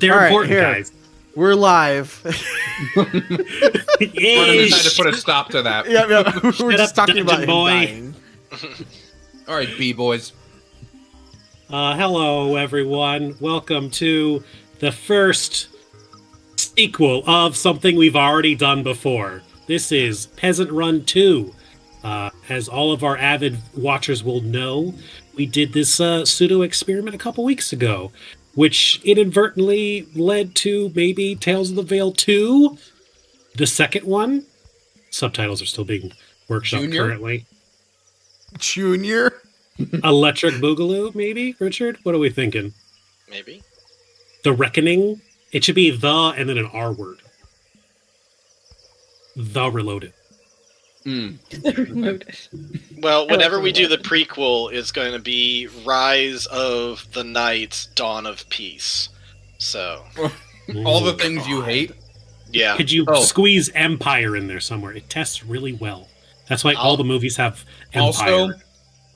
They're All right, important, here. guys. We're live. We're gonna decide to put a stop to that. Yeah. We're Shut just up, talking about him Dungeon Boy. dying. All right, B-boys. Hello, everyone. Welcome to the first sequel of something we've already done before. This is Peasant Run II. As all of our avid watchers will know, we did this pseudo-experiment a couple weeks ago, which inadvertently led to maybe Tales of the Veil 2, the second one. Subtitles are still being workshopped currently. Junior? Electric Boogaloo, maybe? Richard? What are we thinking? Maybe. The Reckoning? It should be the and then an R word. The Reloaded. Well, whenever we do the prequel, it's going to be Rise of the Knights, Dawn of Peace. So, All the things you hate. yeah. Could you squeeze Empire in there somewhere? It tests really well. That's why all the movies have Empire.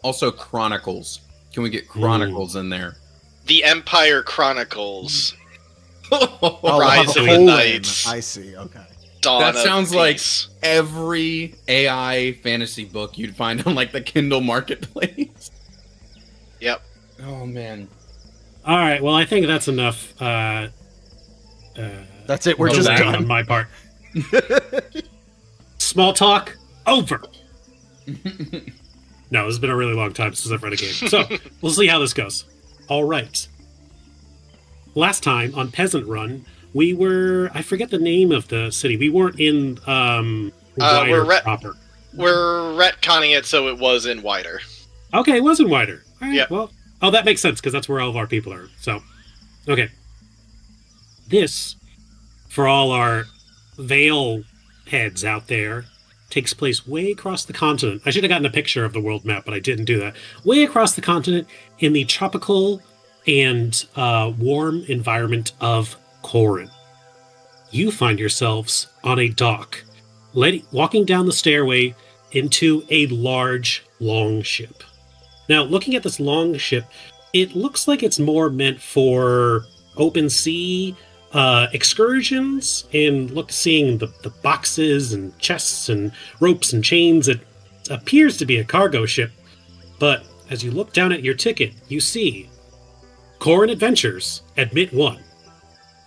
Also Chronicles. Can we get Chronicles in there? The Empire Chronicles, Oh, Rise of the colon. Knights, I see. Okay. Dawn That of sounds like Peace. every AI fantasy book you'd find on like the Kindle Marketplace. Yep. Oh man. All right, well, I think that's enough. That's it. We're We're just just done. on my part. Small talk over. No, it's been a really long time since I've read a game. So, we'll see how this goes. All right. Last time on Peasant Run, we were... I forget the name of the city. We weren't in Wider proper. We're retconning it so it was in Wider. Okay, it wasn't Wider. All right, Yep. well... Oh, that makes sense, because that's where all of our people are. So, okay. This, for all our Veil heads out there, takes place way across the continent. I should have gotten a picture of the world map, but I didn't do that. Way across the continent in the tropical and warm environment of Corin. You find yourselves on a dock, walking down the stairway into a large, long ship. Now, looking at this long ship, it looks like it's more meant for open sea excursions, and seeing the boxes and chests and ropes and chains. It appears to be a cargo ship, but as you look down at your ticket, you see Corin Adventures, Admit 1.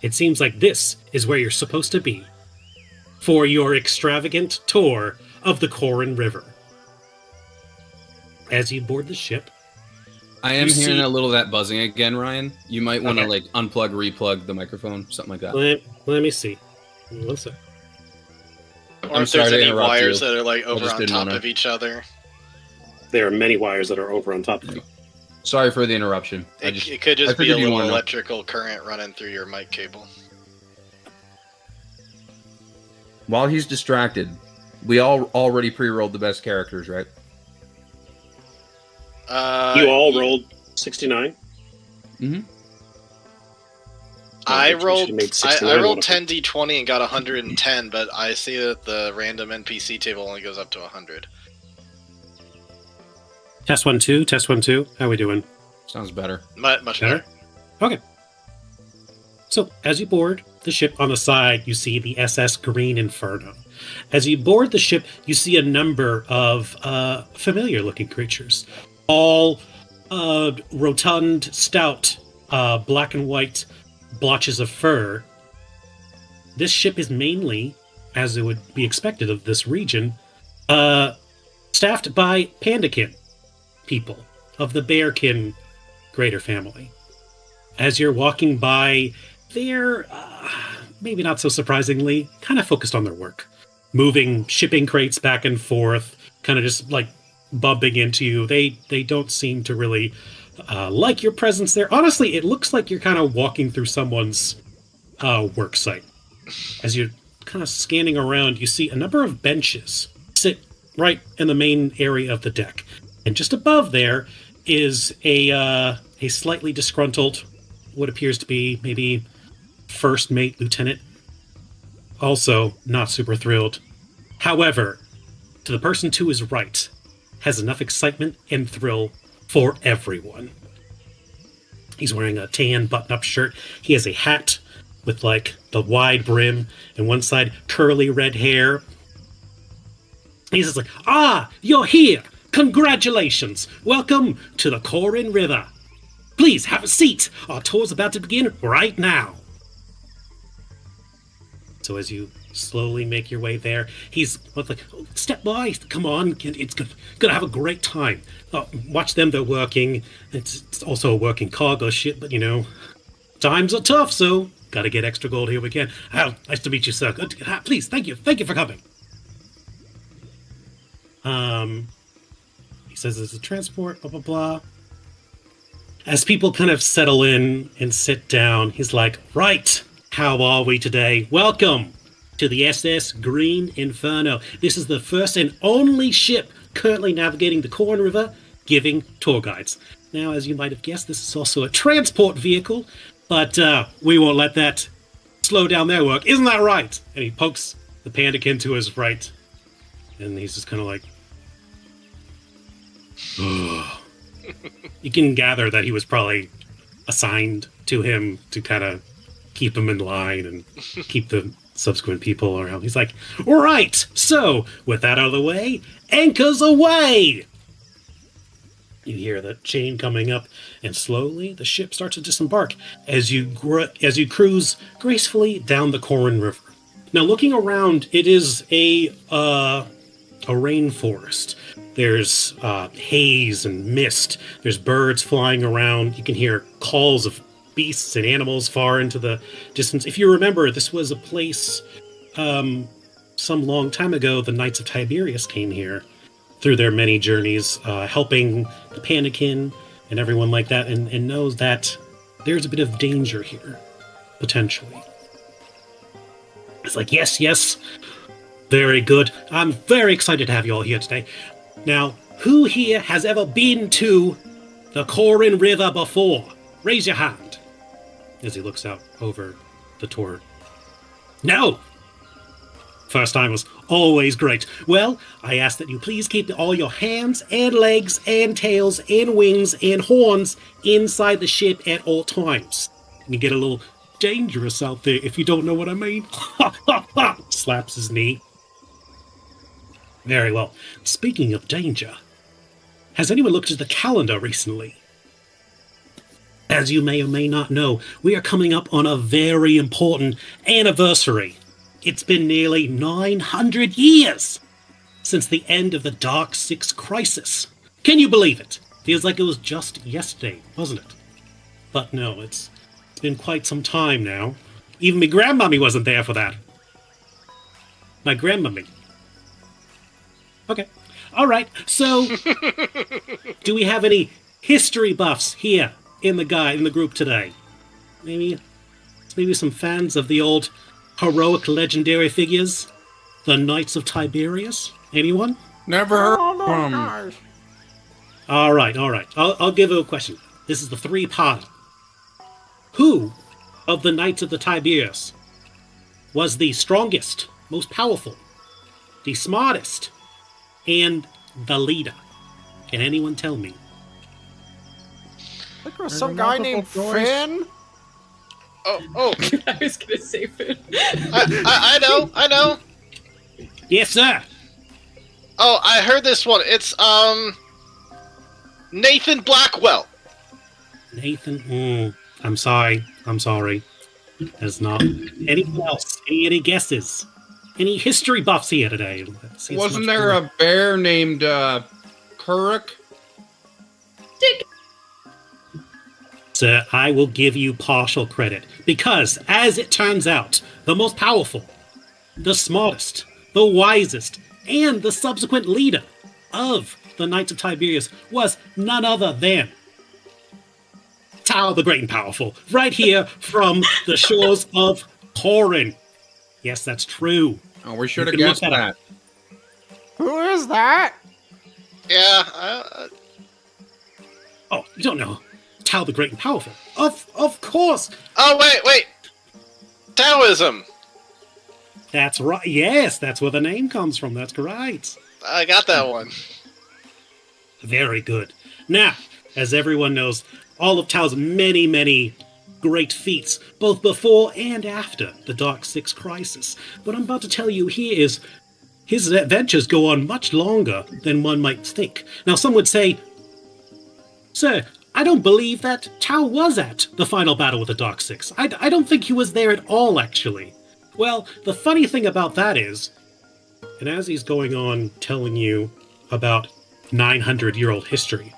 It seems like this is where you're supposed to be for your extravagant tour of the Corin River. As you board the ship, I am You hearing see- a little of that buzzing again, Ryan. You might want to Okay. like unplug, replug the microphone, something like that. let me see. One sec. Or if sorry there's to any interrupt wires you. that are like over just on didn't top wanna- of each other. There are many wires that are over on top of you. Sorry for the interruption. It could I just be a figured you'd little wanna know. electrical current running through your mic cable. While he's distracted, we all already pre-rolled the best characters, right? You all rolled 69? Mm-hmm. I think we rolled. should've made I 69 rolled one. 10d20 and got 110, but I see that the random NPC table only goes up to 100. Test 1, 2, test 1, 2. How we doing? Sounds better. Much Better? better. Okay. So, as you board the ship on the side, you see the SS Green Inferno. As you board the ship, you see a number of familiar-looking creatures. All rotund, stout, black and white blotches of fur. This ship is mainly, as it would be expected of this region, staffed by Pandakin people of the Bearkin greater family. As you're walking by, they're, maybe not so surprisingly, kind of focused on their work. Moving shipping crates back and forth, kind of just like bumping into you. They don't seem to really like your presence there. Honestly, it looks like you're kind of walking through someone's work site. As you're kind of scanning around, you see a number of benches sit right in the main area of the deck. And just above there is a slightly disgruntled, what appears to be maybe first mate lieutenant. Also not super thrilled. However, to the person to his right, has enough excitement and thrill for everyone. He's wearing a tan button-up shirt. He has a hat with like the wide brim and one side curly red hair. He's just like, you're here. Congratulations. Welcome to the Corin River. Please have a seat. Our tour's about to begin right now. So as you slowly make your way there, he's like, step by, come on, it's gonna have a great time. Watch them, they're working. It's also a working cargo ship, but times are tough, so gotta get extra gold here we can. Nice to meet you, sir. Please, thank you for coming. He says there's a transport, blah, blah, blah. As people kind of settle in and sit down, he's like, right, how are we today? Welcome to the SS Green Inferno. This is the first and only ship currently navigating the Corin River, giving tour guides. Now, as you might have guessed, this is also a transport vehicle, but we won't let that slow down their work. Isn't that right? And he pokes the pandakin to his right, and he's just kind of like, ugh. You can gather that he was probably assigned to him to kind of keep him in line and keep the subsequent people around. He's like, all right, so with that out of the way, anchors away! You hear the chain coming up, and slowly the ship starts to disembark as you cruise gracefully down the Corin River. Now, looking around, it is a rainforest. There's haze and mist. There's birds flying around. You can hear calls of beasts and animals far into the distance. If you remember, this was a place some long time ago, the Knights of Tiberius came here through their many journeys, helping the Pandakin and everyone like that, and knows that there's a bit of danger here, potentially. It's like, yes, very good. I'm very excited to have you all here today. Now, who here has ever been to the Corin River before? Raise your hand. As he looks out over the tour. No! First time was always great. Well, I ask that you please keep all your hands and legs and tails and wings and horns inside the ship at all times. And you get a little dangerous out there if you don't know what I mean. Slaps his knee. Very well. Speaking of danger, has anyone looked at the calendar recently? As you may or may not know, we are coming up on a very important anniversary. It's been nearly 900 years since the end of the Dark Six crisis. Can you believe it? Feels like it was just yesterday, wasn't it? But no, it's been quite some time now. Even my grandmummy wasn't there for that. My grandmummy. Okay. All right. So, do we have any history buffs here in the group today? Maybe some fans of the old heroic legendary figures, the Knights of Tiberius. Anyone? Never heard of them. All right. I'll give you a question. This is the three-part. Who of the Knights of the Tiberius was the strongest, most powerful, the smartest, and the leader? Can anyone tell me? I think there was some guy named Finn. Oh, I was gonna say Finn. I know. Yes, sir. Oh, I heard this one. It's Nathan Blackwell. Nathan. I'm sorry. There's not anyone else. Any guesses? Any history buffs here today? Wasn't there a bear named Kuruk? Sir, I will give you partial credit, because, as it turns out, the most powerful, the smartest, the wisest, and the subsequent leader of the Knights of Tiberius was none other than Tao the Great and Powerful, right here from the shores of Corin. Yes, that's true. Oh, we should You have can guessed look that that. up. Who is that? Yeah. Oh, you don't know Tao the Great and Powerful? Of course. Oh, wait. Taoism. That's right. Yes, that's where the name comes from. That's correct. I got that one. Very good. Now, as everyone knows, all of Tao's many great feats, both before and after the Dark Six crisis. What I'm about to tell you here is his adventures go on much longer than one might think. Now, some would say, Sir, I don't believe that Tao was at the final battle with the Dark Six. I don't think he was there at all, actually. Well, the funny thing about that is, and as he's going on telling you about 900-year-old history,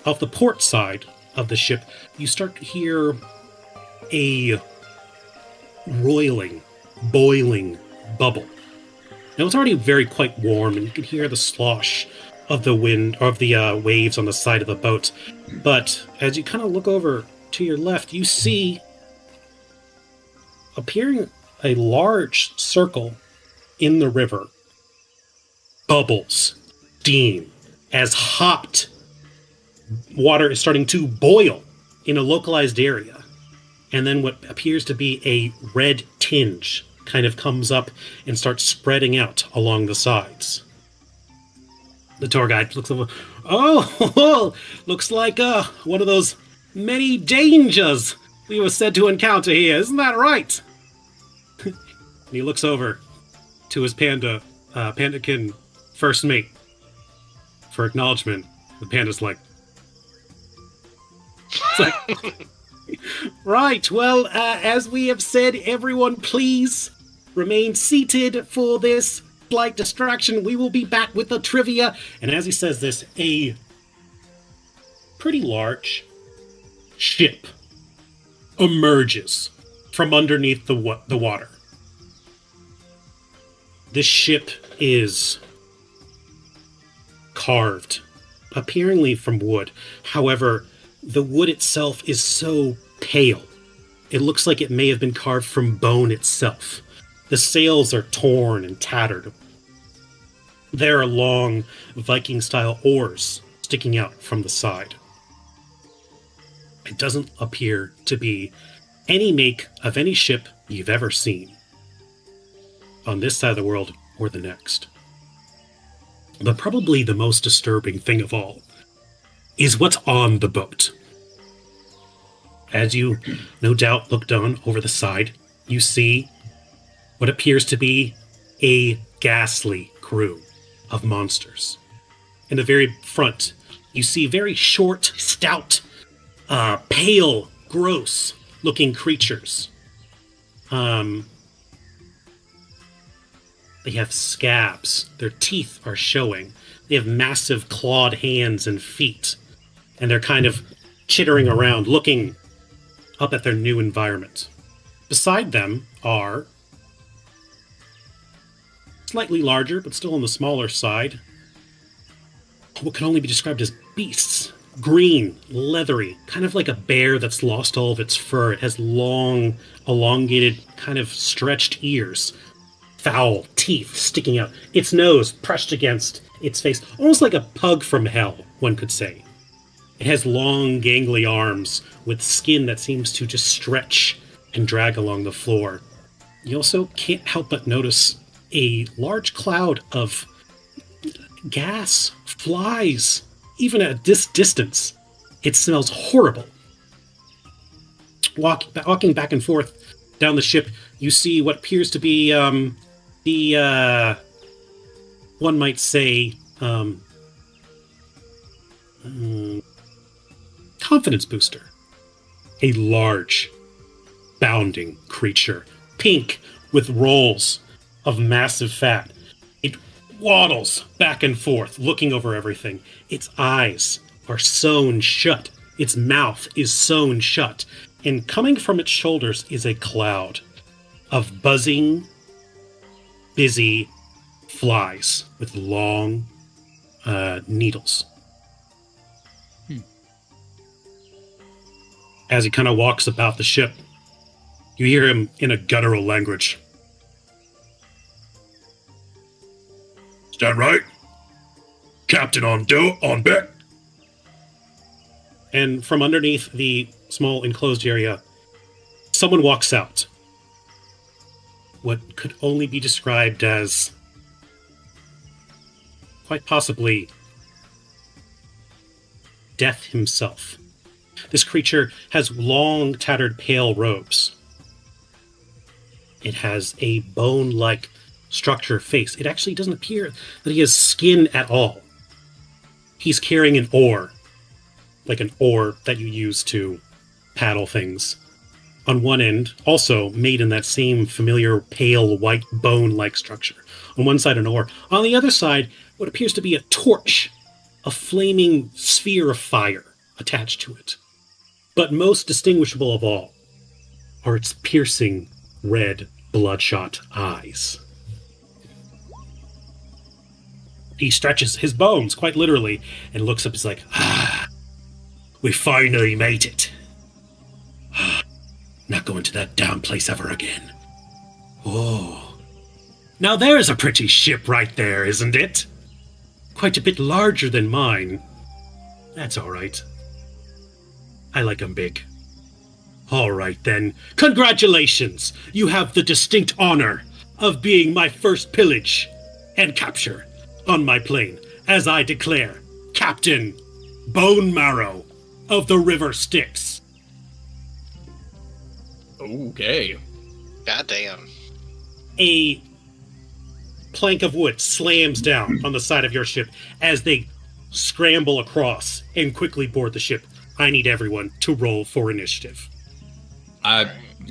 off the port side of the ship, you start to hear a roiling, boiling bubble. Now, it's already very quite warm, and you can hear the slosh of the wind, of the waves on the side of the boat. But as you kind of look over to your left, you see appearing a large circle in the river. Bubbles, steam, as hot water is starting to boil in a localized area. And then what appears to be a red tinge kind of comes up and starts spreading out along the sides. The tour guide looks over. Oh, looks like one of those many dangers we were said to encounter here. Isn't that right? And he looks over to his pandakin first mate for acknowledgement. The panda's like, it's like, right, well, as we have said, everyone please remain seated for this slight distraction. We will be back with the trivia. And as he says this, a pretty large ship emerges from underneath the water. This ship is carved, appearingly from wood. However, the wood itself is so pale. It looks like it may have been carved from bone itself. The sails are torn and tattered. There are long Viking-style oars sticking out from the side. It doesn't appear to be any make of any ship you've ever seen on this side of the world or the next. But probably the most disturbing thing of all is what's on the boat. As you, no doubt, look down over the side, you see what appears to be a ghastly crew of monsters. In the very front, you see very short, stout, pale, gross-looking creatures. They have scabs. Their teeth are showing. They have massive clawed hands and feet. And they're kind of chittering around, looking up at their new environment. Beside them are slightly larger, but still on the smaller side, what can only be described as beasts. Green, leathery, kind of like a bear that's lost all of its fur. It has long, elongated, kind of stretched ears. Foul teeth sticking out. Its nose pressed against its face. Almost like a pug from hell, one could say. It has long, gangly arms with skin that seems to just stretch and drag along the floor. You also can't help but notice a large cloud of gas, flies, even at this distance. It smells horrible. Walking back and forth down the ship, you see what appears to be one might say, confidence booster. A large, bounding creature, pink with rolls of massive fat. It waddles back and forth, looking over everything. Its eyes are sewn shut. Its mouth is sewn shut. And coming from its shoulders is a cloud of buzzing, busy flies with long needles. As he kind of walks about the ship, you hear him in a guttural language. Stand right. Captain on deck. And from underneath the small enclosed area, someone walks out. What could only be described as quite possibly Death himself. This creature has long, tattered, pale robes. It has a bone-like structure face. It actually doesn't appear that he has skin at all. He's carrying an oar, like an oar that you use to paddle things. On one end, also made in that same familiar pale white bone-like structure. On one side, an oar. On the other side, what appears to be a torch, a flaming sphere of fire attached to it. But most distinguishable of all are its piercing, red, bloodshot eyes. He stretches his bones, quite literally, and looks up. He's like, we finally made it. Not going to that damn place ever again. Oh. Now there's a pretty ship right there, isn't it? Quite a bit larger than mine. That's all right. I like 'em big. All right, then. Congratulations! You have the distinct honor of being my first pillage and capture on my plane, as I declare, Captain Bone Marrow of the River Styx. Okay. Goddamn. A plank of wood slams down on the side of your ship as they scramble across and quickly board the ship. I need everyone to roll for initiative.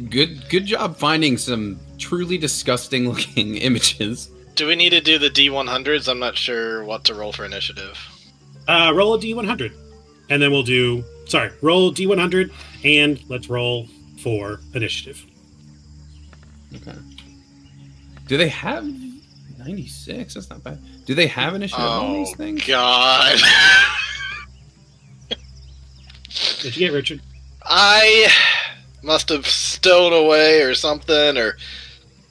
Good job finding some truly disgusting looking images. Do we need to do the D100s? I'm not sure what to roll for initiative. Roll a D100. And then we'll do... Sorry, roll D100, and let's roll for initiative. Okay. Do they have 96? That's not bad. Do they have initiative on these things? God. What'd you get, Richard? I must have stowed away or something, or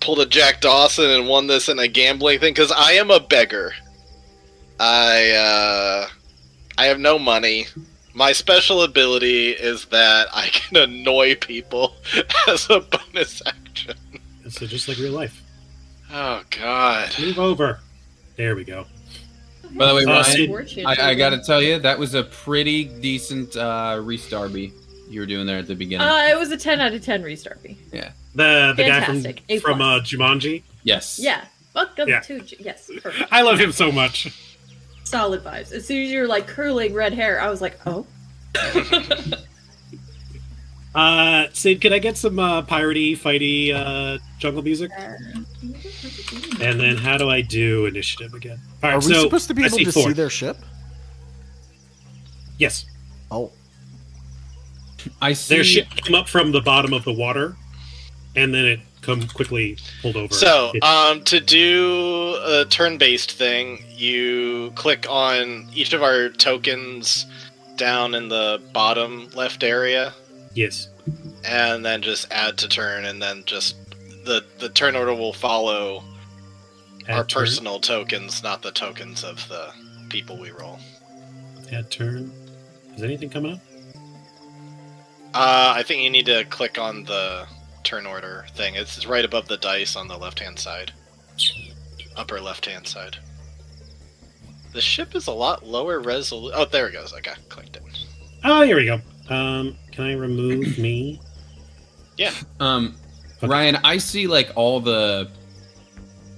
pulled a Jack Dawson and won this in a gambling thing, because I am a beggar. I have no money. My special ability is that I can annoy people as a bonus action. So just like real life. Oh, God. Move over. There we go. By the way, Ryan, Fortune, I gotta tell you, that was a pretty decent restarby you were doing there at the beginning. It was a 10 out of 10 restart me. Yeah. The guy Fantastic. A+. from Jumanji. Yes. Yeah. Welcome Yeah. to... Yes, perfect. I love him so much. Solid vibes. As soon as you're like curling red hair, I was like, oh. Sid, could I get some piratey, fighty jungle music? And then how do I do initiative again? All right, Are we so supposed to be I able to four. see their ship? Yes. Oh. I see. Their ship came up from the bottom of the water, and then it quickly pulled over. So, to do a turn-based thing, you click on each of our tokens down in the bottom left area, Yes. and then just add to turn, and then just the turn order will follow our Add turn. personal tokens, not the tokens of the people we roll. Add turn. Is anything coming up? I think you need to click on the turn order thing. It's right above the dice on the left-hand side. Upper left-hand side. The ship is a lot lower resolution. Oh, there it goes. Okay, clicked it. Oh, here we go. Can I remove me? Yeah. Okay. Ryan, I see like all the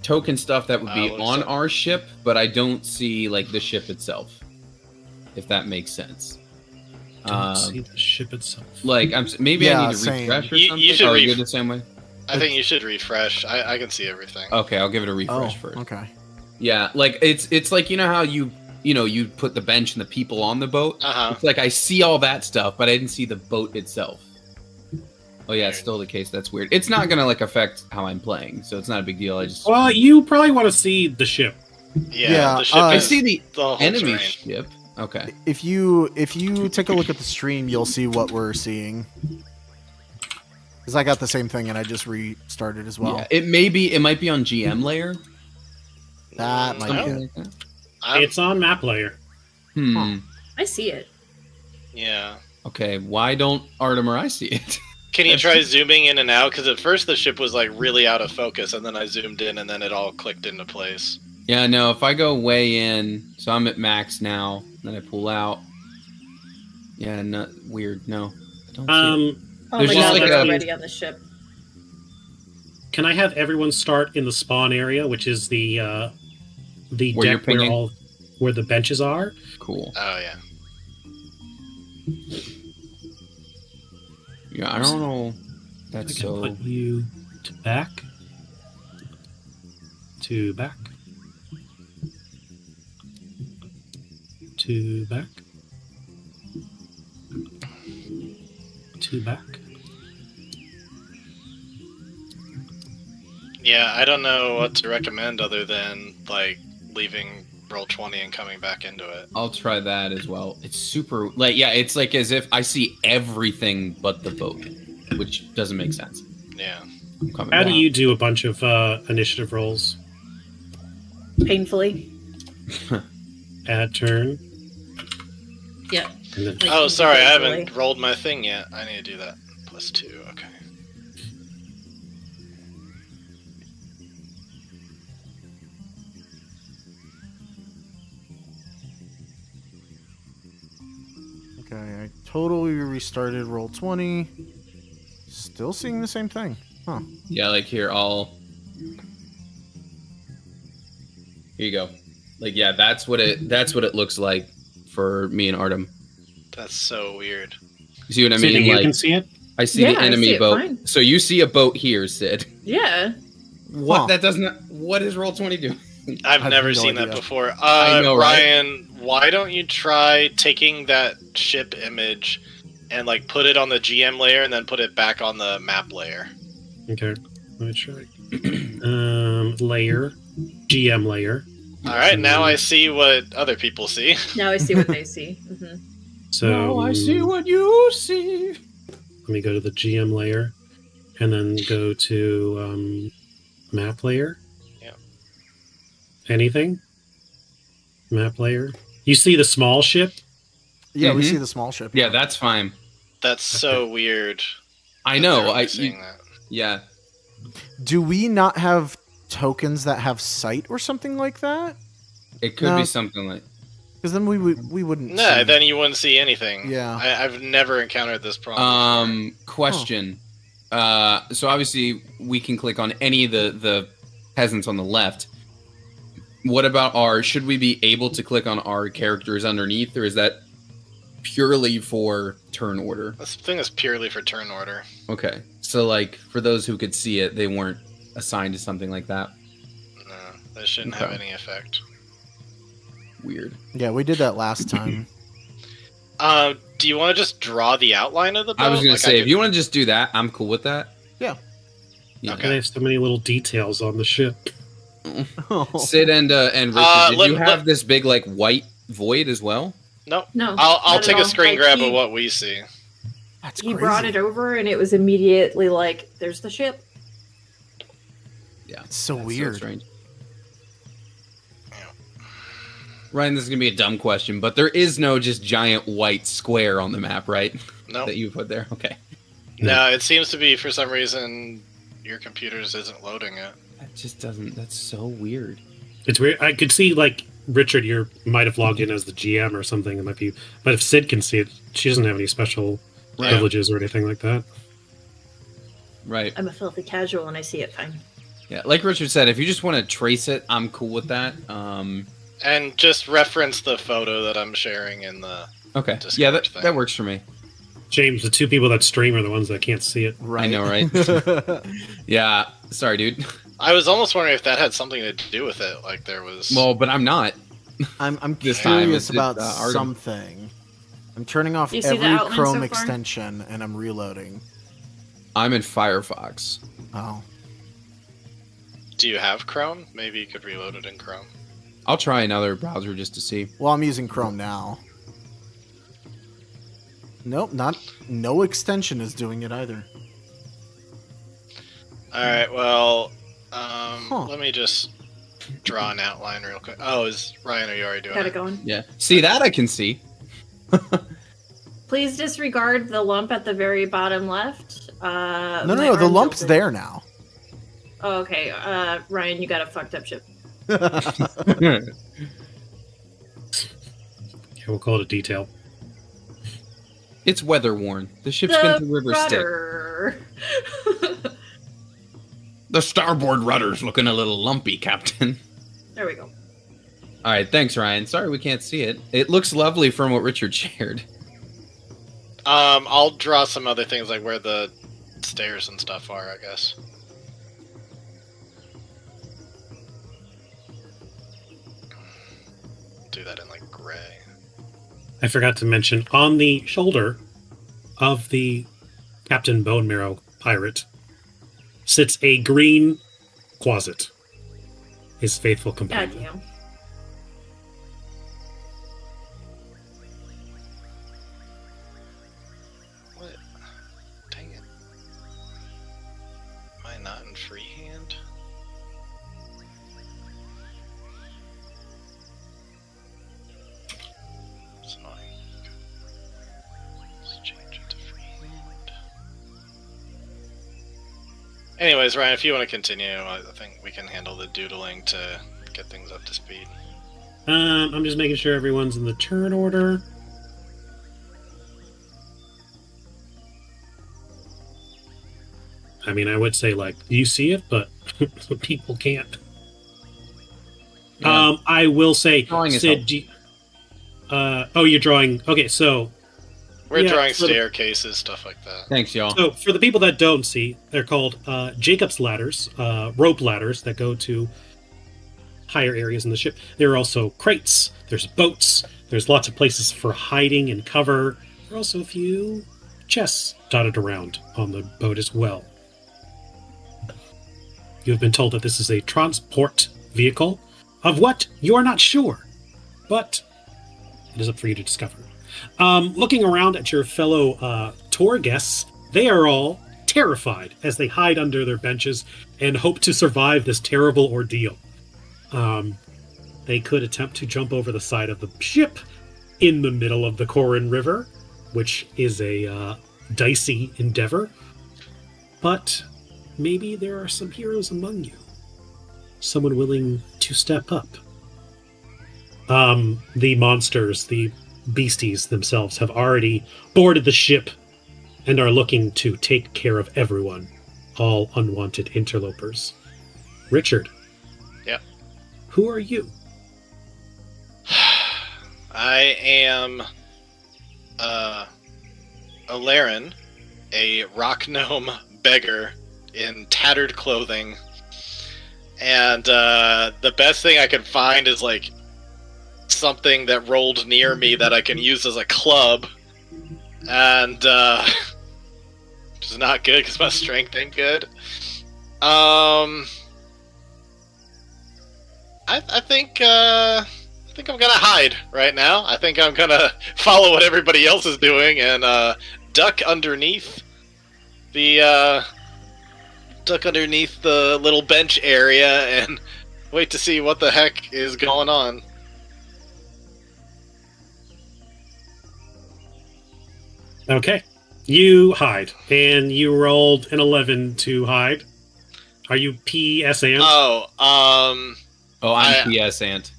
token stuff that would be Looks on like- our ship, but I don't see like the ship itself. If that makes sense. Don't see the ship itself. Like maybe I Yeah, need to same. refresh or You something. should Or ref- you're the same way. I think you should refresh. I can see everything. Okay, I'll give it a Oh, refresh first. okay. Yeah, like it's like you know how you put the bench and the people on the boat. Uh-huh. It's like I see all that stuff, but I didn't see the boat itself. Oh yeah, it's Weird. still the case. That's weird. It's not gonna like affect how I'm playing, so it's not a big deal. I just Well, you probably want to see the ship. Yeah, the ship I I is see the the whole enemy terrain. ship. Okay. If you take a look at the stream, you'll see what we're seeing. Because I got the same thing and I just restarted as well. Yeah, it might be on GM layer. That might be Something it. like that. It's on map layer. Hmm. I see it. Yeah. Okay. Why don't Artem or I see it? Can you try zooming in and out? Because at first the ship was like really out of focus, and then I zoomed in, and then it all clicked into place. Yeah. No. If I go way in, so I'm at max now. Then I pull out. Yeah, not weird. No. Don't see it. Oh There's my just god, like they're a- already on the ship. Can I have everyone start in the spawn area, which is the Where you're deck where pinging? where the benches are? Cool. Oh yeah. Yeah, I don't know. I That's can so. put you to back. To back. To back. To back. Yeah, I don't know what to recommend other than like leaving roll 20 and coming back into it. I'll try that as well. It's super like yeah, it's like as if I see everything but the boat, which doesn't make sense. Yeah. I'm coming How do back. you do a bunch of initiative rolls? Painfully. Add turn. Yep. And then Like, Oh, sorry, I easily. haven't rolled my thing yet. I need to do that. +2. Okay. Okay, I totally restarted roll 20. Still seeing the same thing. Huh. Yeah, like here, here you go. Like yeah, that's what it looks like for me and Artem. That's so weird. You see what I Sid, mean? you Like can see it? I see Yeah, the I enemy see it boat. fine. So you see a boat here, Sid. Yeah. What? Huh. That doesn't. What does roll 20 do? I've have never no seen that idea. before. I know, right? Ryan, why don't you try taking that ship image and like put it on the GM layer and then put it back on the map layer? Okay. Let me try. Layer. GM layer. All right, now I see what other people see. Now I see what they see. Hmm. So what you see. let me go to the GM layer and then go to map layer. Yeah. Anything? Map layer. You see the small ship? Yeah, we Mhm. see the small ship. Yeah, that's fine. That's so weird. I that know. they're only seeing that. Yeah. Do we not have tokens that have sight or something like that? It could No. be something like. Because then we wouldn't. No, see. then you wouldn't see anything. Yeah. I've never encountered this problem. Question. So obviously we can click on any of the peasants on the left. What about should we be able to click on our characters underneath, or is that purely for turn order? This thing is purely for turn order. Okay. So like for those who could see it, they weren't assigned to something like that. No, that shouldn't have Okay. any effect. Weird. Yeah, we did that last time. Do you want to just draw the outline of the boat? I was gonna Like, say, if could- you want to just do that, I'm cool with that. Yeah. Yeah. Okay. They have so many little details on the ship. Sid and Richard, did let- you have let- this big like white void as well? Nope. No. I'll not take at a all. screen Like, grab he, of what we see. That's He crazy. brought it over and it was immediately like, there's the ship. Yeah. It's so That's weird. strange. Yeah. Ryan, this is gonna be a dumb question, but there is no just giant white square on the map, right? Nope. That you put there. Okay. No, it seems to be for some reason your computer's isn't loading it. That just doesn't. That's so weird. It's weird. I could see like Richard, you might have logged in as the GM or something. It might be, but if Sid can see it, she doesn't have any special Right. privileges or anything like that. Right. I'm a filthy casual and I see it fine. Yeah. Like Richard said, if you just want to trace it, I'm cool with that. And just reference the photo that I'm sharing in the. Okay. Discord Yeah, that thing. that works for me. James, the two people that stream are the ones that can't see it. Right. I know, right? Yeah. Sorry, dude. I was almost wondering if that had something to do with it. Like there was. Well, but I'm not. I'm This time curious it's about Artem. something. I'm turning off You see the every outline Chrome so far? extension and I'm reloading. I'm in Firefox. Oh. Do you have Chrome? Maybe you could reload it in Chrome. I'll try another browser just to see. Well, I'm using Chrome now. Nope, no extension is doing it either. All right. Well, Huh. let me just draw an outline real quick. Oh, is Ryan? Are you already doing Got it? it going. Yeah. See that I can see. Please disregard the lump at the very bottom left. No, my the arm lump's tilted. there now. Oh, okay. Ryan, you got a fucked up ship. Yeah, we'll call it a detail. It's weather worn. The ship's been through river Styx. rudder. The starboard rudder's looking a little lumpy, Captain. There we go. All right, thanks, Ryan. Sorry we can't see it. It looks lovely from what Richard shared. I'll draw some other things like where the stairs and stuff are, I guess. Do that in like gray. I forgot to mention, on the shoulder of the Captain Bone Marrow pirate sits a green Quasit, his faithful companion. Goddamn. What? Dang it. Am I not in freehand? It's annoying. Let's change it to freehand. Anyways, Ryan, if you want to continue, I think we can handle the doodling to get things up to speed. I'm just making sure everyone's in the turn order. I mean, I would say, like, you see it, but people can't. Yeah. I will say, Drawing is Sid, oh, you're drawing. Okay, so We're Yeah, drawing for the- staircases, stuff like that. Thanks, y'all. So, for the people that don't see, they're called Jacob's ladders, rope ladders that go to higher areas in the ship. There are also crates, there's boats, there's lots of places for hiding and cover. There are also a few chests dotted around on the boat as well. You have been told that this is a transport vehicle. Of what? You are not sure, but it is up for you to discover. Looking around at your fellow tour guests, they are all terrified as they hide under their benches and hope to survive this terrible ordeal. They could attempt to jump over the side of the ship in the middle of the Corin River, which is a dicey endeavor. But maybe there are some heroes among you. Someone willing to step up. The monsters, the beasties themselves, have already boarded the ship and are looking to take care of everyone, all unwanted interlopers. Richard. Yep. Who are you? I am Alarin, a rock gnome beggar in tattered clothing. And the best thing I could find is like something that rolled near me that I can use as a club. And which is not good because my strength ain't good. I think I'm gonna hide right now. I think I'm gonna follow what everybody else is doing and duck underneath the little bench area and wait to see what the heck is going on. Okay. You hide, and you rolled an 11 to hide. Are you PSant? Oh, Oh, I'm I- PS Ant.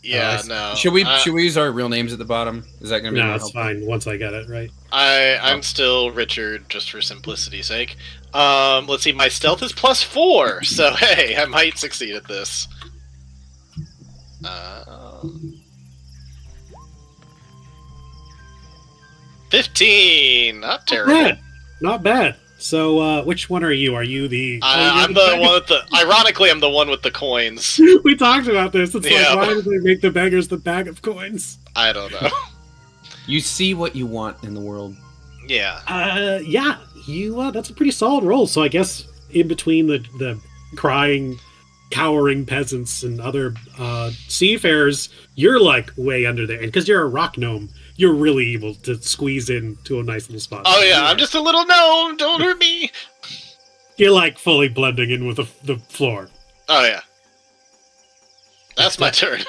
yeah, no. Should we use our real names at the bottom? Is that going to be No, more it's helpful? fine once I get it right. I'm still Richard, just for simplicity's sake. Let's see, my stealth is +4, so hey, I might succeed at this. 15, not terrible. Bad. Not bad. So, which one are you? Are you the... I'm the one with the. Ironically, I'm the one with the coins. We talked about this. It's Yeah. like, why did they make the beggars the bag of coins? I don't know. You see what you want in the world. Yeah. Yeah, you. That's a pretty solid roll. So I guess in between the crying, cowering peasants and other seafarers, you're like way under there, and because you're a rock gnome, you're really able to squeeze into a nice little spot. Oh yeah, I'm just a little gnome. Don't hurt me. You're like fully blending in with the floor. Oh yeah. That's my turn.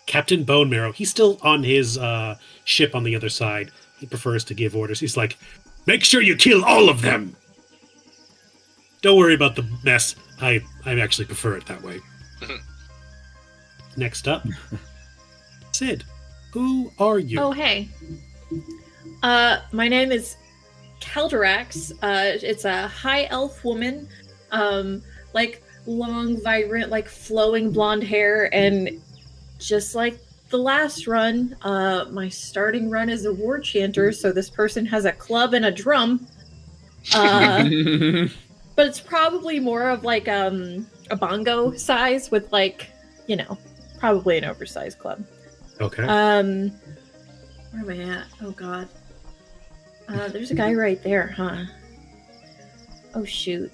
Captain Bone Marrow, he's still on his ship on the other side. He prefers to give orders. He's like, make sure you kill all of them. Don't worry about the mess. I actually prefer it that way. Next up, Sid, who are you? Oh, hey. My name is Kelderax. It's a high elf woman, like long, vibrant, like flowing blonde hair, and just like the last run, my starting run is a war chanter, so this person has a club and a drum. But it's probably more of like a bongo size with like, probably an oversized club. Okay. Where am I at? Oh god. There's a guy right there, huh? Oh shoot.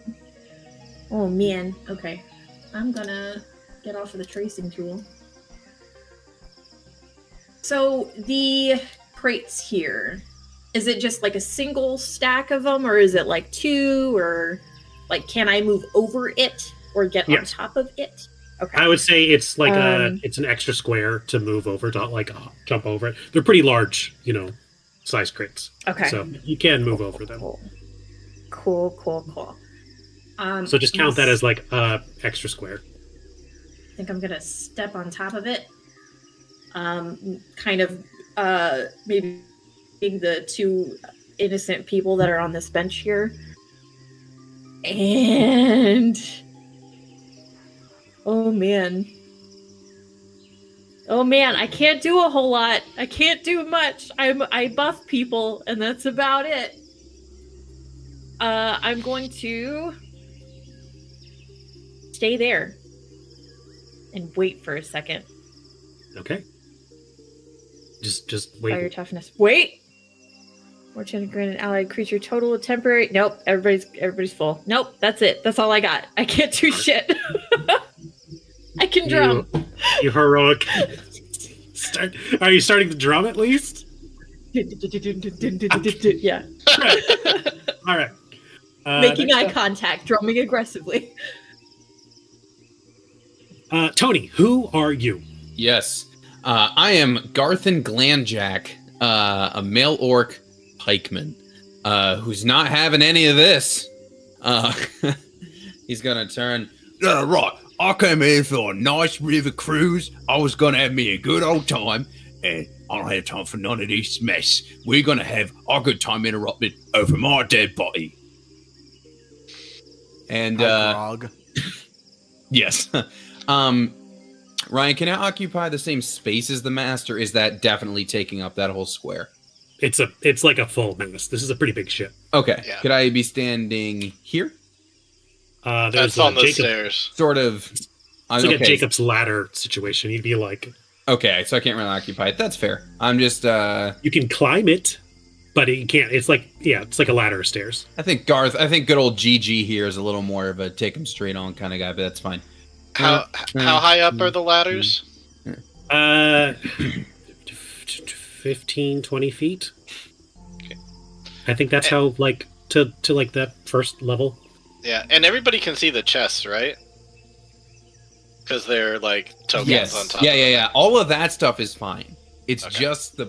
Oh man. Okay. I'm gonna get off of the tracing tool. So the crates here, is it just like a single stack of them, or is it like two, or like can I move over it or get on top of it? Okay. I would say it's like it's an extra square to move over, to like jump over it. They're pretty large, size crates. Okay. So you can move over them. Cool. So just count that as like extra square. I think I'm gonna step on top of it. Kind of maybe the two innocent people that are on this bench here. And oh man, I can't do a whole lot. I can't do much. I buff people, and that's about it. I'm going to stay there and wait for a second. Okay. Just wait. Fire toughness. Wait. More chance to grant an allied creature total of temporary. Nope. Everybody's full. Nope. That's it. That's all I got. I can't do shit. I can drum. You heroic. Are you starting to drum at least? Yeah. All right. Making eye contact, drumming aggressively. Tony, who are you? Yes. I am Garthan Glanjack, a male orc pikeman, who's not having any of this. He's gonna turn. Right, I came here for a nice river cruise. I was gonna have me a good old time, and I don't have time for none of this mess. We're gonna have our good time interrupted over my dead body. And Grog. yes. Ryan, can I occupy the same space as the mast, or is that definitely taking up that whole square? It's like a full mast. This is a pretty big ship. Okay. Yeah. Could I be standing here? There's That's on the Jacob, stairs. Sort of. It's like a okay. Jacob's ladder situation. You'd be like, Okay, so I can't really occupy it. That's fair. I'm just you can climb it, but you can't. It's like a ladder of stairs. I think good old GG here is a little more of a take him straight on kind of guy, but that's fine. How high up are the ladders? 15, 20 feet. Okay. I think that's how to like that first level. Yeah, and everybody can see the chests, right? Because they're like tokens on top. Yeah. All of that stuff is fine. It's Okay. just the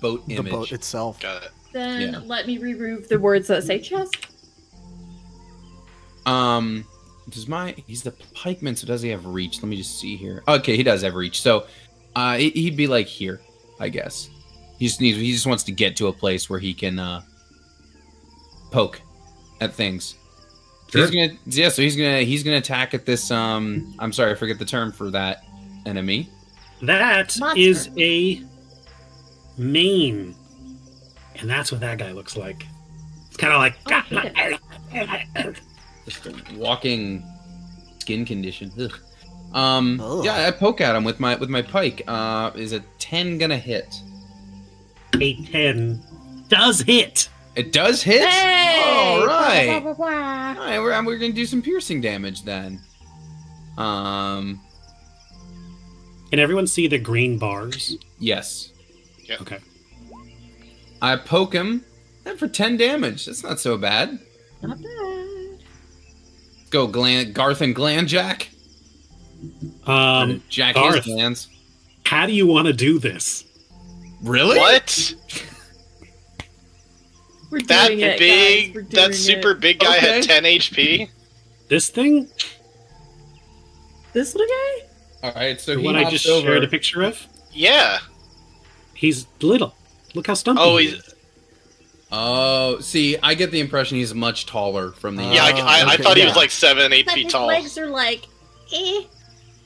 boat image. The boat itself. Got it. Then Yeah. let me remove the words that say chest. He's the pikeman, so does he have reach? Let me just see here. Okay, he does have reach. So he'd be like here, I guess. He just wants to get to a place where he can poke at things. Sure. So he's gonna attack at this I'm sorry, I forget the term for that enemy. That Monster. is a main, and that's what that guy looks like. It's kind of like Just a walking skin condition. Ugh. Ugh. Yeah, I poke at him with my pike. Is a 10 gonna hit? a 10 does hit. It does hit. Hey! All right. Wah, wah, wah, wah. All right, we're gonna do some piercing damage then. Can everyone see the green bars? Yes. Yep. Okay. I poke him, and for 10 damage. That's not so bad. Not bad. Go Garth and Glanjack. Jack Garth. his glands. How do you want to do this? Really? What? We're That doing it, big, guys. We're doing that super it. big guy Okay. had 10 HP? This thing? This little guy? All right, so The he one I hops just over. shared a picture of? Yeah. He's little. Look how stumpy Oh, he he's is. Oh, see, I get the impression he's much taller from the. Yeah, I okay, thought he yeah. was like 7, 8 But feet his tall. legs are like,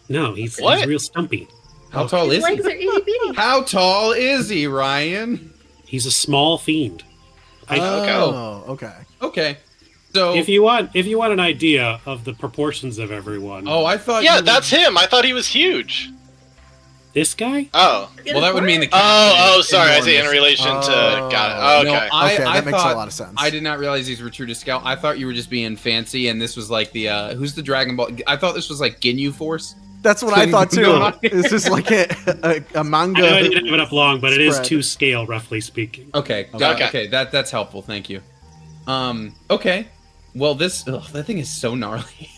No, he's What? real stumpy. How tall his is legs he? are itty bitty. How tall is he, Ryan? He's a small fiend. Oh, okay. Okay, so If you want an idea of the proportions of everyone, I thought. Yeah, you that's him. I thought he was huge. this guy. Oh. Well, that would mean the. Oh, sorry. I see in enormous. relation to. Oh. Got it. No, Okay. I that makes thought, a lot of sense. I did not realize these were true to scale. I thought you were just being fancy, and this was like the who's the Dragon Ball? I thought this was like Ginyu Force. That's what I thought too. No. This is like a I know manga. I didn't have it up long, but it is spread. to scale, roughly speaking. Okay, Okay. okay, that's helpful. Thank you. Okay. Well, that thing is so gnarly.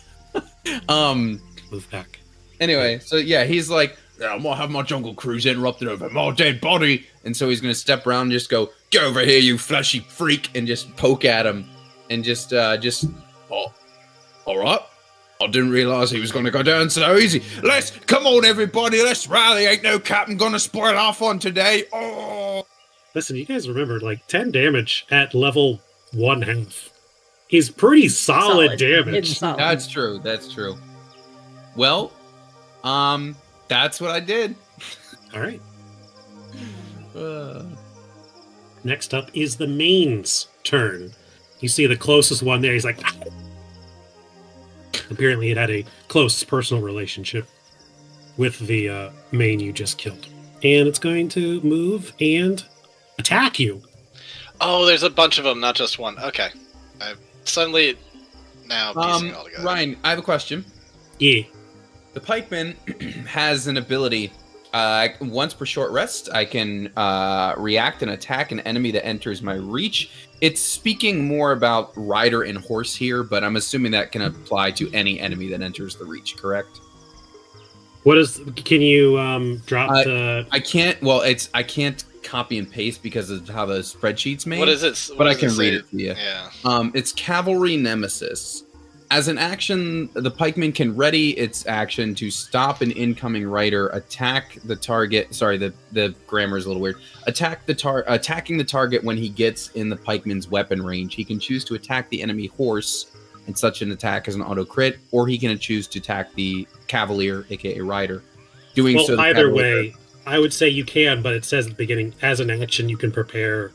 Move back. Anyway, so yeah, he's like, yeah, I'm gonna have my jungle cruise interrupted over my dead body, and so he's gonna step around and just go, get over here, you fleshy freak, and just poke at him, and oh, all right. I didn't realize he was gonna go down so easy. Come on, everybody, let's rally. Ain't no captain gonna spoil our fun today. Oh. Listen, you guys remember, like 10 damage at level 1/2 is pretty solid damage. It's solid. That's true. That's true. Well, that's what I did. All right. Next up is the main's turn. You see the closest one there. He's like, apparently it had a close personal relationship with the main you just killed. And it's going to move and attack you. Oh, there's a bunch of them, not just one. Okay. I suddenly now piecing it all together. Ryan, I have a question. Yeah. The pikeman has an ability. Once per short rest, I can react and attack an enemy that enters my reach. It's speaking more about rider and horse here, but I'm assuming that can apply to any enemy that enters the reach, correct? What is? Can you drop the? I can't. Well, I can't copy and paste because of how the spreadsheet's made. What is it? But I does can read it to you. Yeah. It's Cavalry Nemesis. As an action, the pikeman can ready its action to stop an incoming rider, attack the target. Sorry, the grammar is a little weird. Attacking the target when he gets in the pikeman's weapon range. He can choose to attack the enemy horse, and such an attack is an auto crit, or he can choose to attack the cavalier, aka rider. Doing Well, so, the either cavalier- way, I would say you can, but it says at the beginning, as an action, you can prepare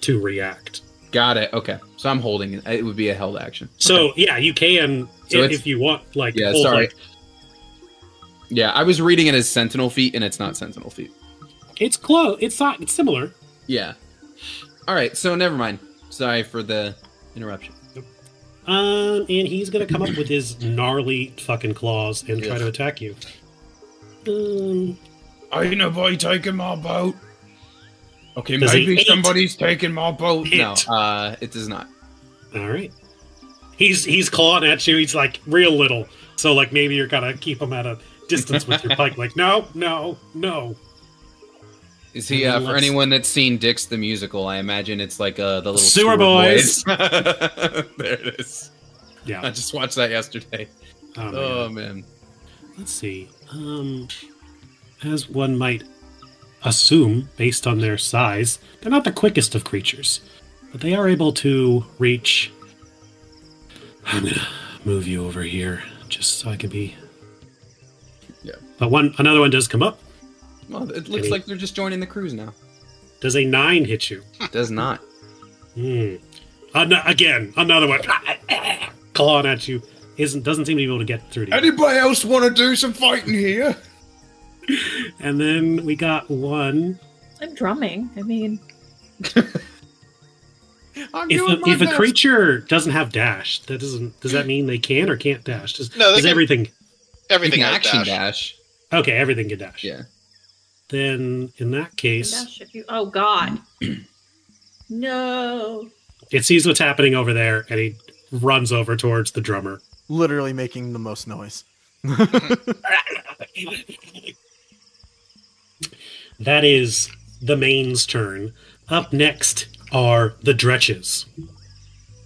to react. Got it. Okay, so I'm holding it. It would be a held action. So yeah, you can So if you want. Like Yeah, hold, sorry. like, Yeah, I was reading it as Sentinel Feet, and it's not Sentinel Feet. it's close. It's not. It's similar. Yeah. All right, so never mind. Sorry for the interruption. And he's gonna come up with his gnarly fucking claws and try to attack you. Ain't nobody taking my boat. Okay, Does he maybe eat? somebody's taking my boat. No, Eat. it does not. All right. He's clawing at you. He's like real little. So like maybe you're gonna keep him at a distance with your pike. Like no. Is he, And then for let's- anyone that's seen Dix the musical, I imagine it's like the little Sewer Boys. there it is. I Yeah. just watched that yesterday. Oh, Oh, man. man. Let's see. As one might assume, based on their size, they're not the quickest of creatures, but they are able to reach. I'm gonna move you over here just so I can be. Yeah. But another one does come up. Well, it looks Any- like they're just joining the cruise now. Does a 9 hit you? Does not. Again, another one clawing at you. Doesn't seem to be able to get through to you. Anybody else want to do some fighting here? And then we got one. I'm drumming. I mean, If a creature doesn't have dash, does that mean they can or can't dash? Does No, they can- everything? Everything You can has action dash. dash. Okay, everything can dash. Yeah. Then in that case, dash if you. Oh God. No. it sees what's happening over there, and he runs over towards the drummer. Literally making the most noise. That is the main's turn. Up next are the Dretches.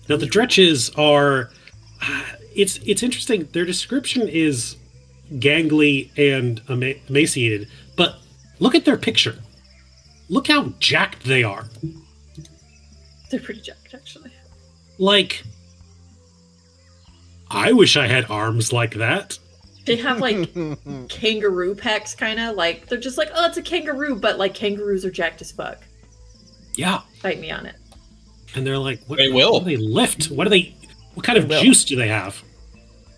Now the Dretches are it's interesting. Their description is gangly and emaciated, but look at their picture. Look how jacked they are. They're pretty jacked, actually. Like, I wish I had arms like that. They have like kangaroo pecs, kind of like they're just like, oh, it's a kangaroo, but like kangaroos are jacked as fuck. Yeah. Fight me on it. And they're like, what, They will. what do they lift? What kind of They will. juice do they have?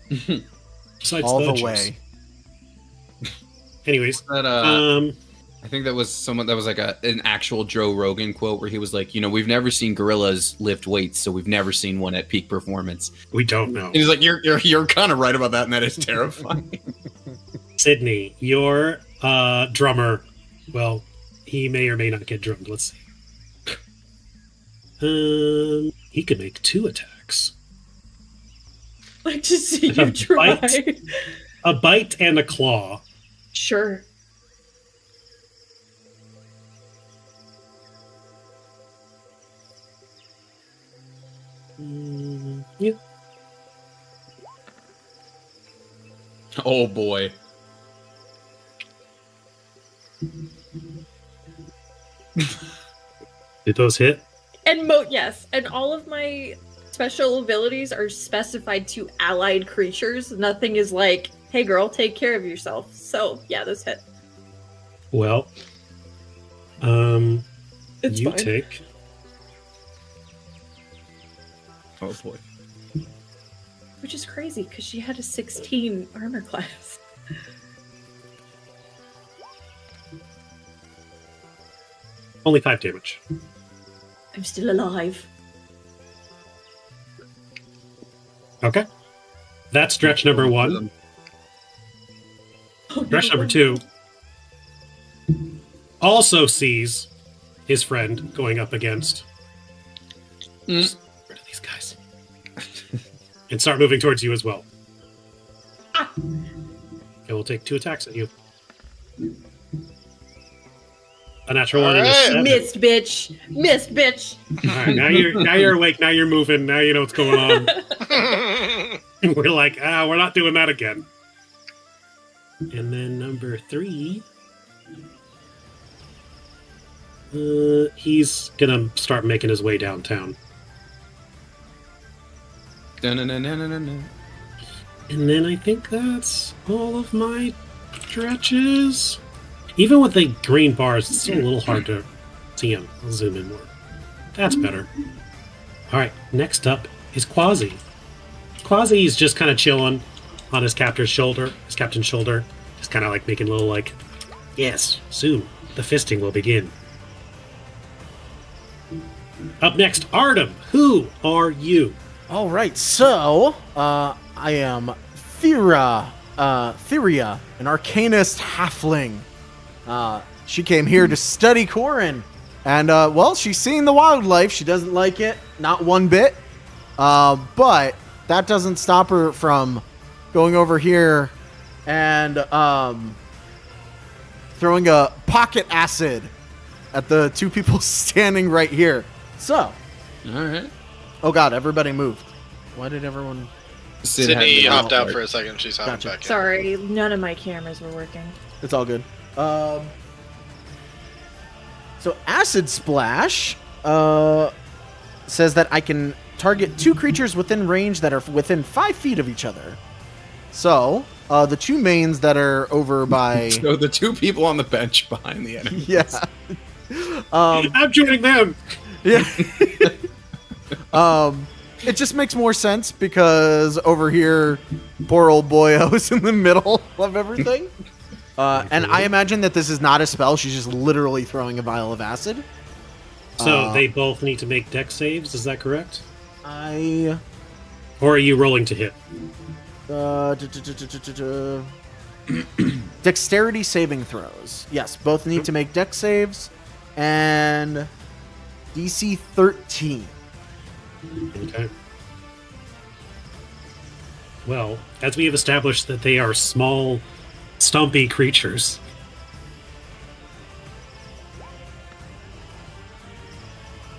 Besides All the juice. way. Anyways, That, I think that was like an actual Joe Rogan quote where he was like, we've never seen gorillas lift weights, so we've never seen one at peak performance. we don't know. And he's like, you're kind of right about that, and that is terrifying. Sydney, your drummer, well, he may or may not get drummed. Let's see. He could make 2 attacks. Like to see A you try. bite. A bite and a claw. Sure. Yeah. Oh boy. Did those hit? And yes, and all of my special abilities are specified to allied creatures. Nothing is like, hey girl, take care of yourself. So yeah, those hit. Well, It's you fine. take Oh boy. Which is crazy because she had a 16 armor class. only 5 damage. I'm still alive. Okay. That's stretch number 1. Stretch number 2 also sees his friend going up against. Just get rid of these guys. And start moving towards you as well. Ah. It will take 2 attacks at you. A natural 1 and a Alright. 7. Missed, bitch. Missed, bitch. All right, now you're awake. Now you're moving. Now you know what's going on. And we're like, we're not doing that again. And then number 3, he's gonna start making his way downtown. Dun-dun-dun-dun-dun-dun. And then I think that's all of my stretches. Even with the green bars, it's still a little hard to see him. I'll zoom in more. That's better. All right, next up is Quasi. Quasi's just kind of chilling on his captain's shoulder. Just kind of like making a little like, yes, soon the fisting will begin. Up next, Artem. Who are you? All right, so I am Theria, an arcanist halfling. She came here to study Corin, and well, she's seeing the wildlife. She doesn't like it, not one bit. But that doesn't stop her from going over here and throwing a pocket acid at the 2 people standing right here. So, All right. oh god, everybody moved. Why did everyone? Sid had Sydney the hopped out part. for a second. She's hopping Gotcha. back in. Sorry, none of my cameras were working. It's all good. So Acid Splash says that I can target 2 creatures within range that are within 5 feet of each other. So the 2 mains that are over by So the 2 people on the bench behind the enemy. yeah, I'm joining them. yeah. It just makes more sense because over here, poor old boyo is in the middle of everything. And I imagine that this is not a spell. She's just literally throwing a vial of acid. So they both need to make dex saves. Is that correct? I Or are you rolling to hit? Dexterity saving throws. Yes, both need to make dex saves. And DC 13. Okay. Well, as we have established that they are small, stumpy creatures.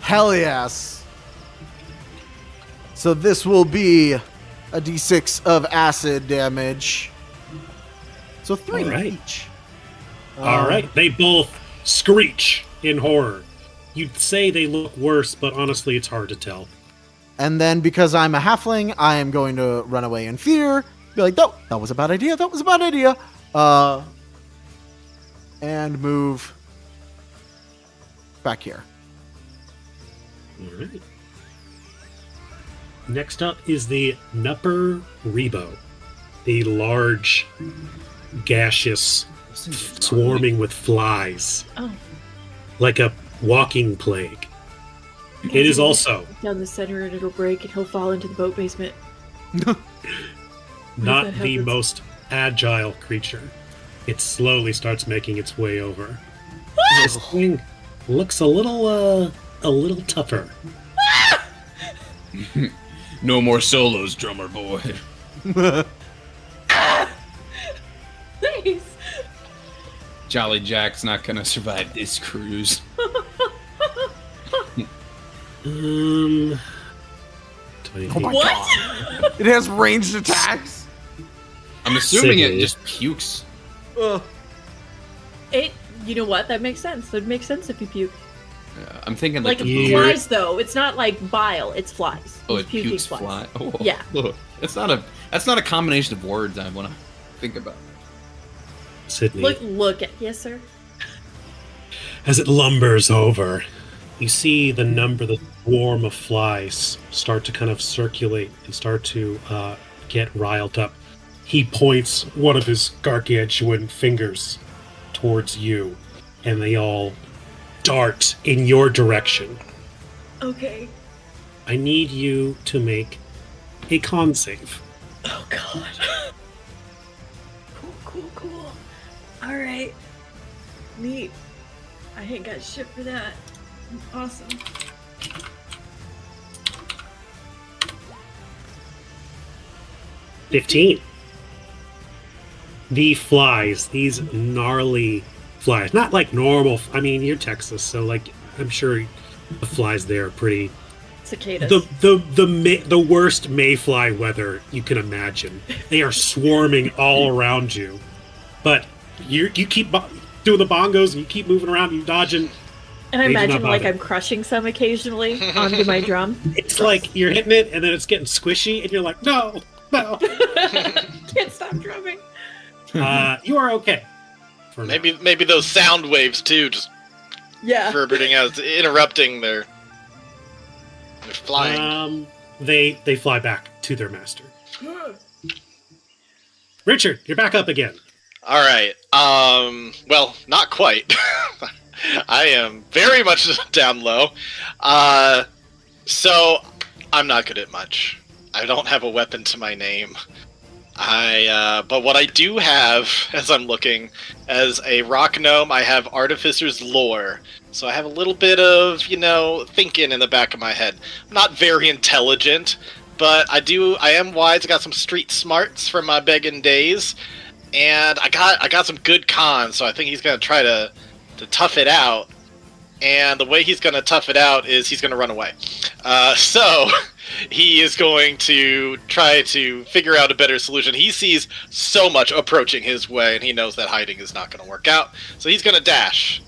Hell yes. So this will be a d6 of acid damage. So 3 All right. each. All right, they both screech in horror. You'd say they look worse, but honestly, it's hard to tell. And then because I'm a halfling, I am going to run away in fear. Be like, no, that was a bad idea. That was a bad idea. And move back here. All right. Next up is the Nupper Rebo, the large, gaseous, swarming with flies, Oh, like a walking plague. It is also down the center and it'll break and he'll fall into the boat basement. not that the happens? most agile creature. It slowly starts making its way over. This thing looks a little tougher. No more solos, drummer boy. Nice. Jolly Jack's not gonna survive this cruise. Oh Oh my What? god. It has ranged attacks. I'm assuming it Silly. just pukes. You know what? That makes sense. That makes sense if you puke. I'm thinking Like like, Yeah. flies, though. It's not like bile. It's flies. oh, He's it puking pukes flies. fly. Oh, Yeah. look. That's not a combination of words I want to think about. Sydney. Look at yes, sir. As it lumbers over, you see the swarm of flies start to kind of circulate and start to get riled up. He points one of his gargantuan fingers towards you, and they all dart in your direction. Okay. I need you to make a con save. Oh god. Cool. All right. Neat. I ain't got shit for that. Awesome. $15. The flies, these gnarly flies, not like normal. I mean, you're Texas, so like I'm sure the flies there are pretty. Cicadas. The worst mayfly weather you can imagine. They are swarming all around you, but you keep doing the bongos and you keep moving around, you dodging. And I They do not imagine like bother. I'm crushing some occasionally onto my drum. It's like you're hitting it and then it's getting squishy, and you're like, no. Can't stop drumming. You are okay. For now. Maybe those sound waves too, just Yeah. reverberating out, interrupting their flying. They fly back to their master. Richard, you're back up again. All right. Well, not quite. I am very much down low. So I'm not good at much. I don't have a weapon to my name. But what I do have, as I'm looking, as a rock gnome, I have Artificer's Lore. So I have a little bit of, thinking in the back of my head. I'm not very intelligent, but I am wise. I got some street smarts from my begging days. And I got some good cons, so I think he's gonna try to tough it out. And the way he's gonna tough it out is he's gonna run away. So he is going to try to figure out a better solution. He sees so much approaching his way, and he knows that hiding is not gonna work out. So he's gonna dash.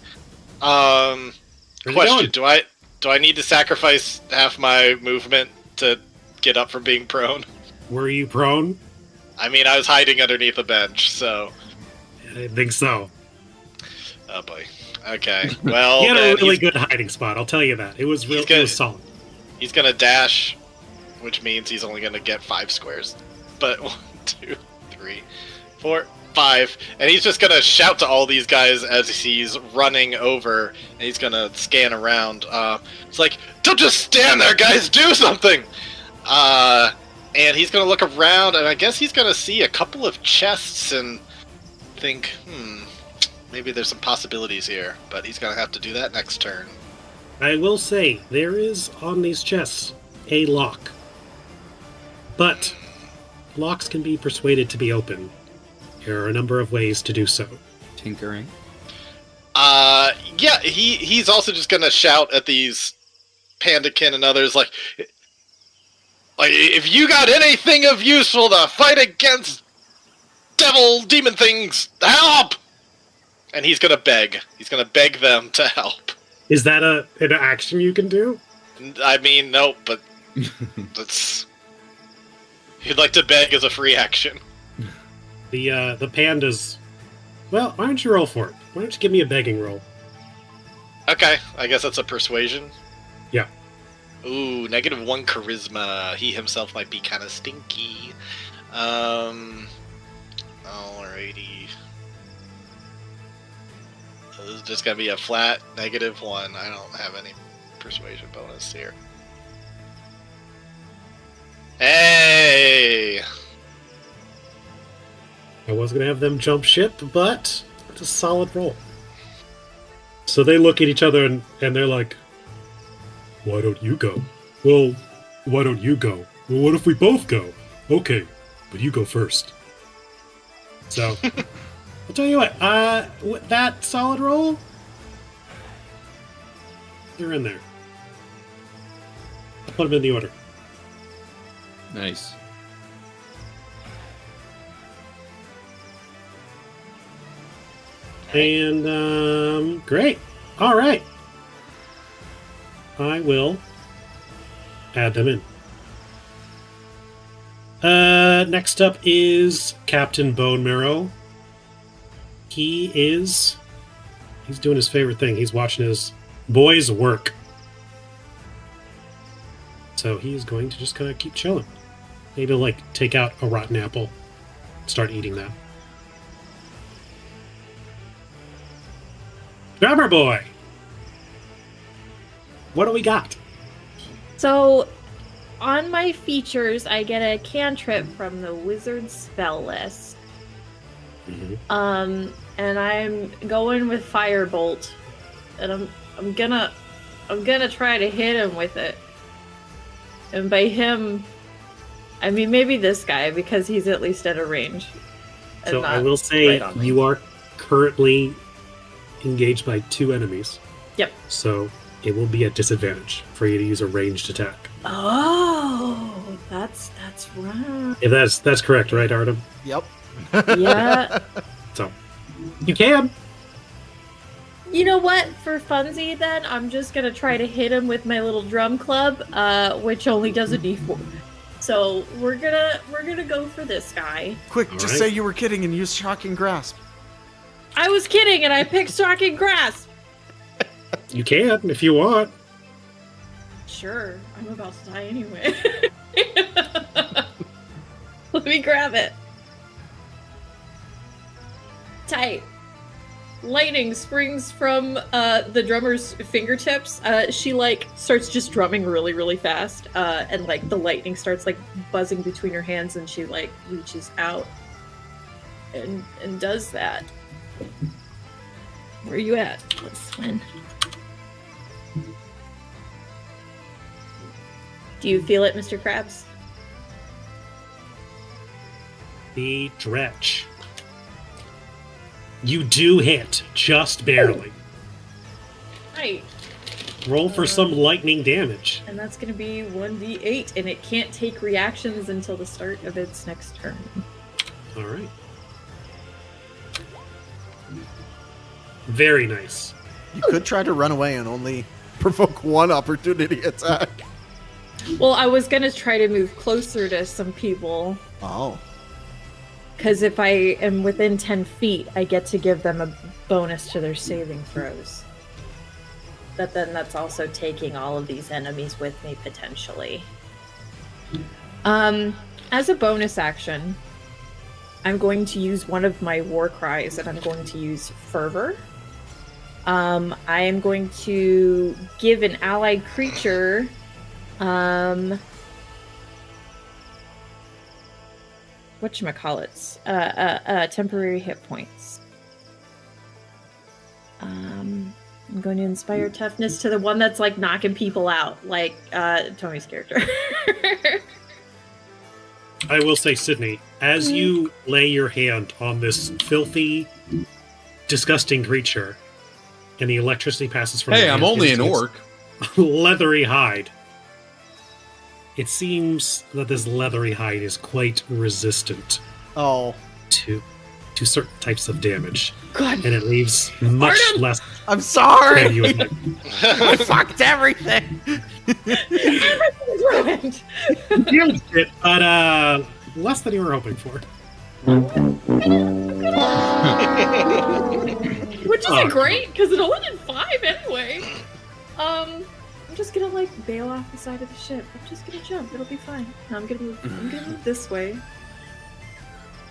Where's he Question: going? Do I need to sacrifice half my movement to get up from being prone? Were you prone? I mean, I was hiding underneath a bench, so. I think so. Oh boy. Okay. Well, He had a then really good hiding spot. I'll tell you that. It was real. He's good. It was solid. he's gonna dash, which means he's only gonna get 5 squares. But 1, 2, 3, 4, 5, and he's just gonna shout to all these guys as he's running over, and he's gonna scan around. It's like, don't just stand there, guys, do something! And he's gonna look around, and I guess he's gonna see a couple of chests and think, maybe there's some possibilities here, but he's gonna have to do that next turn. I will say there is on these chests a lock, but locks can be persuaded to be open. There are a number of ways to do so. Tinkering. Yeah, he's also just gonna shout at these Pandakin and others like, if you got anything of useful to fight against demon things, help! And he's gonna beg. He's gonna beg them to help. Is that an action you can do? I mean, nope, but that's. You'd like to beg as a free action. The pandas. Well, why don't you roll for it? Why don't you give me a begging roll? Okay, I guess that's a persuasion. Yeah. Ooh, -1 charisma. He himself might be kind of stinky. Alrighty. This is just gonna be a flat -1. I don't have any persuasion bonus here. Hey! I was going to have them jump ship, but it's a solid roll. So they look at each other and they're like, why don't you go? Well, why don't you go? Well, what if we both go? Okay, but you go first. So, I'll tell you what, that solid roll, you're in there. I'll put them in the order. Nice. And, great. All right. I will add them in. Next up is Captain Bone Marrow. He's doing his favorite thing. He's watching his boys work. So he's going to just kind of keep chilling. Maybe like take out a rotten apple, start eating that. Drummer boy, what do we got? So, on my features, I get a cantrip from the wizard spell list. Mm-hmm. And I'm going with Firebolt, and I'm gonna try to hit him with it. And by him, I mean maybe this guy, because he's at least at a range. So I will say right you are currently engaged by 2 enemies. Yep. So it will be a disadvantage for you to use a ranged attack. Oh, that's right. If that's correct, right, Artem? Yep. Yeah. So you can. You know what? For funsie, then I'm just gonna try to hit him with my little drum club, which only does a d4. So we're gonna go for this guy. Quick, All just right. say you were kidding and use Shocking Grasp. I was kidding, and I picked Shocking Grasp. You can if you want. Sure, I'm about to die anyway. Let me grab it. Tight. Lightning springs from the drummer's fingertips. She like starts just drumming really, really fast, and like the lightning starts like buzzing between her hands, and she like reaches out and does that. Where are you at? Let's win. Do you feel it, Mr. Krabs? The dretch. You do hit, just barely. Right. Roll for some lightning damage. And that's going to be 1d8, and it can't take reactions until the start of its next turn. All right. Very nice. You could try to run away and only provoke 1 opportunity attack. Well, I was going to try to move closer to some people, Oh. because if I am within 10 feet, I get to give them a bonus to their saving throws. But then that's also taking all of these enemies with me, potentially. As a bonus action, I'm going to use one of my war cries, and I'm going to use Fervor. I am going to give an allied creature whatchamacallits, temporary hit points. I'm going to inspire toughness to the one that's like knocking people out, like Tony's character. I will say, Sydney, as you lay your hand on this filthy, disgusting creature, and the electricity passes from Hey, your I'm hand only an into its orc. leathery hide. It seems that this leathery hide is quite resistant Oh. to to certain types of damage, God, and it leaves much Artem! less I'm sorry. than you would like. I fucked everything. everything's ruined. Damaged it, but less than you were hoping for. Which Oh. isn't great because it only did 5 anyway. I'm just gonna like bail off the side of the ship. I'm just gonna jump. It'll be fine. No, I'm gonna move this way.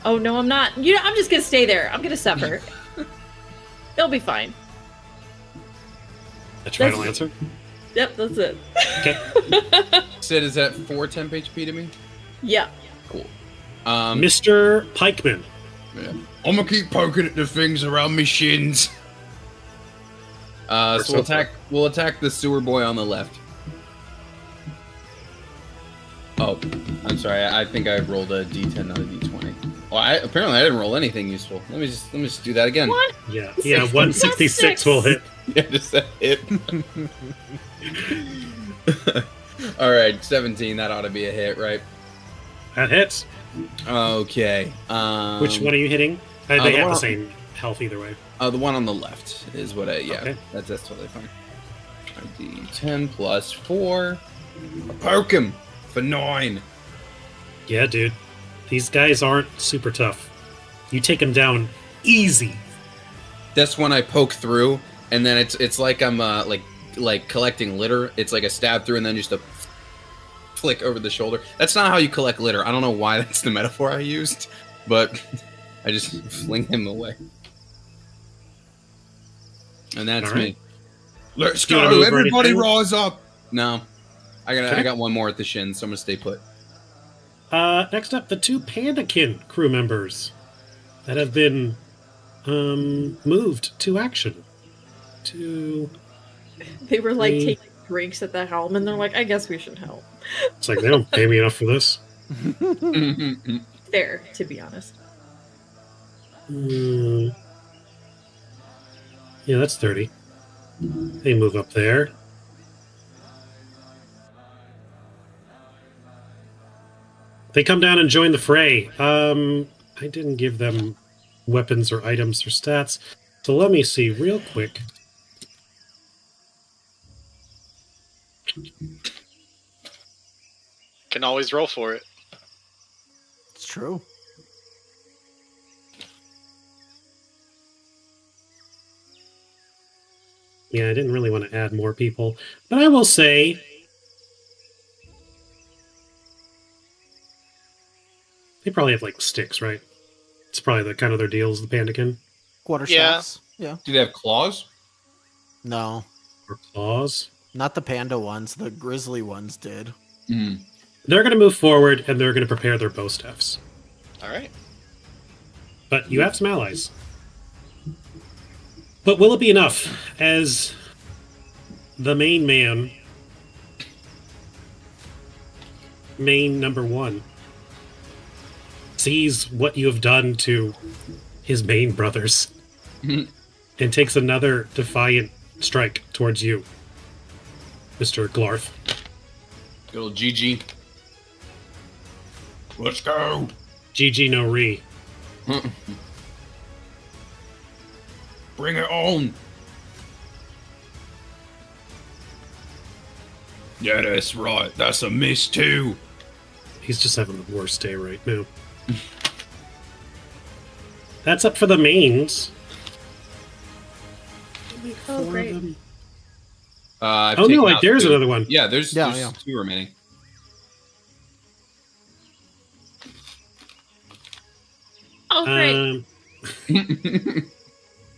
Oh no, I'm not. You know, I'm just gonna stay there. I'm gonna suffer. It'll be fine. That's your final answer. Yep, that's it. Okay. Sid, is that 4 temp HP to me? Yeah. Cool. Mr. Pikeman. Yeah. I'm gonna keep poking at the things around my shins. So we'll attack the sewer boy on the left. Oh, I'm sorry. I think I rolled a D10, not a D20. Well, apparently I didn't roll anything useful. Let me just do that again. What? Yeah, 16 166 plus 6. will hit. Yeah, just that hit. All right, 17. That ought to be a hit, right? That hits. Okay. Which one are you hitting? They the have one- the same health either way. The one on the left is what I. Yeah, Okay. that's totally fine. D10 plus 4. I poke him for 9. Yeah, dude. These guys aren't super tough. You take them down easy. That's when I poke through, and then it's like I'm like collecting litter. It's like a stab through, and then just a flick over the shoulder. That's not how you collect litter. I don't know why that's the metaphor I used, but I just fling him away, and that's All right. me. Let's Do you wanna move or Everybody anything? rise up! No, I Okay. got one more at the shin, so I'm gonna stay put. Next up, the 2 Pandakin crew members that have been moved to action. They were like Mm. taking drinks at the helm, and they're like, "I guess we should help." It's like they don't pay me enough for this. Fair, to be honest. Yeah, that's 30. They move up there. They come down and join the fray. I didn't give them weapons or items or stats, so let me see real quick. Can always roll for it. It's true. Yeah, I didn't really want to add more people, but I will say they probably have like sticks, right? It's probably the kind of their deal is the Pandakin Quartershots. Yeah. Do they have claws? No, or claws. not the panda ones. The grizzly ones did. Mm. They're going to move forward and they're going to prepare their bow staffs. All right. But you have some allies. But will it be enough as the main man, main number 1, sees what you have done to his main brothers and takes another defiant strike towards you, Mr. Glarth? Good old GG. Let's go. GG no re. Bring it on. Yeah, that's right. That's a miss too. He's just having the worst day right now. That's up for the mains. Oh, Four great. of them. I've Oh no, taken like out there's 2. another one. Yeah, there's Yeah, yeah. 2 remaining. Oh, great.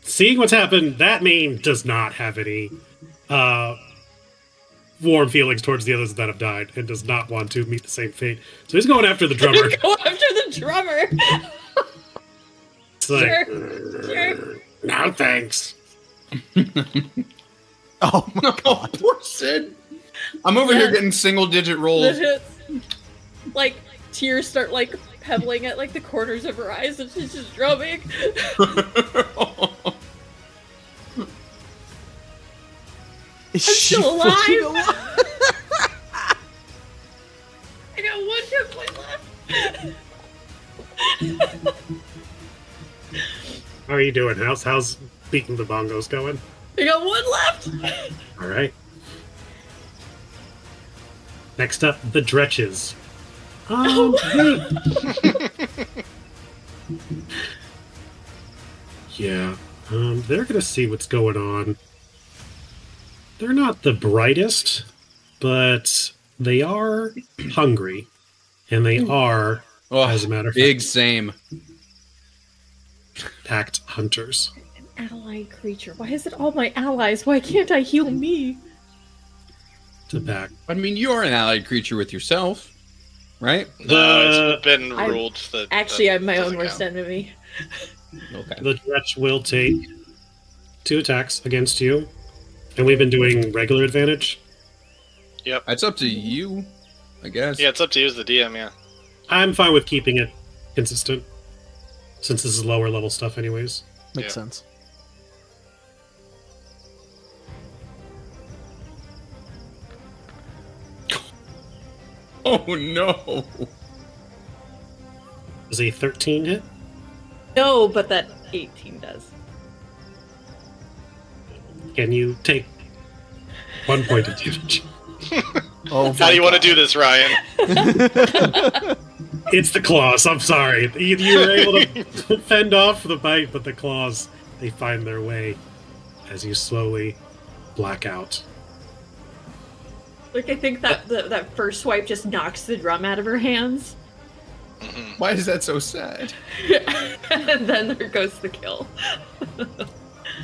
Seeing what's happened, that main does not have any warm feelings towards the others that have died and does not want to meet the same fate. So he's going after the drummer. Go after the drummer. It's like, Sure. no thanks. Oh my Oh, poor Sid. I'm over here getting single-digit rolls. Like tears start like pebbling at like the corners of her eyes, and she's just drumming. Is I'm she still fucking alive. I got 1 hit point left. How are you doing? How's beating the bongos going? I got one left. All right. Next up, the Dretches. Yeah. They're gonna see what's going on. They're not the brightest, but they are hungry, and they are, Oh, as a matter of big fact, same. packed hunters. An allied creature. Why is it all my allies? Why can't I heal me? To pack. I mean, you're an allied creature with yourself, right? No, it's been I'm- ruled that. Actually, that I'm my own doesn't worst count. enemy. Okay. The Dretch will take 2 attacks against you, and we've been doing regular advantage. It's up to you, I guess. Yeah, it's up to you as the DM. Yeah. I'm fine with keeping it consistent, since this is lower level stuff anyways. Makes Yeah. sense. Oh no! Is a 13 hit? No, but that 18 does. Can you take 1 point of damage? Oh, How do you want to do this, Ryan? It's the claws, I'm sorry. You were able to fend off the bite, but the claws, they find their way as you slowly black out. Like, I think that first swipe just knocks the drum out of her hands. Why is that so sad? And then there goes the kill.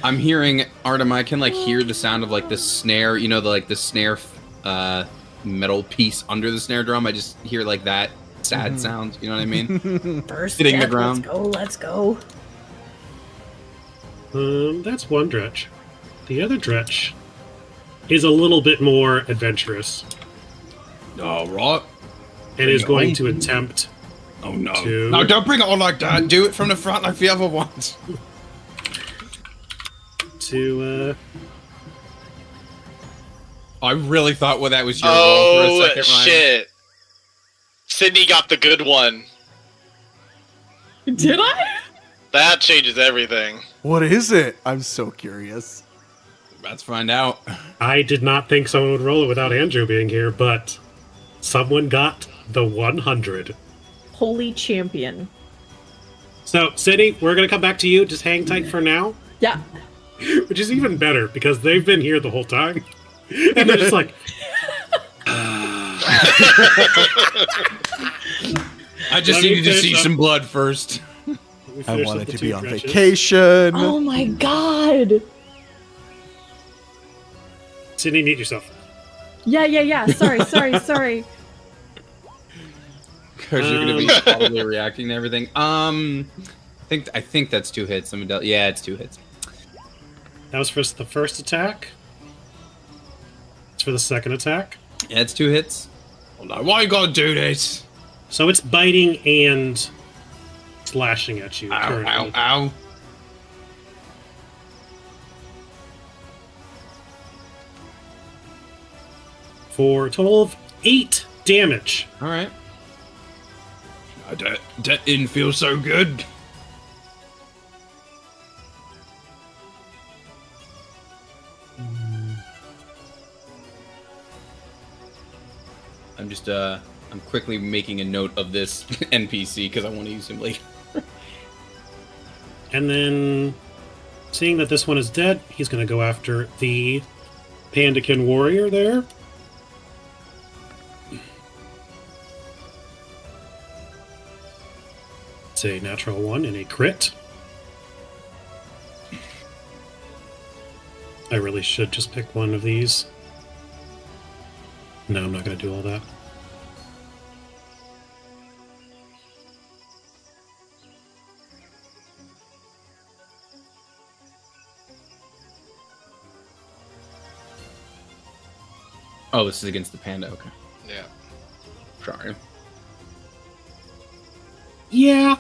I'm hearing Artem. I can hear the sound of the snare. You know, the snare metal piece under the snare drum. I just hear that sad sound. You know what I mean? First Hitting the death, ground. Let's go. That's one Dretch. The other Dretch is a little bit more adventurous All right. and is No. going to attempt Oh no! Two. No, don't bring it on like that. Do it from the front like the other ones. to I really thought that was your roll for a Oh second, Ryan. shit! Sydney got the good one. Did I? That changes everything. What is it? I'm so curious. Let's find out. I did not think someone would roll it without Andrew being here, but someone got the 100. Holy champion. So, Sydney, we're going to come back to you. Just hang tight for now, Yeah. which is even better because they've been here the whole time. And they're just like, I just Let me needed to finish see up. some blood first. we I finished wanted up the to two be on dredges. vacation. Oh my god. Sydney, mute yourself. Yeah. Sorry. Because you're gonna be probably reacting to everything. I think that's 2 hits. Yeah, it's 2 hits. That was for the first attack. It's for the second attack. Yeah, it's 2 hits. Oh no! Why you gotta do this? So it's biting and slashing at you Ow! currently. Ow! Ow! For a total of 8 damage. All right. That didn't feel so good. I'm just I'm quickly making a note of this NPC because I want to use him later. And then, seeing that this one is dead, he's going to go after the Pandakin warrior there. It's a natural 1 and a crit. I really should just pick one of these. No, I'm not going to do all that. Oh, this is against the panda. Okay, Yeah. sorry. Yeah.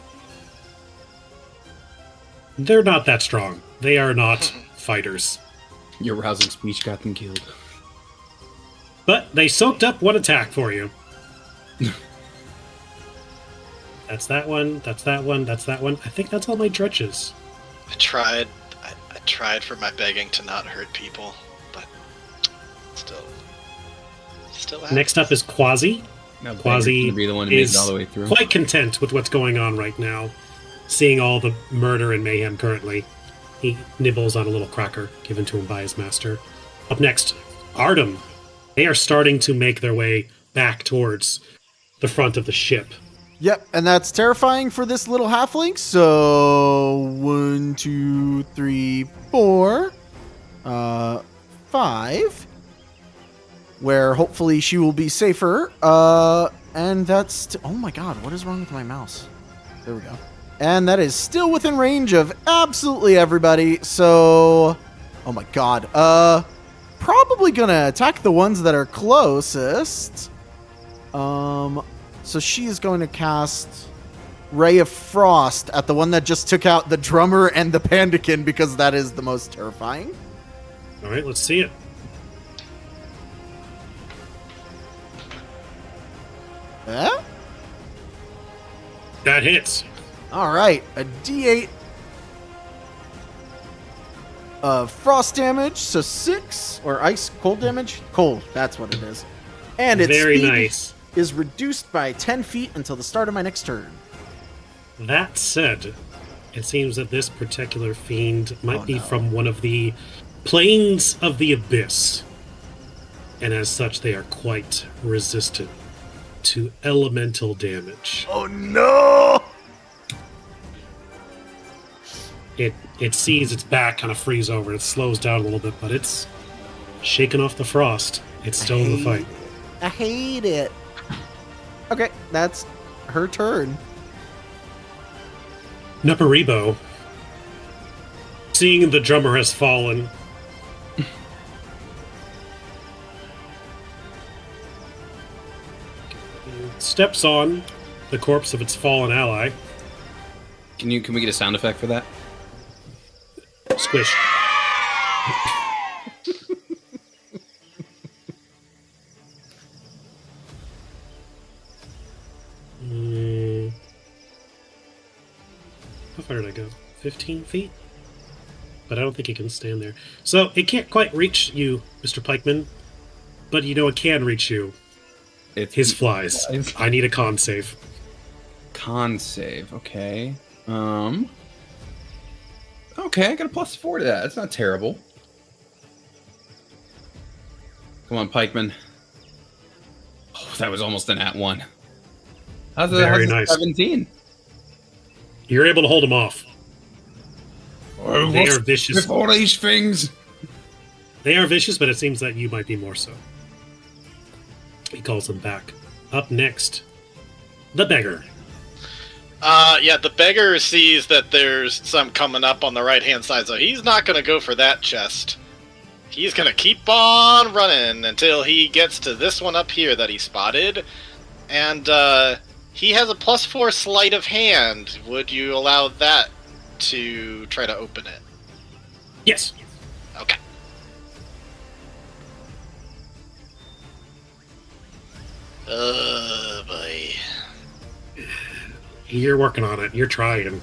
They're not that strong. They are not fighters. Your rousing speech got them killed. But they soaked up 1 attack for you. That's that one, that's that one, that's that one. I think that's all my dredges. I tried. I tried for my begging to not hurt people, but still happens. Next up is Quasi. Now Quasi gonna be the one who makes is it all the way through. quite content with what's going on right now, seeing all the murder and mayhem currently. He nibbles on a little cracker given to him by his master. Up next, Artem. They are starting to make their way back towards the front of the ship. Yep, and that's terrifying for this little halfling. So 1, 2, 3, 4, 5. Where hopefully she will be safer. And that's oh my god, what is wrong with my mouse? There we go. And that is still within range of absolutely everybody. So oh my god. Probably gonna attack the ones that are closest. So she is going to cast Ray of Frost at the one that just took out the drummer and the pandakin because that is the most terrifying. All right, let's see it. Eh? That hits. All right, a D8 of frost damage, so 6 or ice cold damage. Cold, that's what it is. And its Very speed nice. is reduced by 10 feet until the start of my next turn. That said, it seems that this particular fiend might be from one of the planes of the abyss, and as such, they are quite resistant to elemental damage. Oh no! It sees its back kind of freeze over. It slows down a little bit, but it's shaking off the frost. It's still in the fight. I hate it. Okay, that's her turn. Naparibo, seeing the drummer has fallen, steps on the corpse of its fallen ally. Can we get a sound effect for that? Squish. How far did I go? 15 feet? But I don't think it can stand there. So it can't quite reach you, Mr. Pikeman. But you know it can reach you. It's His flies. I need a con save. Con save, okay. Okay, I got a +4 to that. That's not terrible. Come on, Pikeman. Oh, that was almost an @1. Very nice. 17? You're able to hold him off. They are vicious. With all these things. They are vicious, but it seems that you might be more so. He calls them back. Up next, the beggar. Yeah, the beggar sees that there's some coming up on the right-hand side, so he's not going to go for that chest. He's going to keep on running until he gets to this one up here that he spotted. And, he has a +4 sleight of hand. Would you allow that to try to open it? Yes. Okay. Oh, boy. You're working on it. You're trying.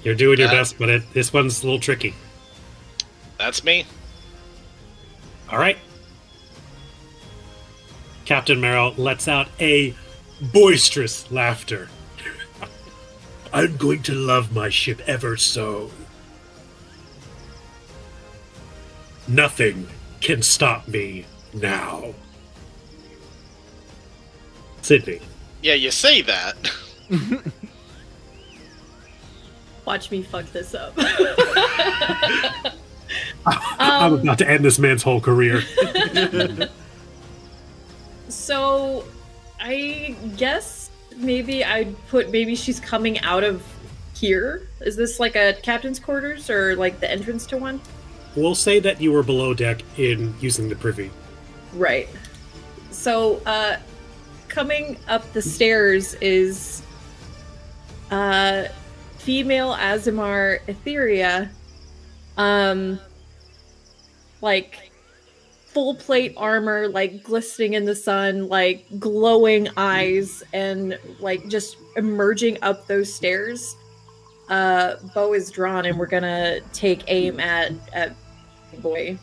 You're doing your Yeah. best, but this one's a little tricky. That's me. All right. Captain Merrill lets out a boisterous laughter. I'm going to love my ship ever so. Nothing can stop me now. Sydney. Yeah, you say that. Watch me fuck this up. I'm about to end this man's whole career. So, I guess maybe she's coming out of here. Is this like a captain's quarters or like the entrance to one? We'll say that you were below deck in using the privy. Right. So, coming up the stairs is female Azimar Etheria. Like full plate armor, like glistening in the sun, like glowing eyes, and like just emerging up those stairs. bow is drawn, and we're gonna take aim at boy.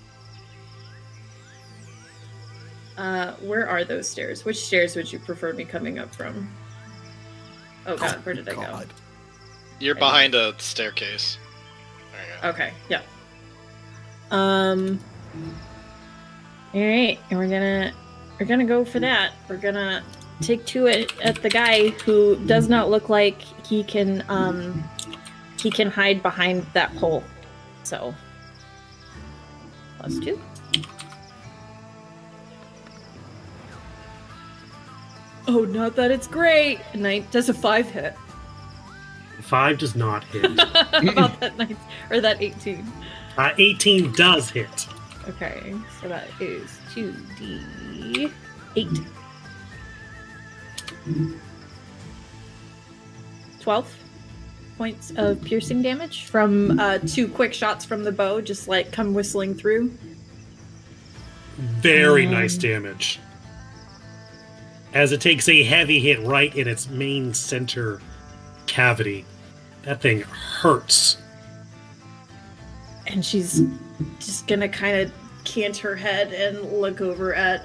Where are those stairs? Which stairs would you prefer me coming up from? Oh God, where did I go? You're behind a staircase. There you go. Okay, yeah. All right, and we're gonna go for that. We're gonna take two at the guy who does not look like he can hide behind that pole. So +2. Oh, not that it's great. Does a 5 hit? 5 does not hit. About that 9 or that 18. 18 does hit. Okay, so that is 2d8. 12 points of piercing damage from 2 quick shots from the bow, just like come whistling through. Very nice damage. As it takes a heavy hit right in its main center cavity. That thing hurts. And she's just gonna kind of cant her head and look over at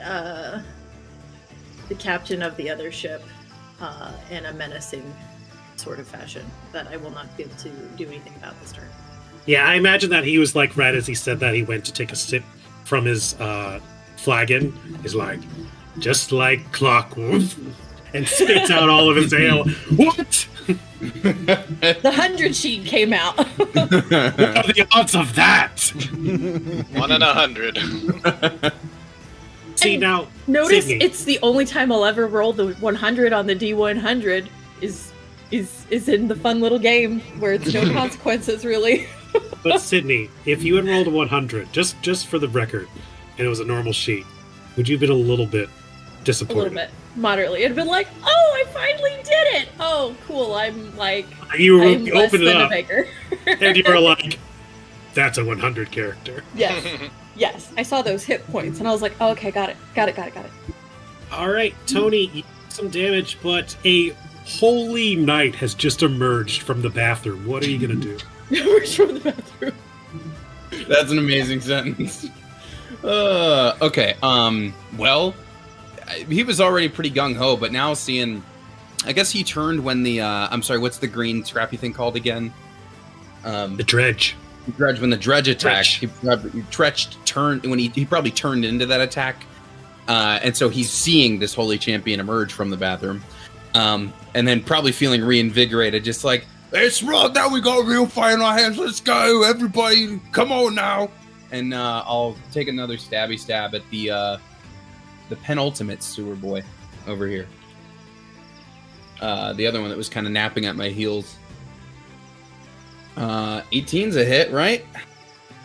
the captain of the other ship in a menacing sort of fashion that I will not be able to do anything about this turn. Yeah, I imagine that he was like, right as he said that, he went to take a sip from his flagon. He's like, just like clockwork, and spits out all of his ale. What? The 100 sheet came out. What are the odds of that? 1 in 100. See, And now, Notice Sydney. it's the only time I'll ever roll the 100 on the D100 is in the fun little game where it's no consequences really. But Sydney, if you had rolled a 100, just for the record, and it was a normal sheet, would you have been a little bit A disappointed? little bit. Moderately. It'd been like, oh, I finally did it. Oh, cool. I'm You I'm less opened it than a up, beggar. and you were like, that's a 100 character. Yes. Yes. I saw those hit points and I was like, oh, okay, got it. Got it. All right, Tony, you took some damage, but a holy knight has just emerged from the bathroom. What are you going to do? We're from the bathroom. That's an amazing sentence. Okay. Well, he was already pretty gung ho, but now seeing, I guess he turned when the I'm sorry, what's the green scrappy thing called again? The dredge. Dredge. When the dredge attacked, Dredge. he turned when he probably turned into that attack, and so he's seeing this holy champion emerge from the bathroom, and then probably feeling reinvigorated, just like, it's right now, we got real fire in our hands. Let's go, everybody! Come on now! And I'll take another stabby stab at the penultimate sewer boy over here. The other one that was kind of napping at my heels. 18's a hit, right?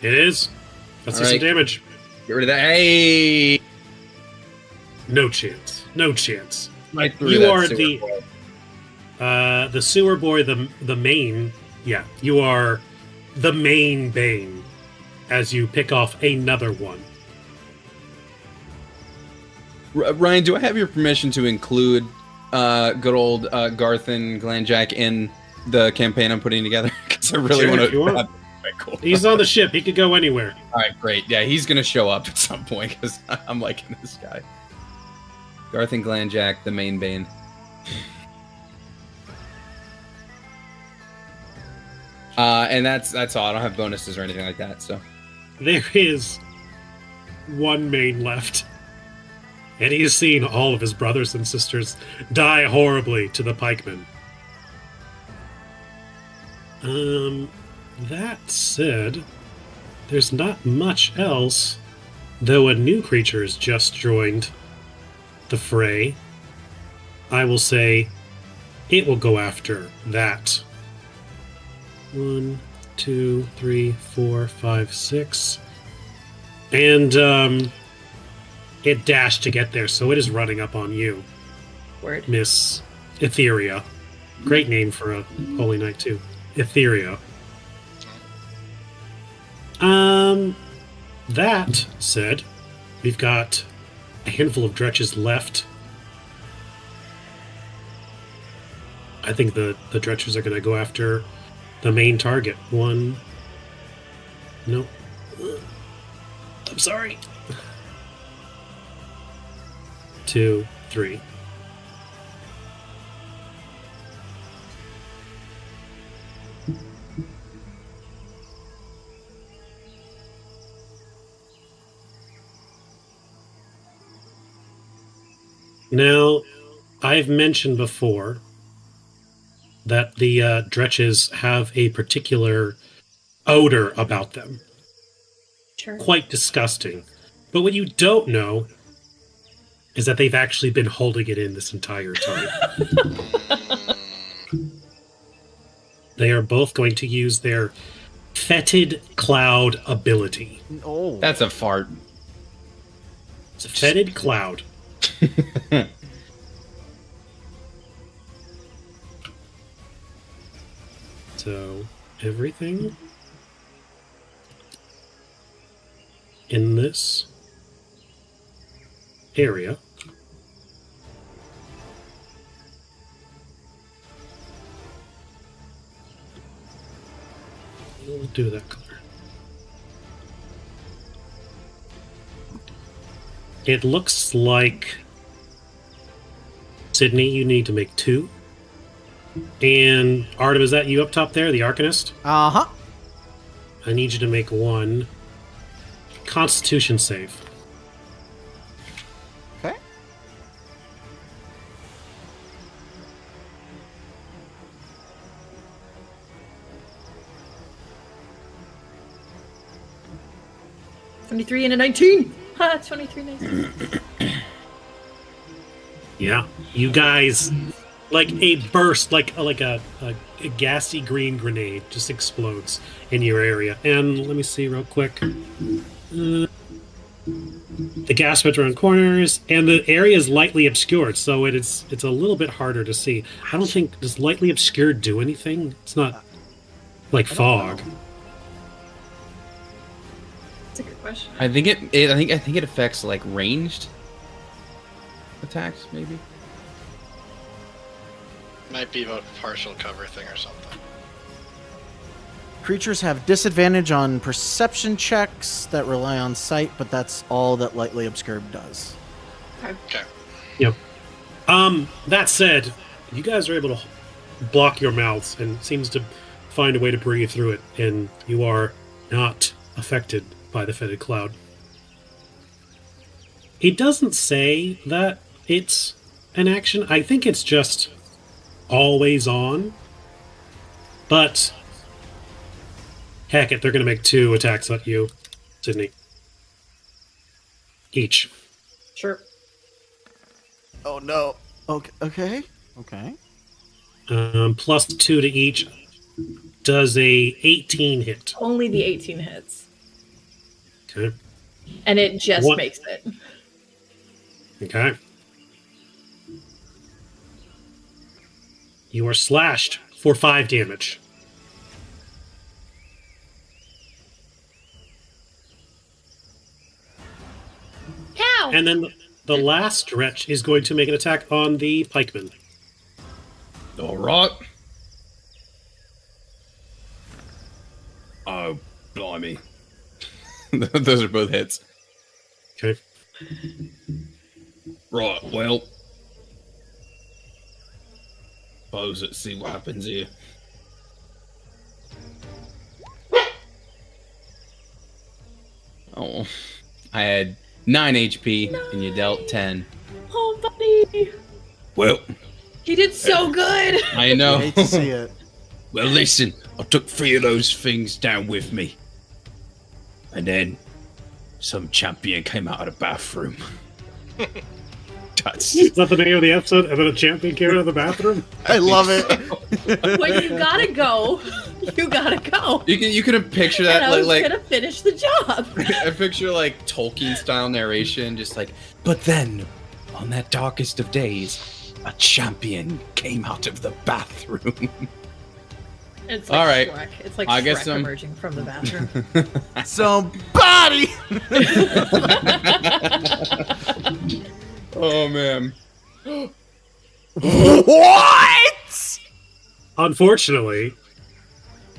It is. Let's see All some right. damage. Get rid of that. Hey! No chance. No chance. Right through You that are sewer the- boy. The sewer boy, the main. Yeah, you are the main bane as you pick off another one. Ryan, do I have your permission to include good old Garth and Glanjack in the campaign I'm putting together? Because I really Sure, want if you to. want. Right, cool. He's on the ship. He could go anywhere. All right, great. Yeah, he's gonna show up at some point because I'm liking this guy. Garth and Glanjack, the main bane. And that's all. I don't have bonuses or anything like that. So There is one main left. And he has seen all of his brothers and sisters die horribly to the pikemen. That said, there's not much else, though a new creature has just joined the fray. I will say it will go after that. 1, 2, 3, 4, 5, 6. And, it dashed to get there, so it is running up on you, Word. Miss Etheria. Great name for a Holy Knight, too. Etheria. That said, we've got a handful of dretches left. I think the dretches are going to go after the main target. 1. No. I'm sorry. 2, 3. Now, I've mentioned before that the dretches have a particular odor about them. Sure. Quite disgusting. But what you don't know is that they've actually been holding it in this entire time. They are both going to use their fetid cloud ability. Oh. That's a fart. It's a fetid cloud. So, everything in this area we'll do that color. It looks like Sydney, you need to make 2. And Artem, is that you up top there, the Arcanist? Uh-huh. I need you to make 1 Constitution save. Okay. $23 and a 19. Ha! 23, 19. Yeah, you guys, like a burst, like a gassy green grenade just explodes in your area. And let me see real quick. The gas spreads around corners, and the area is lightly obscured, so it's a little bit harder to see. I don't think, does lightly obscured do anything? It's not like fog. That's a good question. I think it affects like ranged attacks, maybe. Might be a partial cover thing or something. Creatures have disadvantage on perception checks that rely on sight, but that's all that lightly obscured does. Okay. Yep. That said, you guys are able to block your mouths and seems to find a way to breathe through it, and you are not affected by the fetid cloud. It doesn't say that it's an action. I think it's just always on. But heck it, they're going to make 2 attacks at you, Sydney. Each. Sure. Oh no. Okay. Okay. Plus 2 to each does a 18 hit. Only the 18 hits. Okay. And it just What? makes it. Okay. You are slashed for 5 damage. Ow! And then the last stretch is going to make an attack on the pikeman. All right. Oh, blimey. Those are both hits. Okay. Right, well. Suppose let's see what happens here. Oh, I had 9 HP and you dealt 10. Oh, buddy! Well, He did so good! I know. Hate to see it. Well, listen, I took 3 of those things down with me. And then some champion came out of the bathroom. That's... Is that the name of the episode? And then a champion came out of the bathroom? I love it. When you gotta go, you gotta go. You can picture And that I was like gonna finish the job. I picture like Tolkien style narration, just like, but then on that darkest of days, a champion came out of the bathroom. It's like All right. Shrek. It's like I Shrek guess emerging from the bathroom. Somebody. Oh man. What? Unfortunately,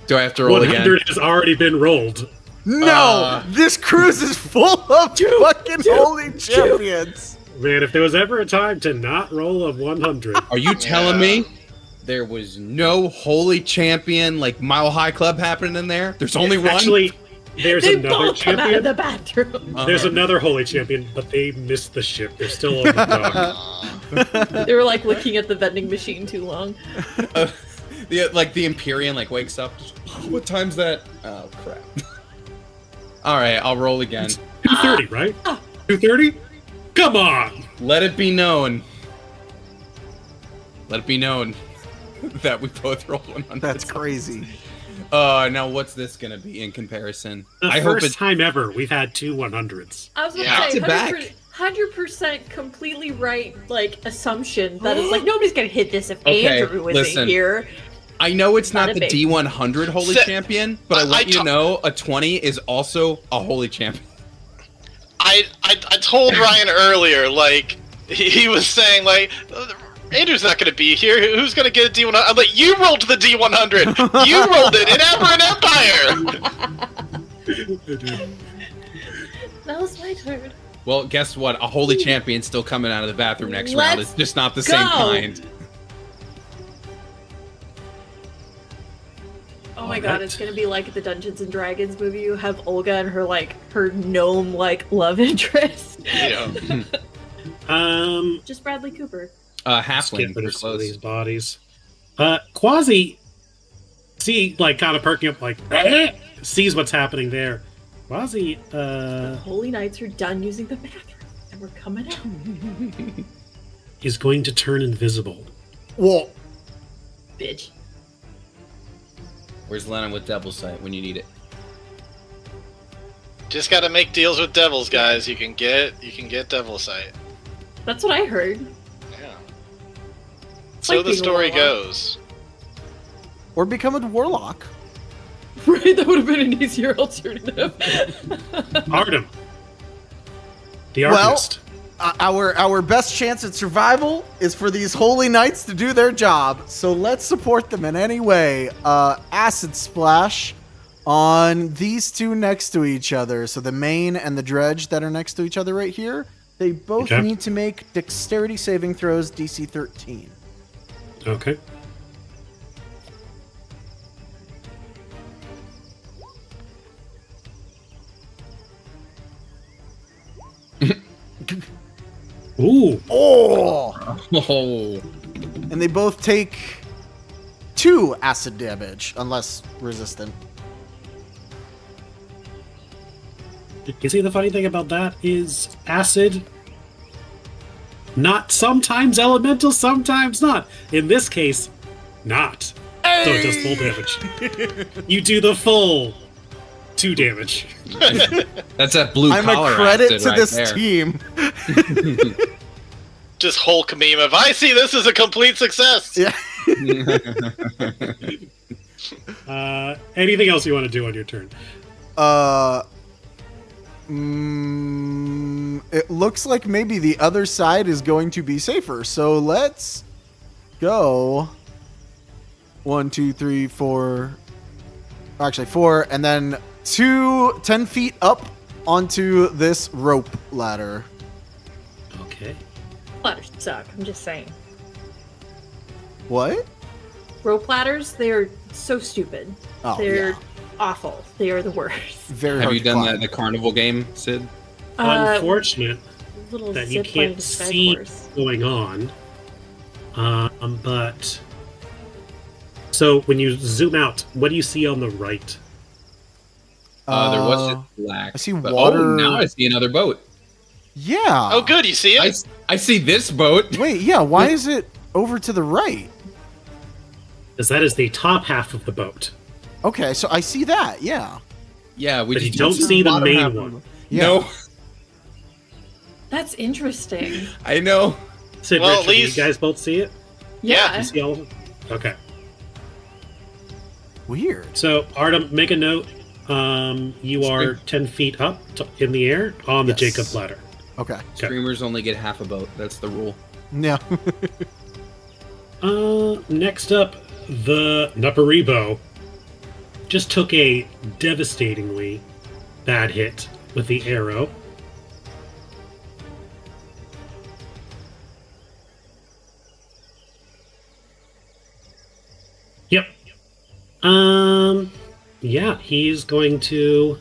Do I have to roll 100 again? has already been rolled. No, this cruise is full of fucking holy champions. Man, if there was ever a time to not roll a 100, Are you telling me there was no holy champion like Mile High Club happening in there? There's only one. actually, there's They another both come out of champion. the bathroom. There's another holy champion, but they missed the ship. They're still on the dock. They were like looking at the vending machine too long. The Empyrean wakes up. What time's that? Oh crap! All right, I'll roll again. 230, right? 230? Come on! Let it be known. Let it be known that we both rolled 100. That's crazy. Now what's this gonna be in comparison? The I hope first it's time ever we've had 2 100s. I was Yeah. gonna say, Back to 100% completely right, assumption that it's nobody's gonna hit this if Okay, Andrew wasn't listen. here. I know it's not Not a the big- D100 holy Se- champion, but I want you to know a 20 is also a holy champion. I told Ryan earlier, he was saying, Andrew's not going to be here. Who's going to get a D100? I'm like, you rolled the D100. You rolled it in Aberrant Empire. That was my turn. Well, guess what? A holy champion's still coming out of the bathroom next round. Let's It's just not the same go. kind. Oh my god, it's gonna be like the Dungeons and Dragons movie. You have Olga and her gnome love interest. Yeah. Just Bradley Cooper. Halfling, Skip but these close. these bodies. Quasi, kind of perking up, sees what's happening there. Quasi, Holy Knights are done using the bathroom, and we're coming out. is going to turn invisible. Well, Bitch. Where's Lennon with Devil's Sight when you need it? Just got to make deals with devils, guys. You can get Devil Sight. That's what I heard. Yeah. It's So like the being a story warlock. goes. or become a warlock. Right, that would have been an easier alternative. Artem, the Well- artist. Our best chance at survival is for these holy knights to do their job. So let's support them in any way. Acid splash on these two next to each other. So the main and the dredge that are next to each other right here. They both Okay. need to make dexterity saving throws DC 13. Okay. Ooh. Oh! Oh, And they both take 2 acid damage, unless resistant. You see, the funny thing about that is acid, not sometimes elemental, sometimes not. In this case, not. So it does full damage. You do the full 2 damage. that's that blue I'm a collar credit acid to right this there. team. Just Hulk meme of, I see this as a complete success. Yeah. Anything else you want to do on your turn? It looks like maybe the other side is going to be safer. So let's go 1, 2, 3, 4. Actually, 4, and then 10 feet up onto this rope ladder. Okay. Ladders suck, I'm just saying. What? Rope ladders, they're so stupid. Oh, They're yeah. awful. They are the worst. Very Have hard you to done climb. that in the carnival game, Sid? Unfortunate Little that you zip line can't to Sky see Force. what's going on. But so when you zoom out, what do you see on the right? There was just black. I see but- water. Oh, now I see another boat. Yeah. Oh, good. You see it? I see this boat. Wait, yeah, why is it over to the right? Because that is the top half of the boat. Okay, so I see that, yeah. Yeah, we But you just don't see the bottom main half. one. Yeah. No, That's interesting. I know. Sid, Well, at Richard, least- you guys both see it? Yeah. You see all of them? Okay. Weird. So, Artem, make a note. You are 10 feet up in the air on the Yes. Jacob ladder. Okay. Streamers only get half a boat. That's the rule. Yeah. Next up, the Nuparibo. just took a devastatingly bad hit with the arrow. Yep. Yeah, he's going to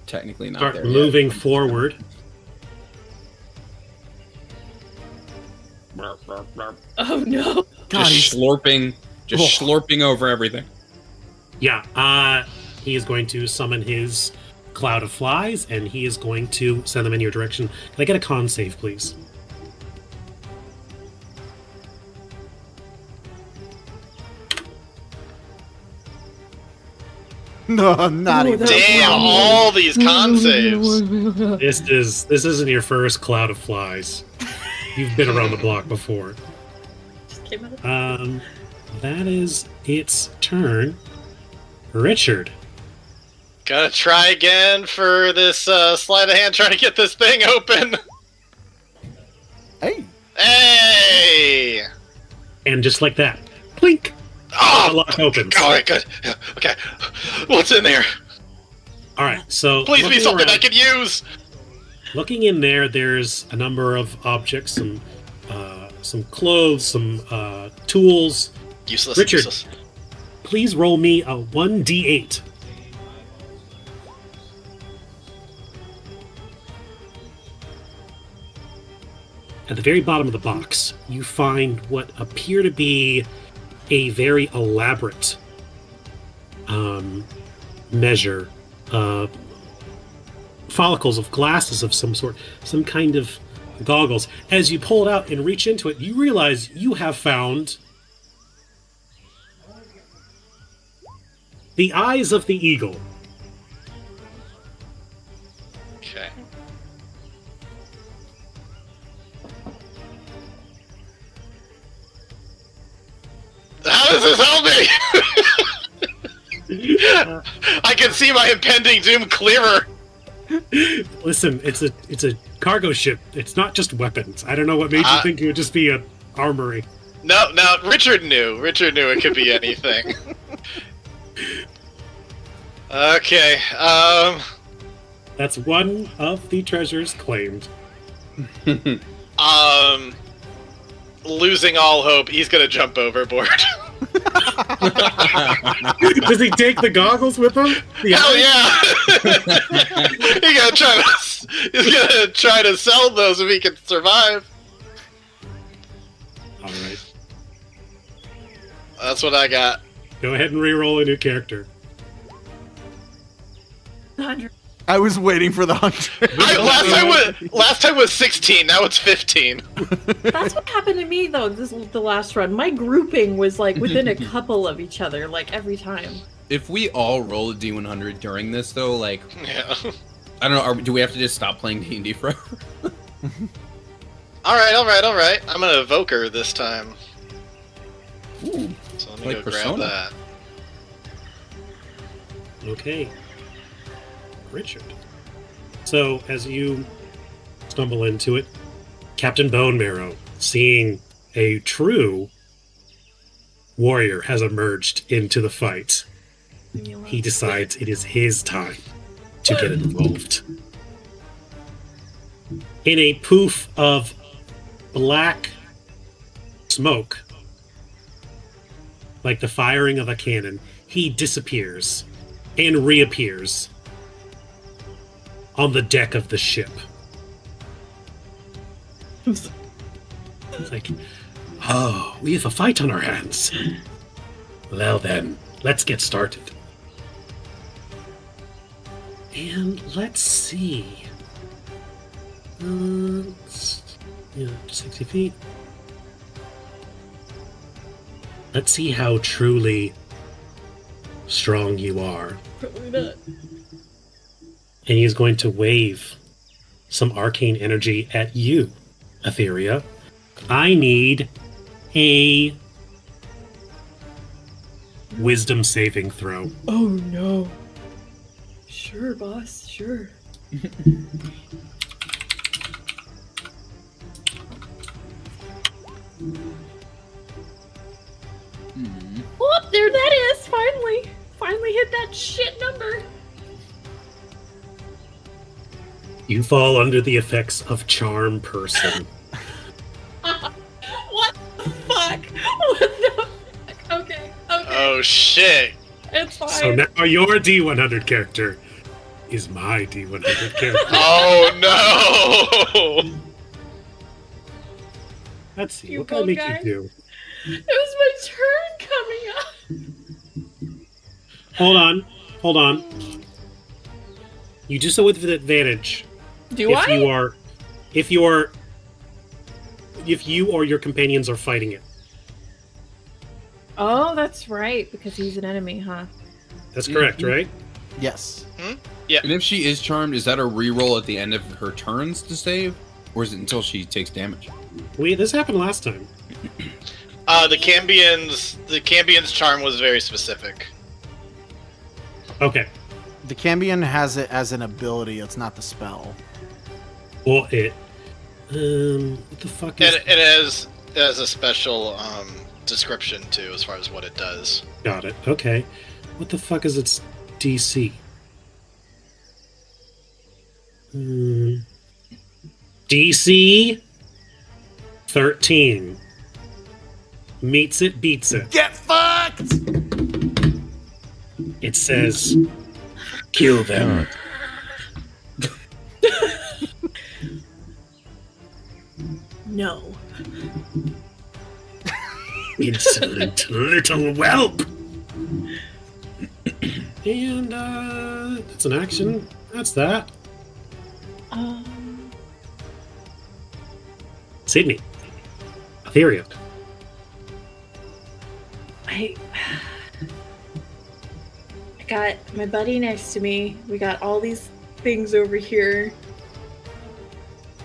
Technically not start there moving yet. forward. Oh no! God, Just slurping, Oh. slurping over everything. Yeah, he is going to summon his cloud of flies, and he is going to send them in your direction. Can I get a con save, please? No, not Oh, even. that- Damn, all these con saves. This isn't your first cloud of flies. You've been around the block before. Just came out of- That is its turn. Richard. Gotta try again for this sleight of hand trying to get this thing open. Hey. Hey! And just like that, plink! The Oh! lock opens. Alright, good. Yeah, okay. What's in there? Alright, so Please be looking something I around- can use! Looking in there's a number of objects, some clothes, some tools. Useless, Richard. useless. Please roll me a 1d8. At the very bottom of the box, you find what appear to be a very elaborate measure, follicles of glasses of some sort, some kind of goggles. As you pull it out and reach into it, you realize you have found the eyes of the eagle. Okay. How does this help me? I can see my impending doom clearer. Listen, it's a cargo ship. It's not just weapons. I don't know what made you think it would just be an armory. No, Richard knew. Richard knew it could be anything. Okay, That's one of the treasures claimed. losing all hope, he's gonna jump overboard. Does he take the goggles with him? The Hell eyes? yeah! He's gonna try to sell those if he can survive. All right. That's what I got. Go ahead and re-roll a new character. 100. I was waiting for the 100. Last time was 16. Now it's 15. That's what happened to me though. The last run, my grouping was like within a couple of each other, like every time. If we all roll a D100 during this, though, like, Yeah. I don't know, do we have to just stop playing D&D forever? All right. I'm gonna evoke her this time. Ooh. So let me Like go Persona. grab that. Okay. Richard. So, as you stumble into it, Captain Bone Marrow, seeing a true warrior has emerged into the fight, he decides it is his time to get involved. In a poof of black smoke, like the firing of a cannon, he disappears and reappears on the deck of the ship. It's like, oh, we have a fight on our hands. Well then, let's get started. And let's see. 60 feet. Let's see how truly strong you are. Probably not. And he's going to wave some arcane energy at you, Etheria. I need a wisdom saving throw. Oh no. Sure, boss. Sure. Oh, there that is. Finally hit get that shit number. You fall under the effects of charm person. What the fuck? What the fuck? Okay. Oh shit! It's fine. So now your D100 character is my D100 character. Oh no! Let's see, You what can I bold make guy? you do? It was my turn coming up. Hold on. You do so with advantage. Do I? If you or your companions are fighting it. Oh, that's right, because he's an enemy, huh? That's correct, right? Yes. And if she is charmed, is that a reroll at the end of her turns to save? Or is it until she takes damage? This happened last time. The Cambion's charm was very specific. Okay. The Cambion has it as an ability. It's not the spell. Well, what the fuck is... It has a special description too, as far as what it does. Got it. Okay. What the fuck is its DC? DC 13. Meets it, beats it. Get fucked! It says, kill them. No. Insolent little whelp. And, that's an action. That's that. Sydney. Etheria. I got my buddy next to me. We got all these things over here.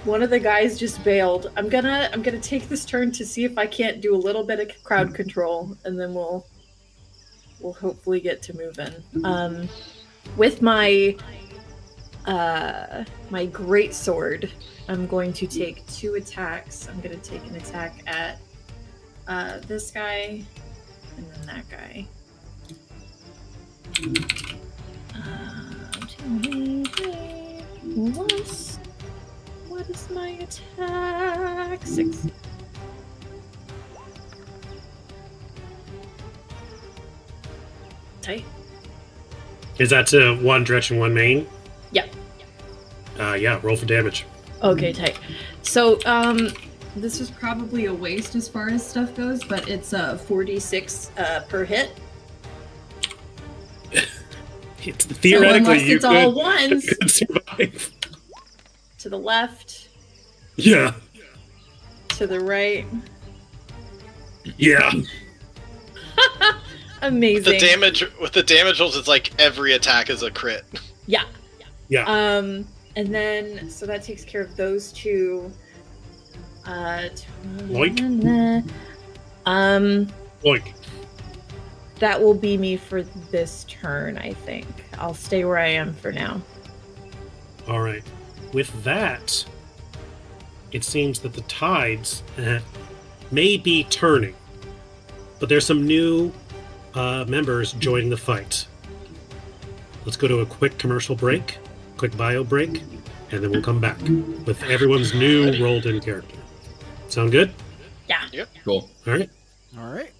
One of the guys just bailed. I'm gonna take this turn to see if I can't do a little bit of crowd control, and then we'll hopefully get to moving. With my my great sword, I'm going to take 2 attacks. I'm gonna take an attack at this guy and then that guy. 2, 3, plus. What is my attack? 6. Tight. Is that one direction, one main? Yep. Yeah, roll for damage. Okay, tight. So, this was probably a waste as far as stuff goes, but it's 4d6 per hit. Theoretically, so you it's all ones. could survive. To the left, Yeah. to the right. Yeah. Amazing. With the damage rolls, it's like every attack is a crit. Yeah. Yeah. And then so that takes care of those 2. Loink. Loink. That will be me for this turn, I think. I'll stay where I am for now. All right. With that, it seems that the tides may be turning, but there's some new members joining the fight. Let's go to a quick commercial break, quick bio break, and then we'll come back with everyone's new rolled-in character. Sound good? Yeah. Yep. Cool. All right. All right.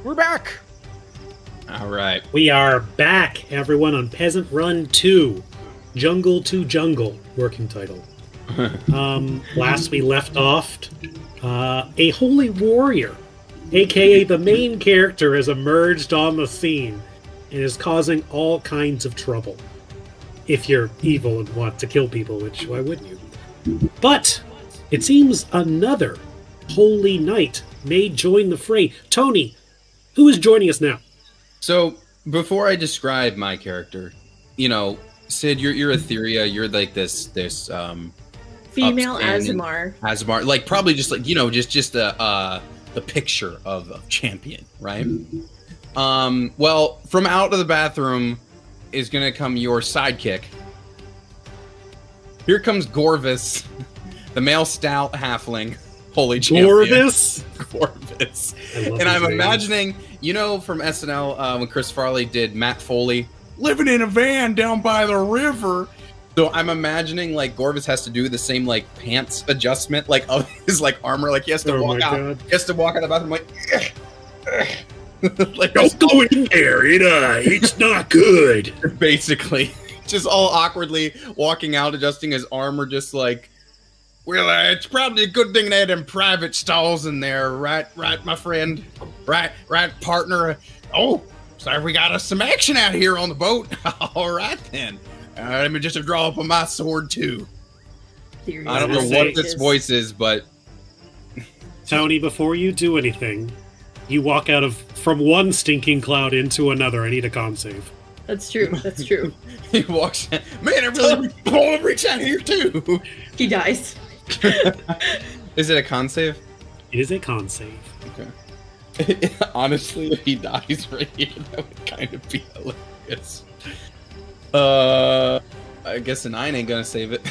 We're back. All right. We are back, everyone, on Peasant Run II. Jungle to Jungle, working title. Last we left off, a holy warrior, aka the main character, has emerged on the scene and is causing all kinds of trouble. If you're evil and want to kill people, which why wouldn't you? But it seems another holy knight may join the fray. Tony, who is joining us now? So before I describe my character, you know, Sid, you're Etheria. You're like this Female upstanding Azamar. like probably just like, you know, just the picture of champion, right? Well, from out of the bathroom is gonna come your sidekick. Here comes Gorvis, the male stout halfling, holy champion. Gorvis. And I'm imagining, you know, from SNL when Chris Farley did Matt Foley living in a van down by the river. So I'm imagining like Gorvis has to do the same like pants adjustment, like of his like armor, like he has to walk out. He has to walk out of the bathroom like, like don't go in there. It's not good. Basically, just all awkwardly walking out, adjusting his armor, just like, well, it's probably a good thing they had them private stalls in there, right, my friend, right, partner. Oh, sorry, we got us some action out here on the boat. All right then. Let me just draw up on my sword too. I don't know what this voice is, but Tony, before you do anything, you walk from one stinking cloud into another. I need a con save. That's true. That's true. He walks. Man, I really want to reach out here too. He dies. Is it a con save? It is a con save. Okay. Honestly, if he dies right here, that would kind of be hilarious. I guess a 9 ain't gonna save it.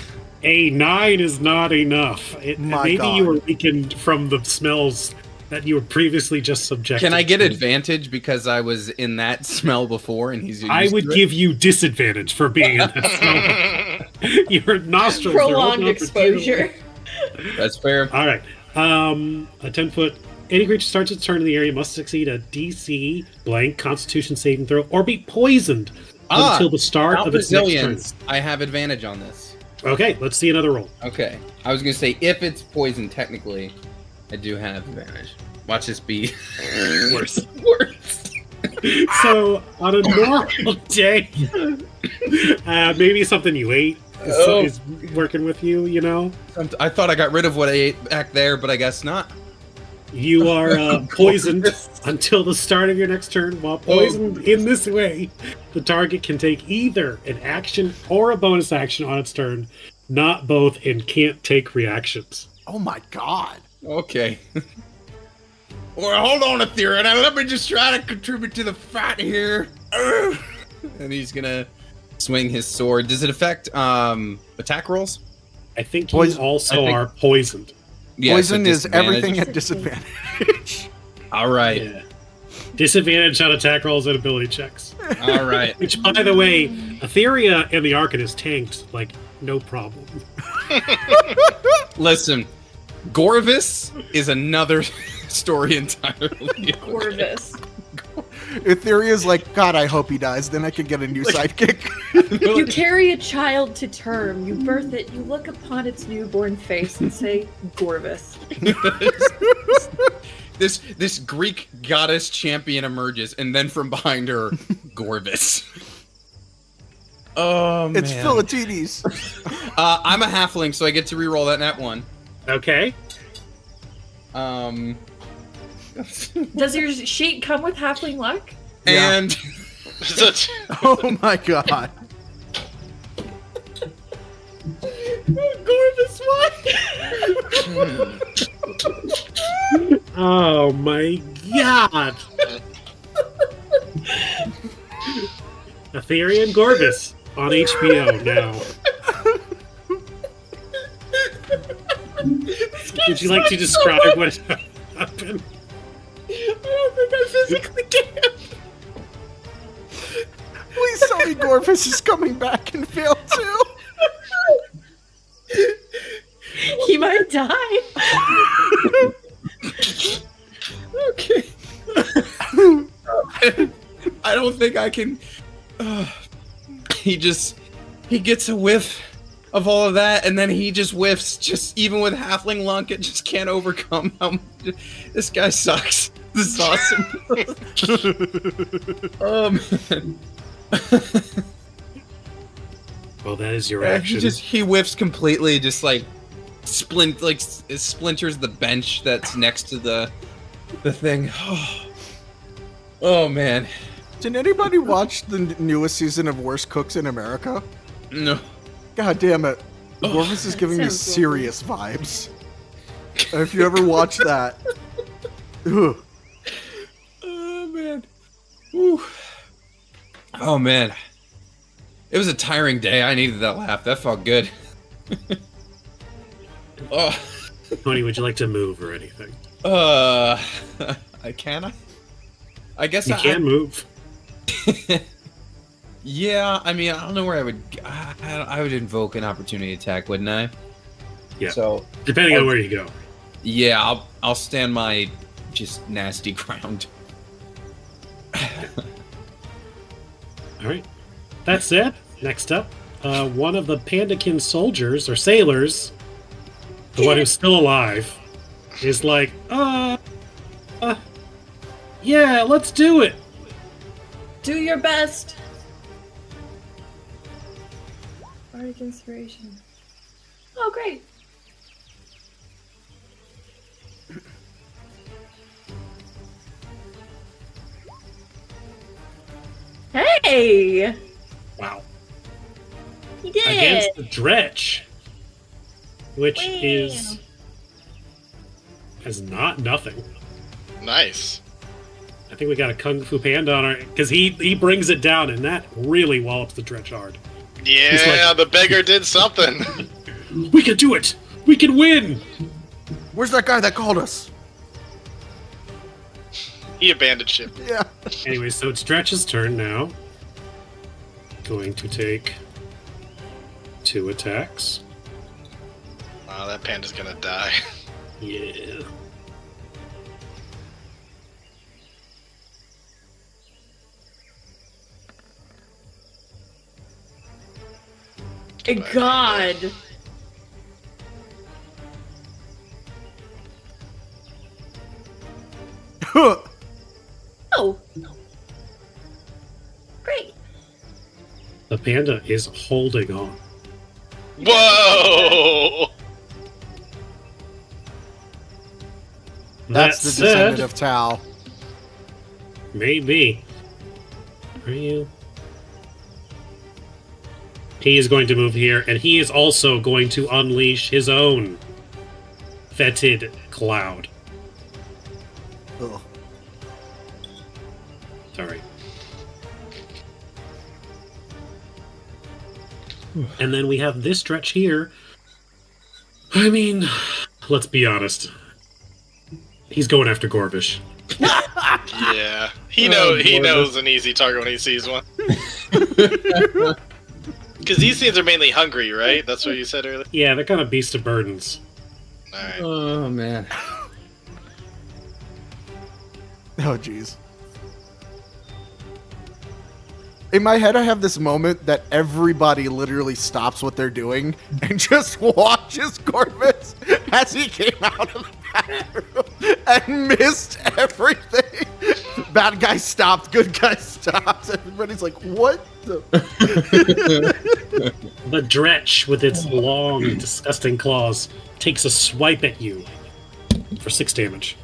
A 9 is not enough. Maybe God. you were weakened from the smells that you were previously just subjected Can I get to. advantage because I was in that smell before and he's used I would to it? give you disadvantage for being in that smell. Your nostrils are Prolonged open up exposure. That's fair. All right. A 10-foot. Any creature starts its turn in the area must succeed a DC blank Constitution saving throw or be poisoned until the start of its next turn. I have advantage on this. Okay, let's see another roll. Okay. I was going to say, if it's poison, technically, I do have advantage. Watch this be worse. So, on a normal day, maybe something you ate is working with you, you know? I thought I got rid of what I ate back there, but I guess not. You are poisoned until the start of your next turn. While poisoned in this way, the target can take either an action or a bonus action on its turn, not both, and can't take reactions. Oh my God. Okay. Well, hold on, Etheria. Now let me just try to contribute to the fight here. And he's gonna swing his sword. Does it affect attack rolls? I think you are poisoned. Yeah, Poison so is everything disadvantage. at disadvantage. All right. Yeah. Disadvantage on attack rolls and ability checks. All right. Which, by the way, Etheria and the Arcanist tanked, like, no problem. Listen, Gorvis is another story entirely. Corvus. Etheria's like, God, I hope he dies. Then I can get a new sidekick. You carry a child to term, you birth it, you look upon its newborn face and say, Gorvis. This Greek goddess champion emerges, and then from behind her, Gorvis. Oh man. It's Philatides. I'm a halfling, so I get to reroll that nat 1. Okay. Does your sheet come with halfling luck? And Oh my God. Gorvis, what? Oh my God. Etheria and Gorvis on HBO now. Would you like to describe what happened? I don't think I physically can. Please tell me Gorvis is coming back and fail too. He might die. Okay. I don't think I can. He gets a whiff of all of that, and then he just whiffs. Just even with halfling lunk, it just can't overcome how this guy sucks. This is awesome. Oh man. Well, that is your action. He whiffs completely, just like splinters the bench that's next to the thing. Oh man. Did anybody watch the newest season of Worst Cooks in America? No. God damn it. Gorvis is giving me Sounds serious vibes. If you ever watch that. Ugh. Oh man. Whew. Oh man. It was a tiring day. I needed that laugh. That felt good. Oh. Tony, would you like to move or anything? I can. I guess You I can move. Yeah, I mean, I don't know where I would. I would invoke an opportunity attack, wouldn't I? Yeah. So Depending on where you go. yeah, I'll stand my just nasty ground. All right. That said, next up, one of the Pandakin soldiers or sailors, the one who's still alive, is like, yeah, let's do it. Do your best. Bardic inspiration. Oh, great. Hey! Wow. He did Against it! the Dretch, which Wow. is not nothing. Nice. I think we got a Kung Fu Panda on our, because he brings it down, and that really wallops the Dretch hard. Yeah, like- the beggar did something. We can do it. We can win. Where's that guy that called us? He abandoned ship. Yeah. Anyway, so it's Dretch's turn now. Going to take 2 attacks. Wow, that panda's gonna die. Yeah. God. Oh. Great. The panda is holding on. Whoa! That's That the said, descendant of Tal. maybe. Are you? He is going to move here, and he is also going to unleash his own fetid cloud. Ugh. Sorry. And then we have this stretch here. I mean, let's be honest. He's going after Gorvish. Yeah, he Oh, knows an easy target when he sees one. Because these things are mainly hungry, right? That's what you said earlier. Yeah, they're kind of beast of burdens. All right. Oh man. Oh, jeez. In my head, I have this moment that everybody literally stops what they're doing and just watches Corvus as he came out of the bathroom and missed everything. Bad guy stopped, good guy stopped. Everybody's like, what the? The Dretch, with its long, disgusting claws, takes a swipe at you for 6 damage.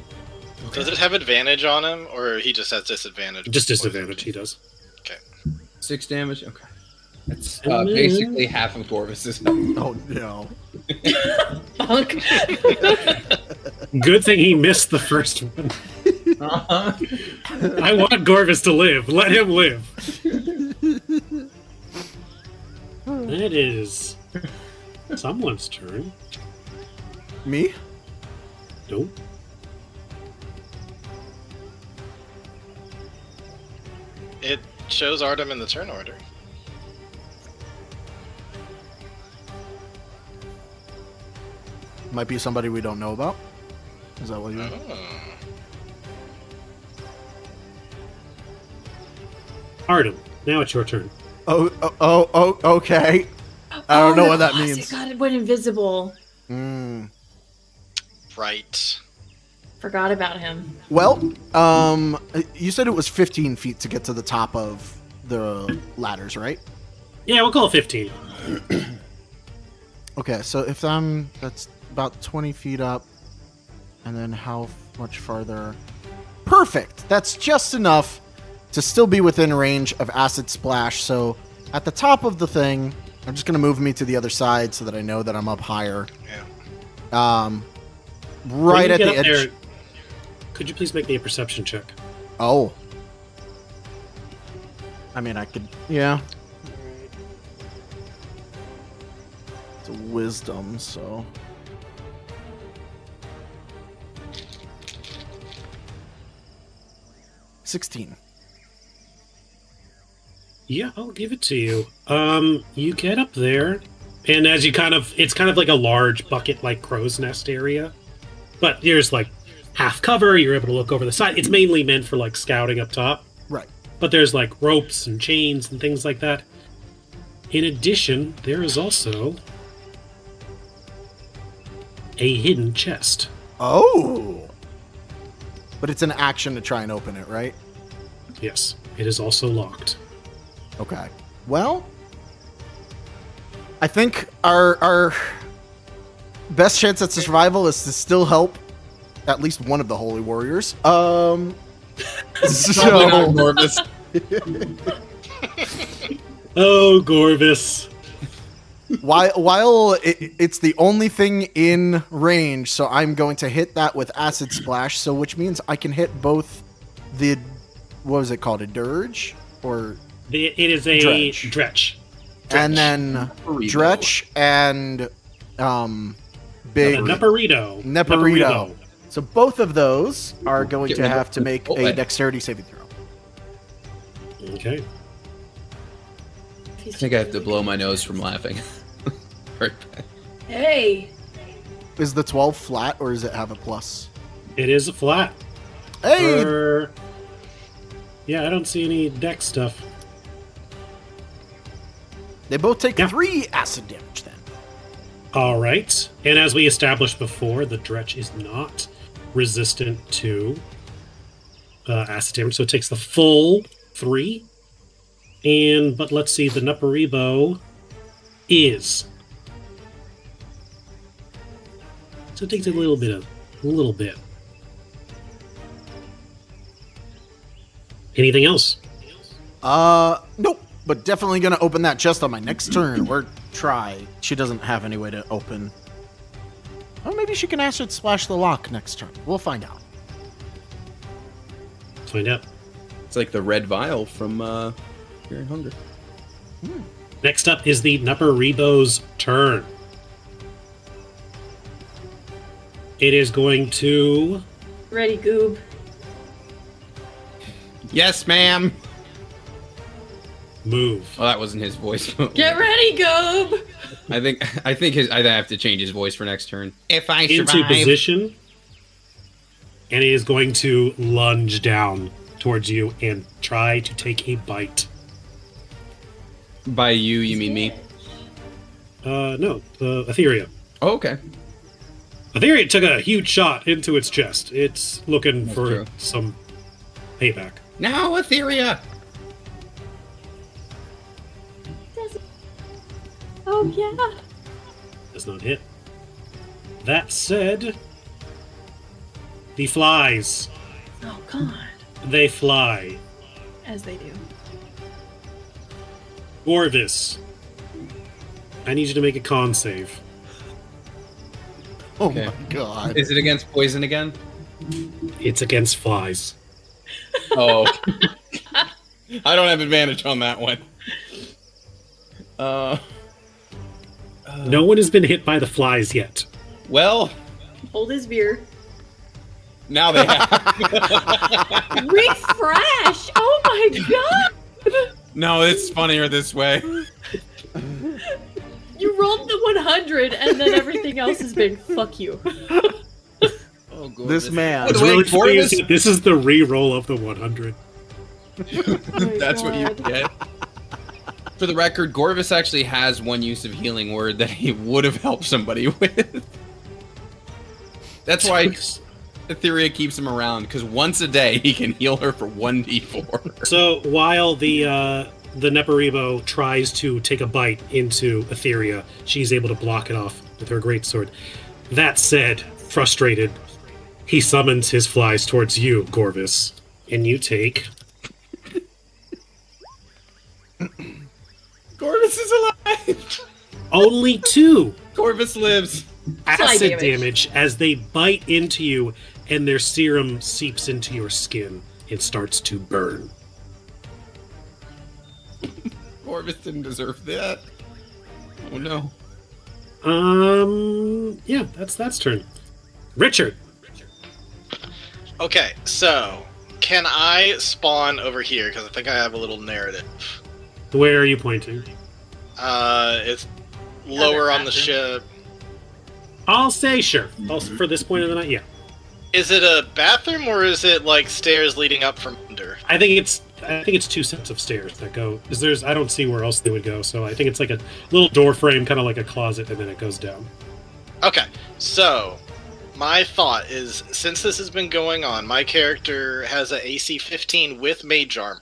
Does it have advantage on him, or he just has disadvantage? Just disadvantage, he does. 6 damage. Okay. That's And then- basically half of Corvus's health. Oh, no. Fuck. Good thing he missed the first one. I want Gorvis to live. Let him live. That is someone's turn. Me? Nope. It shows Artem in the turn order. Might be somebody we don't know about. Is that what you... Oh. Artem, now it's your turn. Okay. I don't know what that It means. got it went invisible. Right. Forgot about him. Well, you said it was 15 feet to get to the top of the ladders, right? Yeah, we'll call it 15. Okay, so that's about 20 feet up, and then how much farther? Perfect! That's just enough to still be within range of Acid Splash, so at the top of the thing, I'm just going to move me to the other side so that I know that I'm up higher. Yeah. When Right you at get the up edge. there, could you please make me a perception check? Oh. I mean, I could... Yeah. It's a wisdom, so... $16. Yeah, I'll give it to you. You get up there, and as you it's kind of like a large bucket-like crow's nest area. But there's like half cover, you're able to look over the side. It's mainly meant for like scouting up top. Right. But there's like ropes and chains and things like that. In addition, there is also a hidden chest. Oh! But it's an action to try and open it, right? Yes, it is also locked. Okay. Well, I think our best chance at survival is to still help at least one of the holy warriors. Probably not So Corvus. Oh, Gorvis. while it's the only thing in range, so I'm going to hit that with Acid Splash. So which means I can hit both the what was it called, a dirge or It is a Dredge. dretch. and then Burrito. Dretch and big Neparito. Neparito. So both of those are going Get to rid have of- to make oh, a wait. dexterity saving throw. Okay. I think I have to blow my nose from laughing. Right back. Hey, Is the 12 flat or does it have a plus? It is a flat. Hey! Yeah, I don't see any deck stuff. They both take Yeah. 3 acid damage then. All right. And as we established before, the dretch is not resistant to acid damage, so it takes the full 3. But let's see, the Nuparibo is. So it takes a little bit. Anything else? Nope. But definitely gonna open that chest on my next turn, or try. She doesn't have any way to open. Oh, maybe she can acid splash the lock next turn. We'll find out. Find out. It's like the red vial from Fear and Hunger. Next up is the Nuparibo's turn. It is going to ready, Goob. Yes, ma'am. move. Oh, that wasn't his voice. Get ready, Goob! I have to change his voice for next turn. If I Into survive. position, and it is going to lunge down towards you and try to take a bite. By you mean me? No, Etheria. Oh, okay. Etheria took a huge shot into its chest. It's looking That's for true. some payback. Now, Etheria! Oh, yeah. Does not hit. That said, the flies. Oh, God. They fly. As they do. Gorvis, I need you to make a con save. Oh Okay. my god. Is it against poison again? It's against flies. Oh. I don't have advantage on that one. No one has been hit by the flies yet. Well, Hold his beer. now they have. Refresh! Oh, my God! No, it's funnier this way. You rolled the 100, and then everything else has been fuck you. Oh, This man. It's Wait, really funny Gorvis? is that this is the re-roll of the 100. That's what you get. For the record, Gorvis actually has one use of healing word that he would have helped somebody with. That's why Etheria keeps him around, because once a day he can heal her for 1d4. So while the Neparibo tries to take a bite into Etheria, she's able to block it off with her greatsword. That said, frustrated, he summons his flies towards you, Gorvis, and you take... Gorvis is alive! Only 2 Gorvis lives. acid damage. damage as they bite into you, and their serum seeps into your skin and starts to burn. Gorvis didn't deserve that. Oh no. Yeah, that's turn. Richard. Okay, so can I spawn over here? Because I think I have a little narrative. Where are you pointing? It's lower on the ship. I'll say sure. For this point of the night, yeah. Is it a bathroom or is it like stairs leading up from under? I think it's 2 sets of stairs that go. Because I don't see where else they would go. So I think it's like a little door frame, kind of like a closet, and then it goes down. Okay, so my thought is, since this has been going on, my character has a AC 15 with Mage Armor.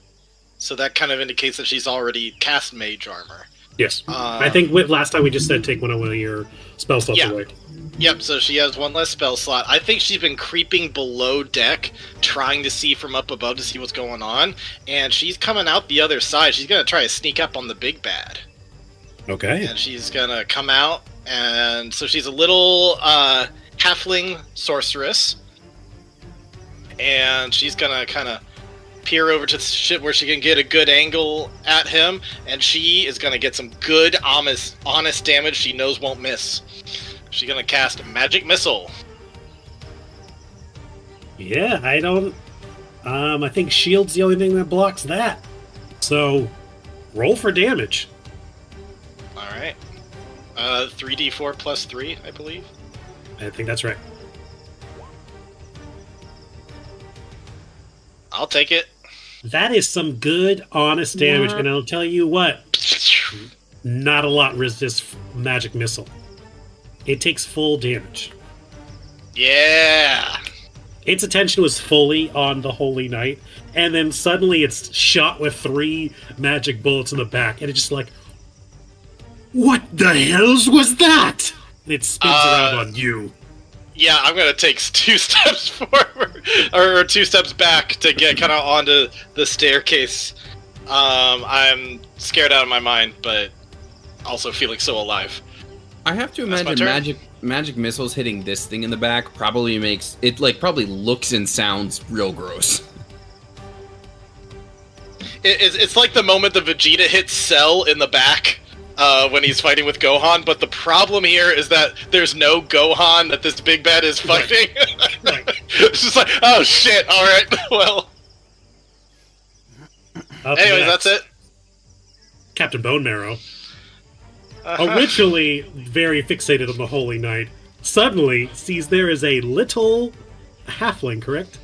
So that kind of indicates that she's already cast Mage Armor. Yes, I think last time we just said take one of your spell slots away. Yep, so she has one less spell slot. I think she's been creeping below deck, trying to see from up above to see what's going on, and she's coming out the other side. She's going to try to sneak up on the big bad. Okay. And she's going to come out, and so she's a little halfling sorceress, and she's going to kind of peer over to the ship where she can get a good angle at him, and she is going to get some good, honest damage she knows won't miss. She's going to cast Magic Missile. Yeah, I don't... I think shield's the only thing that blocks that. So, roll for damage. Alright. 3d4 plus 3, I believe. I think that's right. I'll take it. That is some good, honest damage, Yeah. and I'll tell you what, not a lot resists Magic Missile. It takes full damage. Yeah! Its attention was fully on the Holy Knight, and then suddenly it's shot with 3 magic bullets in the back, and it's just like, what the hells was that? And it spins around on you. Yeah, I'm gonna take 2 steps forward, or 2 steps back to get kind of onto the staircase. I'm scared out of my mind, but also feeling so alive. I have to That's my imagine turn. magic missiles hitting this thing in the back probably makes it probably looks and sounds real gross. It's like the moment that Vegeta hits Cell in the back when he's fighting with Gohan, but the problem here is that there's no Gohan that this big bad is fighting. Right. It's just like, oh shit, alright, well. Up Anyways, next, that's it. Captain Bone Marrow. Originally very fixated on the Holy Knight, suddenly sees there is a little halfling, correct?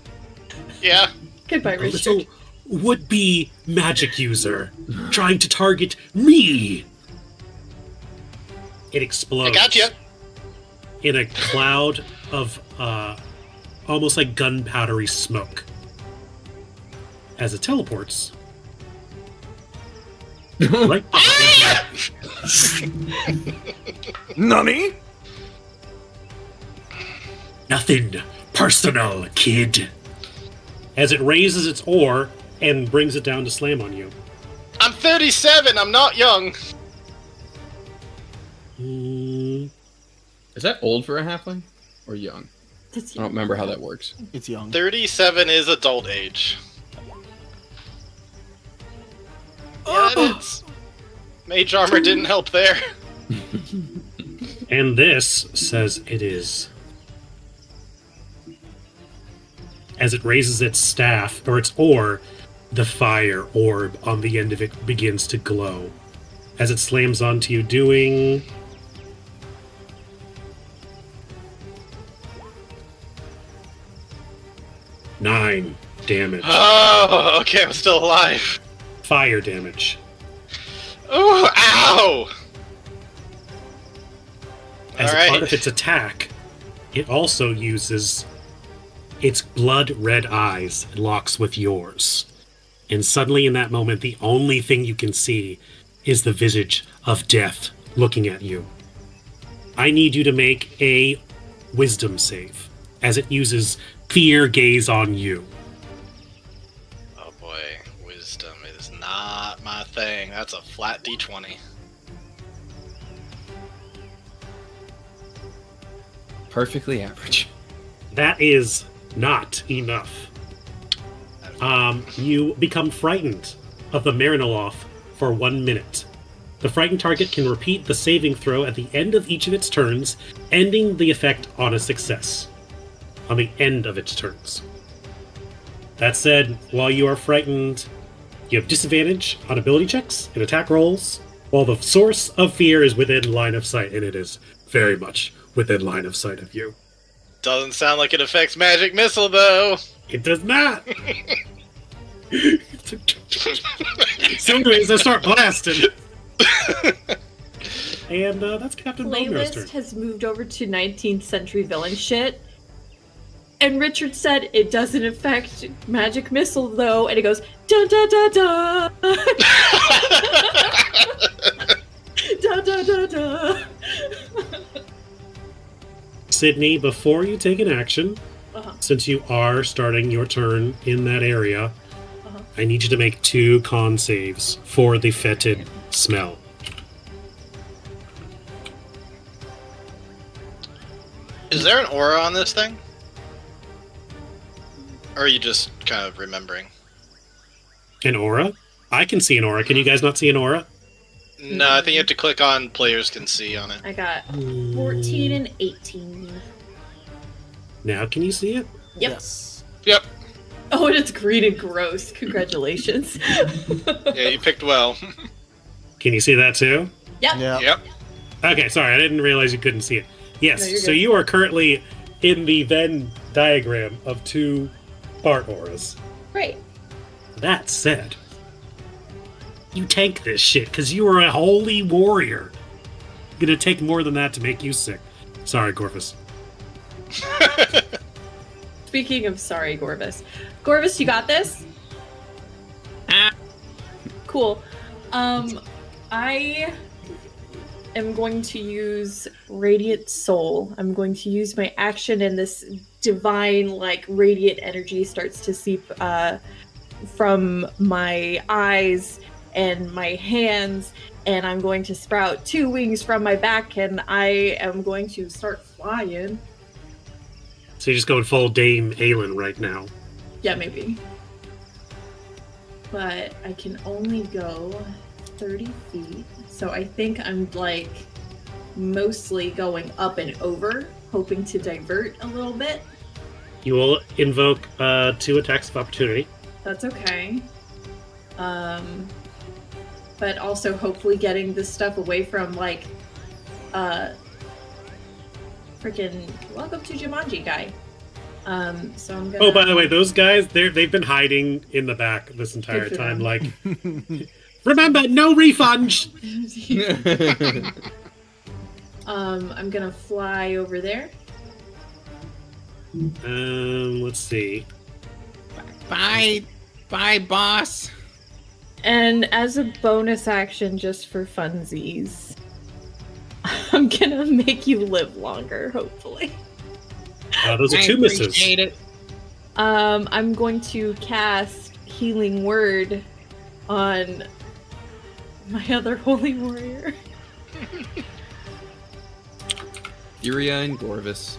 Yeah. Goodbye, A Richard. little would-be magic user trying to target me. It explodes. I gotcha. In a cloud of almost like gunpowdery smoke as it teleports. Right. Nani? Nothing personal, kid. As it raises its oar and brings it down to slam on you. I'm 37, I'm not young. Mm, Is that old for a halfling or young? That's I don't remember how that works. It's young. 37 is adult age. Yeah, it is. Mage armor didn't help there. and this says it is. As it raises its staff, or its oar, the fire orb on the end of it begins to glow. As it slams onto you, doing... Nine damage. Oh, okay, I'm still alive. Fire damage. Oh, ow! As All a part right. of its attack, it also uses its blood-red eyes and locks with yours. And suddenly in that moment, the only thing you can see is the visage of death looking at you. I need you to make a wisdom save, as it uses fear gaze on you. Oh boy, wisdom is not my thing. That's a flat d20. Perfectly average. That is not enough. You become frightened of the Marinoloff for 1 minute. The frightened target can repeat the saving throw at the end of each of its turns, ending the effect on a success. On the end of its turns. That said, while you are frightened, you have disadvantage on ability checks and attack rolls, while the source of fear is within line of sight, and it is very much within line of sight of you. Doesn't sound like it affects magic missile though. It does not! So anyways, I start blasting. And that's Captain Bonemir's turn. Playlist has moved over to 19th century villain shit. And Richard said it doesn't affect magic missile though, and it goes da da da da da da da da. Sydney, before you take an action, Uh-huh. since you are starting your turn in that area, Uh-huh. I need you to make 2 con saves for the fetid smell. Is there an aura on this thing? Or are you just kind of remembering? An aura? I can see an aura. Can you guys not see an aura? No, I think you have to click on players can see on it. I got 14 and 18. Now can you see it? Yep. Yes. Yep. Oh, and it's green and gross. Congratulations. Yeah, you picked well. Can you see that too? Yep. Yeah. Yep. Okay, sorry, I didn't realize you couldn't see it. Yes, No, you're so good. you are currently in the Venn diagram of 2 Bart auras. Great. That said, you tank this shit because you are a holy warrior. Gonna take more than that to make you sick. Sorry, Gorvus. Speaking of sorry, Gorvus. Gorvus, you got this? Cool. I am going to use Radiant Soul. I'm going to use my action, and this divine, like, radiant energy starts to seep from my eyes and my hands, and I'm going to sprout 2 wings from my back, and I am going to start flying. So you're just going full Dame Aelin right now. Yeah, maybe. But I can only go 30 feet. So I think I'm like mostly going up and over, hoping to divert a little bit. You will invoke 2 attacks of opportunity. That's okay. But also hopefully getting this stuff away from like freaking welcome to Jumanji guy. So I'm gonna Oh, by the way, those guys, they've been hiding in the back this entire Good for time. them. Like, remember, no refunds! I'm gonna fly over there. Let's see. Bye, boss. And as a bonus action, just for funsies, I'm gonna make you live longer, hopefully. Those are 2 misses. Appreciate it. I'm going to cast Healing Word on my other holy warrior. Yuria and Gorvis.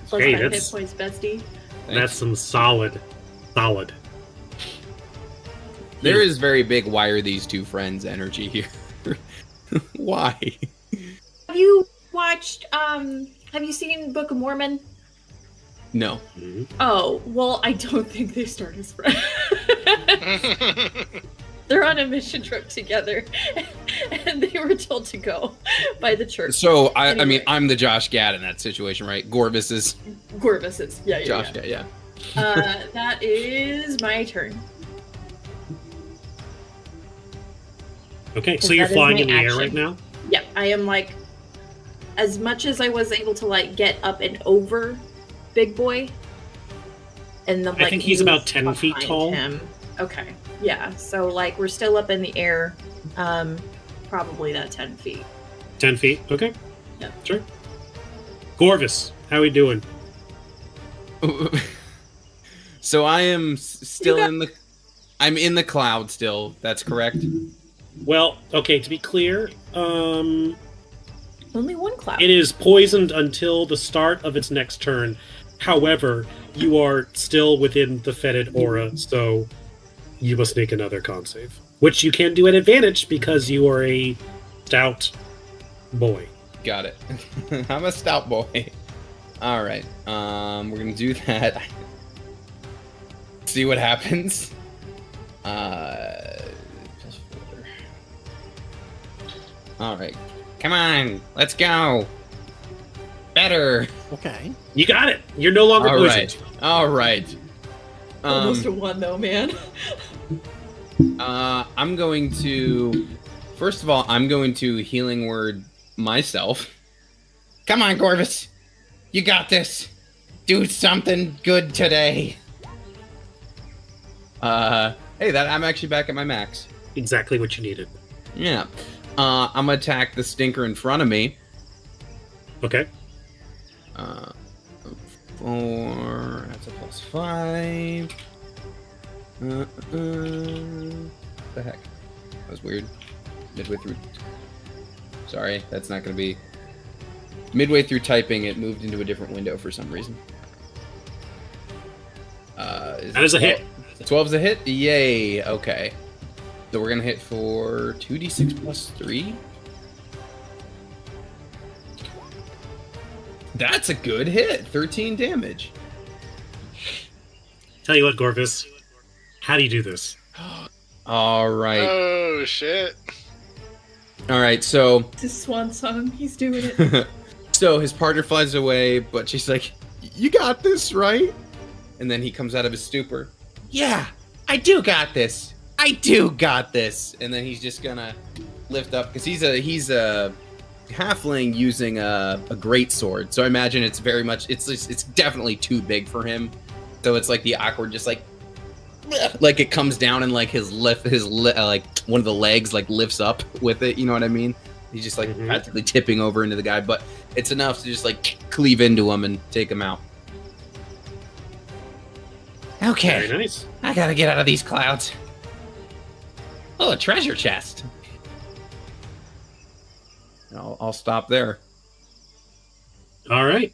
Plus Hey, 5 hit that's- points, bestie. That's some solid. There is very big why are these 2 friends energy here. Why? Have you watched, have you seen Book of Mormon? No. Mhm. Oh, well, I don't think they start as friends. They're on a mission trip together, and they were told to go by the church. So I mean Anyway. I'm the Josh Gad in that situation, right? Gorvis is Corvus's. Yeah. Josh, yeah. That is my turn. Okay, so That you're is flying my in the air action. right now? Yep, I am like, as much as I was able to like get up and over Big Boy, and then I like think he's move about 10 feet behind tall. Him. Okay, yeah. So like we're still up in the air, probably that 10 feet. 10 feet? Okay. Yeah. Sure. Corvus, how we doing? So I am still I'm in the cloud still. That's correct. Well, okay, to be clear, Only one cloud. it is poisoned until the start of its next turn. However, you are still within the fetid aura, so you must make another con save. Which you can do at advantage because you are a stout boy. Got it. I'm a stout boy. All right. We're gonna do that. See what happens. +4. All right. Come on. Let's go. Better. Okay. You got it! You're no longer All poisoned. right. All right. Almost a one though, man. I'm going to. First of all, I'm going to healing word myself. Come on, Corvus. You got this. Do something good today. Hey, I'm actually back at my max. Exactly what you needed. Yeah. I'm gonna attack the stinker in front of me. Okay. 4. That's a +5. The heck? That was weird. Midway through. Sorry, that's not gonna be. Midway through typing, it moved into a different window for some reason. That is a hit. 12's a hit? Yay, okay. So we're gonna hit for 2d6 +3. That's a good hit. 13 damage. Tell you what, Corvus. How do you do this? All right. Oh shit! All right, so It's his swan song. He's doing it. so his partner flies away, but she's like, "You got this, right?" And then he comes out of his stupor. Yeah, I do got this. I do got this. And then he's just gonna lift up because he's a halfling using a great sword. So I imagine it's very much it's definitely too big for him. So it's like the awkward, just like it comes down and like like one of the legs like lifts up with it. You know what I mean? He's just like Mhm. practically tipping over into the guy, but it's enough to just like cleave into him and take him out. Okay, Very nice. I gotta get out of these clouds. Oh, a treasure chest. I'll stop there. All right.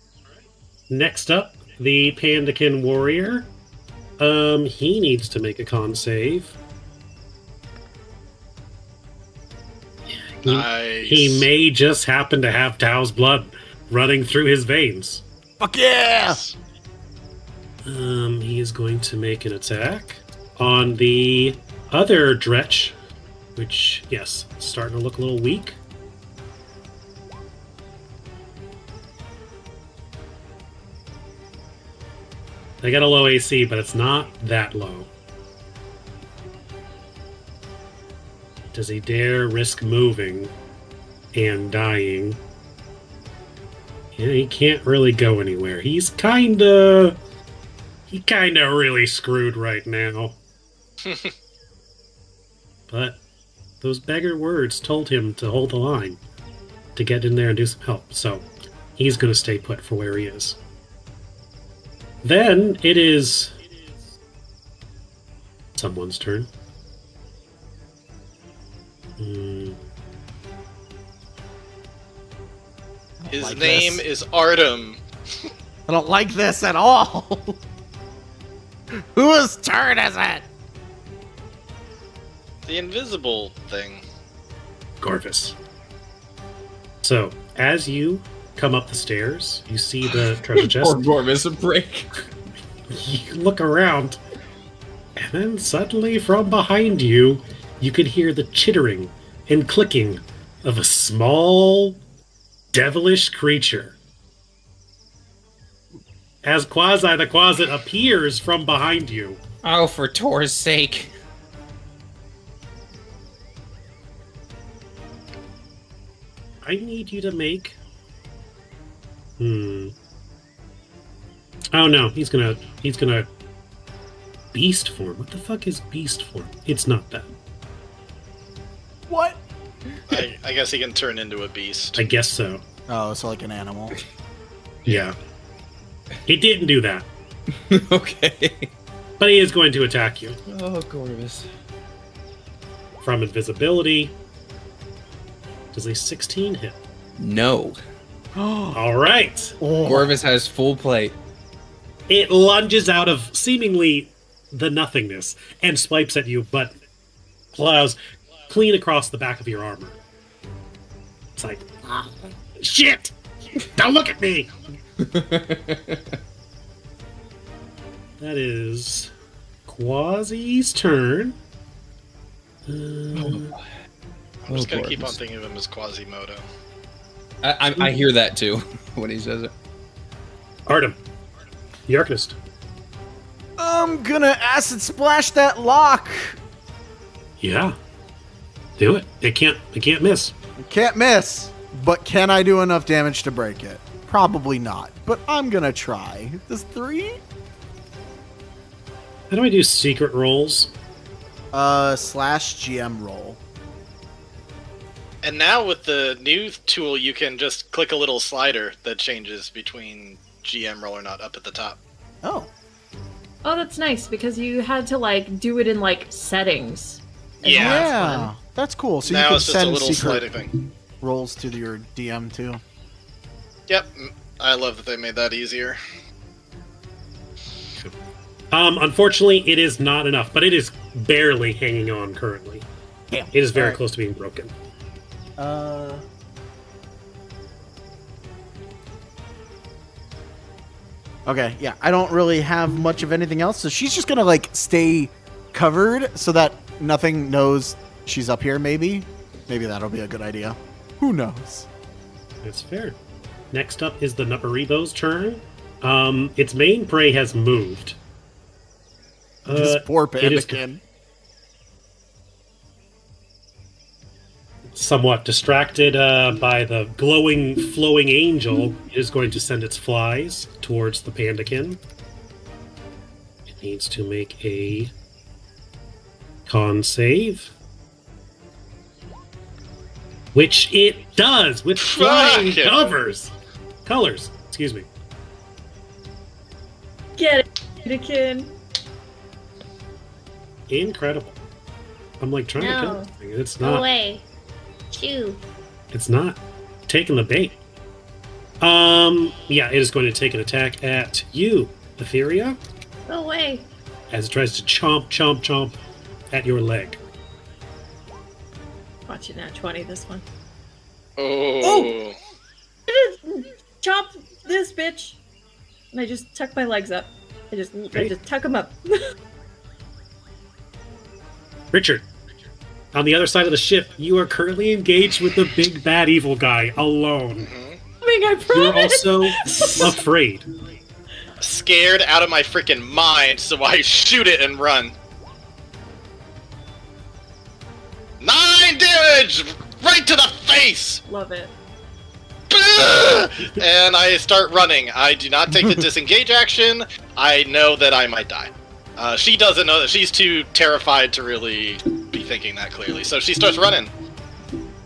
Next up, the Pandakin warrior. He needs to make a con save. Nice. He may just happen to have Tao's blood running through his veins. Fuck yeah! He is going to make an attack on the other Dretch, which, yes, it's starting to look a little weak. They got a low AC, but it's not that low. Does he dare risk moving and dying? Yeah, he can't really go anywhere. He kinda really screwed right now. But those beggar words told him to hold the line, to get in there and do some help. So he's gonna stay put for where he is. Then it is someone's turn. His like name this. is Artem. I don't like this at all. Whose turn is it? The invisible thing. Corvus. So, as you come up the stairs, you see the treasure chest. Poor Corvus, a break. You look around, and then suddenly from behind you, you can hear the chittering and clicking of a small, devilish creature. as Quasi the Quasit appears from behind you. Oh, for Tor's sake. I need you to make... Oh no, he's gonna beast form. What the fuck is beast form? It's not that. What? I guess he can turn into a beast. I guess so. Oh, so like an animal. Yeah. He didn't do that. Okay. But he is going to attack you. Oh, Corvus. From invisibility. Does a 16 hit? No. Alright. Corvus has full plate. It lunges out of seemingly the nothingness and swipes at you, but plows clean across the back of your armor. It's like, shit! Don't look at me! That is Quasi's turn. I'm just gonna keep on Corvus. thinking of him as Quasimodo. I hear that too when he says it. Artem, the Arcanist. I'm gonna acid splash that lock. Yeah. Do it. It can't miss. Can't miss, but can I do enough damage to break it? Probably not, but I'm gonna try. Does 3? How do I do secret rolls? / GM roll. And now with the new tool, you can just click a little slider that changes between GM roll or not up at the top. Oh, Oh, that's nice because you had to like do it in like settings. And Yeah. that's yeah, fun. that's cool. So you now can it's just a send little secret sliding thing. rolls to your DM too. Yep, I love that they made that easier. Unfortunately, it is not enough, but it is barely hanging on currently. Damn. It is very Alright. close to being broken. Okay, yeah, I don't really have much of anything else, so she's just gonna like stay covered so that nothing knows she's up here. Maybe that'll be a good idea. Who knows? That's fair. Next up is the Nuparibo's turn. Its main prey has moved. This poor it is Pandakin. somewhat distracted by the glowing, flowing angel. It is going to send its flies towards the Pandakin. It needs to make a con save. Which it does with flying Fuck it. colors. Excuse me. Get it, Anakin. Incredible. I'm like trying to kill No. this thing. It's Go not. away. Chew. It's not taking the bait. Yeah, it is going to take an attack at you, Etheria, Go away. as it tries to chomp at your leg. Watch it now, 20 this one. Oh. Chop this bitch. And I just tuck my legs up. I just tuck them up. Richard, on the other side of the ship, you are currently engaged with the big bad evil guy alone. I mean, I You're promise. also afraid. Scared out of my freaking mind, so I shoot it and run. 9 damage! Right to the face! Love it. And I start running. I do not take the disengage action. I know that I might die. She doesn't know that. She's too terrified to really be thinking that clearly. So she starts running.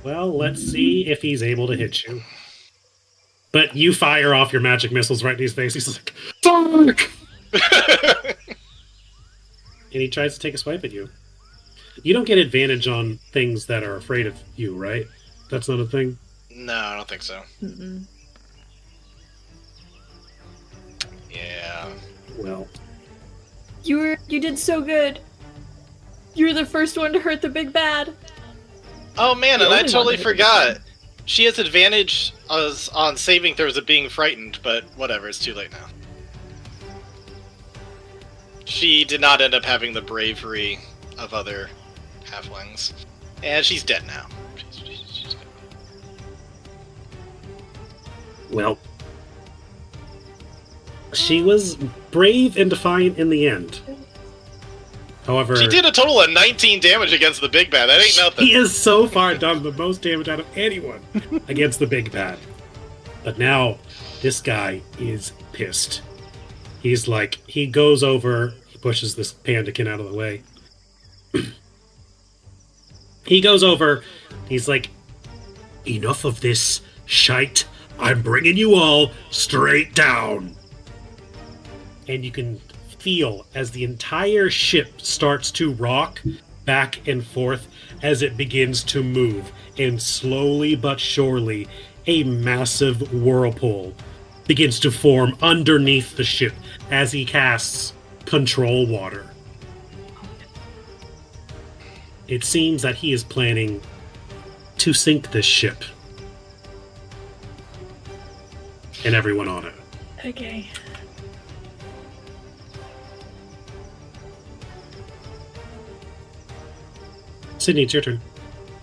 Well, let's see if he's able to hit you. But you fire off your magic missiles right in his face. He's like, fuck! And he tries to take a swipe at you. You don't get advantage on things that are afraid of you, right? That's not a thing? No, I don't think so. Mm-mm. Yeah. Well, You did so good. You were the first one to hurt the big bad. Oh man, The and I only totally one that- forgot. She has advantage on saving throws of being frightened, but whatever, it's too late now. She did not end up having the bravery of other halflings. And she's dead now. She's dead. well. She was brave and defiant in the end. However, She did a total of 19 damage against the big bad. That ain't nothing. he has so far done the most damage out of anyone against the big bad. But now, this guy is pissed. He's like, he goes over, he pushes this pandakin out of the way. He goes over, he's like, enough of this shite. I'm bringing you all straight down. And you can feel as the entire ship starts to rock back and forth as it begins to move. And slowly but surely, a massive whirlpool begins to form underneath the ship as he casts Control Water. It seems that he is planning to sink this ship. And everyone on it. Okay. Sydney, it's your turn.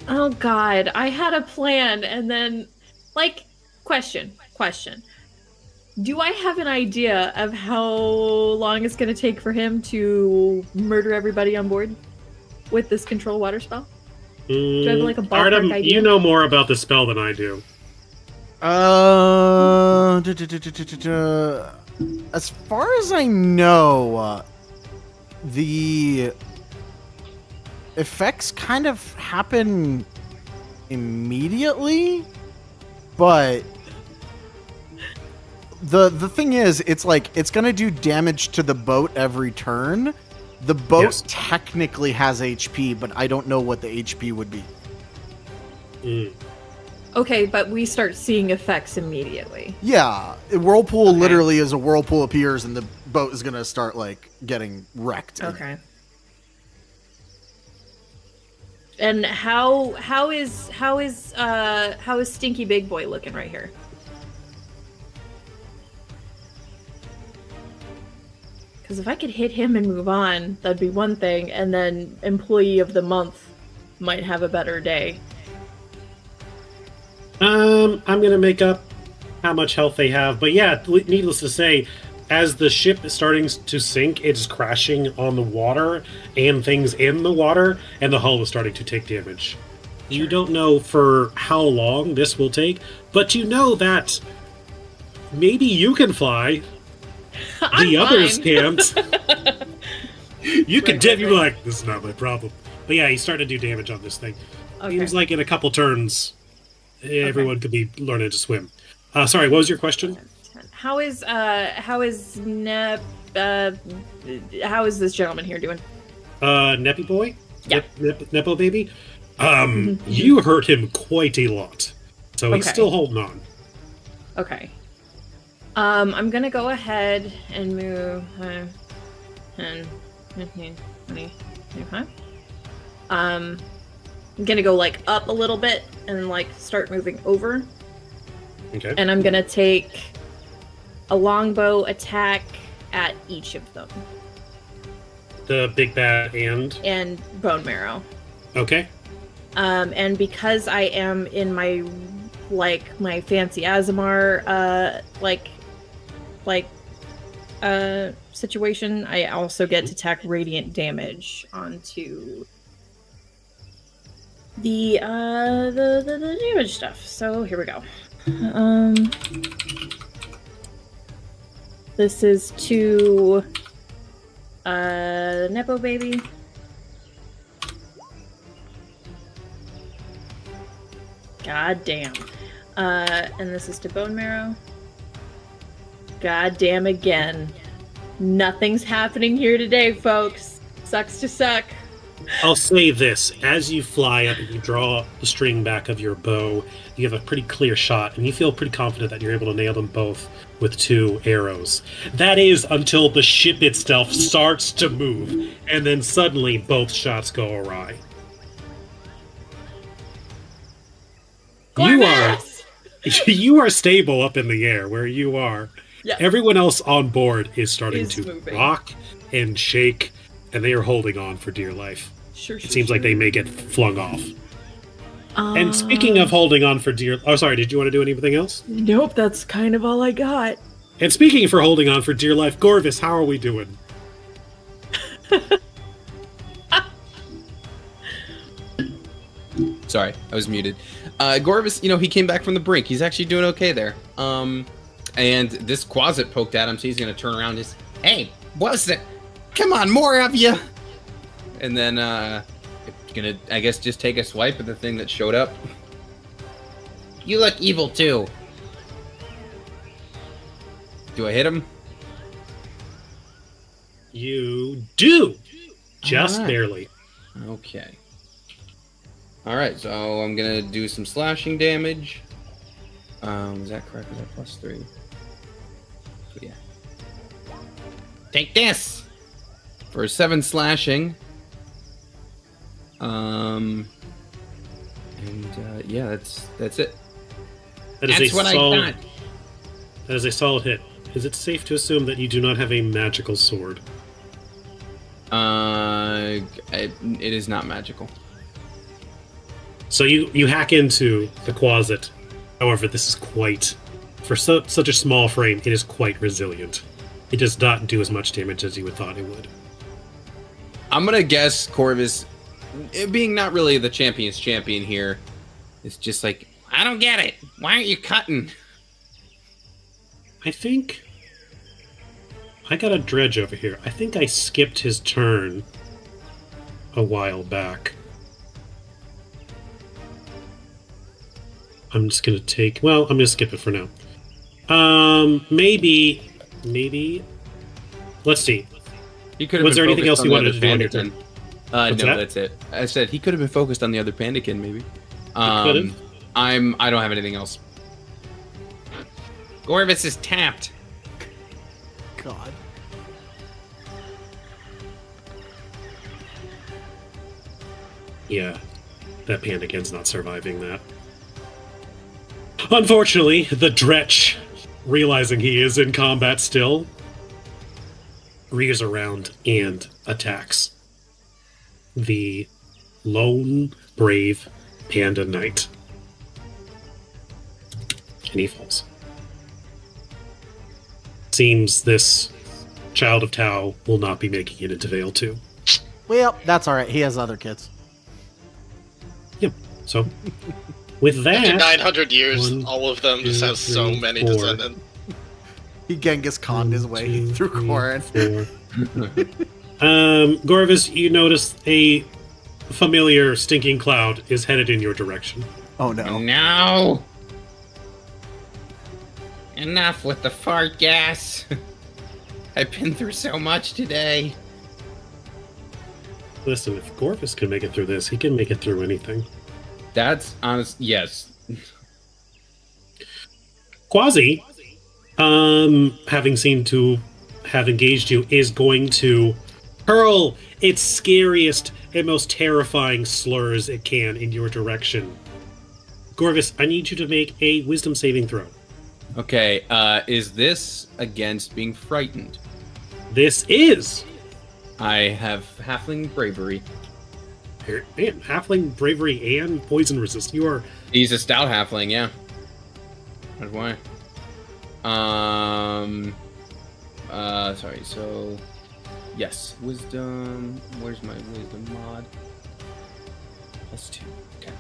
Oh God, I had a plan, and then, like, question. Do I have an idea of how long it's going to take for him to murder everybody on board with this control water spell? Do I have, like, a ballpark Artem, idea? you know more about the spell than I do. As far as I know, the effects kind of happen immediately, but the thing is, it's like it's gonna do damage to the boat every turn. The boat Yes. technically has HP, but I don't know what the HP would be. Okay, but we start seeing effects immediately. Yeah, a whirlpool Okay. literally is a whirlpool appears and the boat is gonna start like getting wrecked. Okay. And how is Stinky Big Boy looking right here? Because if I could hit him and move on, that'd be one thing, and then Employee of the Month might have a better day. I'm gonna make up how much health they have, but yeah, needless to say, as the ship is starting to sink, it's crashing on the water and things in the water, and the hull is starting to take damage. You don't know for how long this will take, but you know that maybe you can fly. The others can't. You can Right, you're like, this is not my problem. But yeah, he's starting to do damage on this thing. Okay. Seems like in a couple turns, everyone could be learning to swim. Sorry, what was your question? How is this gentleman here doing? Neppy boy? Yeah. Nepo baby? You hurt him quite a lot. So he's Okay. still holding on. Okay. I'm gonna go ahead and move 10, 15, 20, 25. I'm gonna go like up a little bit and like start moving over. Okay. And I'm gonna take a longbow attack at each of them. The big bad and Bone marrow. okay. And because I am in my my fancy Azamar situation, I also get to tack radiant damage onto the damage stuff. So here we go. This is to Nepo baby. God damn. And this is to bone marrow. God damn again. Nothing's happening here today, folks. Sucks to suck. I'll say this. As you fly up and you draw the string back of your bow, you have a pretty clear shot, and you feel pretty confident that you're able to nail them both with 2 arrows. That is until the ship itself starts to move, and then suddenly both shots go awry. Gormaz! You are stable up in the air where you are. Yeah. Everyone else on board is starting Is to moving. rock and shake, and they are holding on for dear life. Sure, It seems like they may get flung off. And speaking of holding on for dear... Oh, sorry, did you want to do anything else? Nope, that's kind of all I got. And speaking for holding on for dear life, Gorvis, how are we doing? Sorry, I was muted. Gorvis, he came back from the brink. He's actually doing okay there. And this Quasit poked at him, so he's gonna turn around and just, hey, what's that? Come on, more of you! And then, gonna, I guess, just take a swipe at the thing that showed up. You look evil, too. Do I hit him? You do! Just Alright. barely. Okay. Alright, so I'm gonna do some slashing damage. Is that correct? Is that +3? So, yeah. Take this! For 7 slashing. Yeah, that's it. That is That's a what I solid, got. That is a solid hit. Is it safe to assume that you do not have a magical sword? It is not magical. So you hack into the Quasit. However, this is quite... For such a small frame, it is quite resilient. It does not do as much damage as you would thought it would. I'm gonna guess Corvus, it being not really the champion's champion here, is just like, I don't get it. Why aren't you cutting? I think... I got a dredge over here. I think I skipped his turn a while back. I'm just gonna take... Well, I'm gonna skip it for now. Maybe... Let's see. He could have. Was been there anything focused else you on the wanted to do on your other turn? Pandakin. What's No, that? that's it. I said he could have been focused on the other Pandakin, maybe. could've. I don't have anything else. Gorvis is tapped. God. Yeah, that Pandakin's not surviving that. Unfortunately, the Dretch, realizing he is in combat still, rears around and attacks the lone, brave Panda Knight. And he falls. Seems this Child of Tau will not be making it into Vale 2. Well, that's all right. He has other kids. Yep. So, with that... After 900 years, 1, all of them just 2, have so 3, many 4. descendants. He Genghis Khan'd his way through Corin. Gorvis, you notice a familiar stinking cloud is headed in your direction. Oh no. No. Enough with the fart gas. I've been through so much today. Listen, if Gorvis can make it through this, he can make it through anything. That's honest. Yes. Quasi, having seemed to have engaged you, is going to hurl its scariest and most terrifying slurs it can in your direction. Gorvis, I need you to make a wisdom saving throw. Okay. Is this against being frightened? This is... I have halfling bravery. Man, halfling bravery and poison resist. You are... He's a stout halfling, yeah. That's why. Sorry, so... Yes, wisdom... Where's my wisdom mod? +2, okay.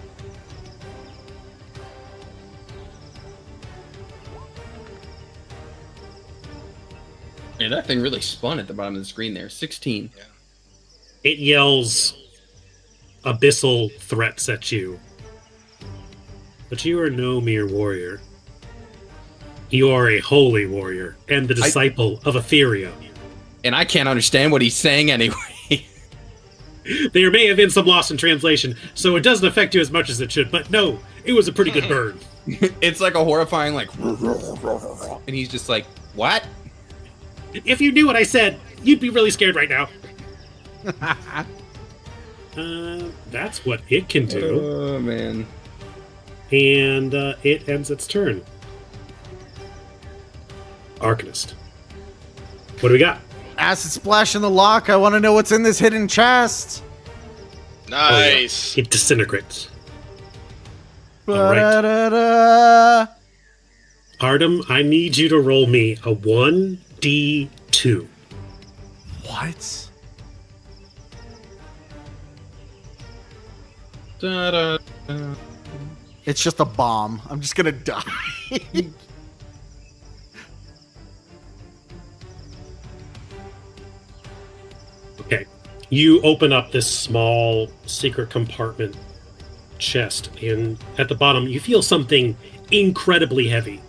Yeah, that thing really spun at the bottom of the screen there. 16. It yells abyssal threats at you. But you are no mere warrior. You are a holy warrior and the disciple of Etheria. And I can't understand what he's saying anyway. There may have been some loss in translation, so it doesn't affect you as much as it should, but no, it was a pretty good burn. It's like a horrifying, like... And he's just like, what? If you knew what I said, you'd be really scared right now. That's what it can do. Oh, man. And it ends its turn. Arcanist. What do we got? Acid splash in the lock. I want to know what's in this hidden chest. Nice. It disintegrates. All right. Ba-da-da-da. Artem, I need you to roll me a 1d2. What? Da-da. It's just a bomb. I'm just gonna die. Okay. You open up this small secret compartment chest, and at the bottom, you feel something incredibly heavy.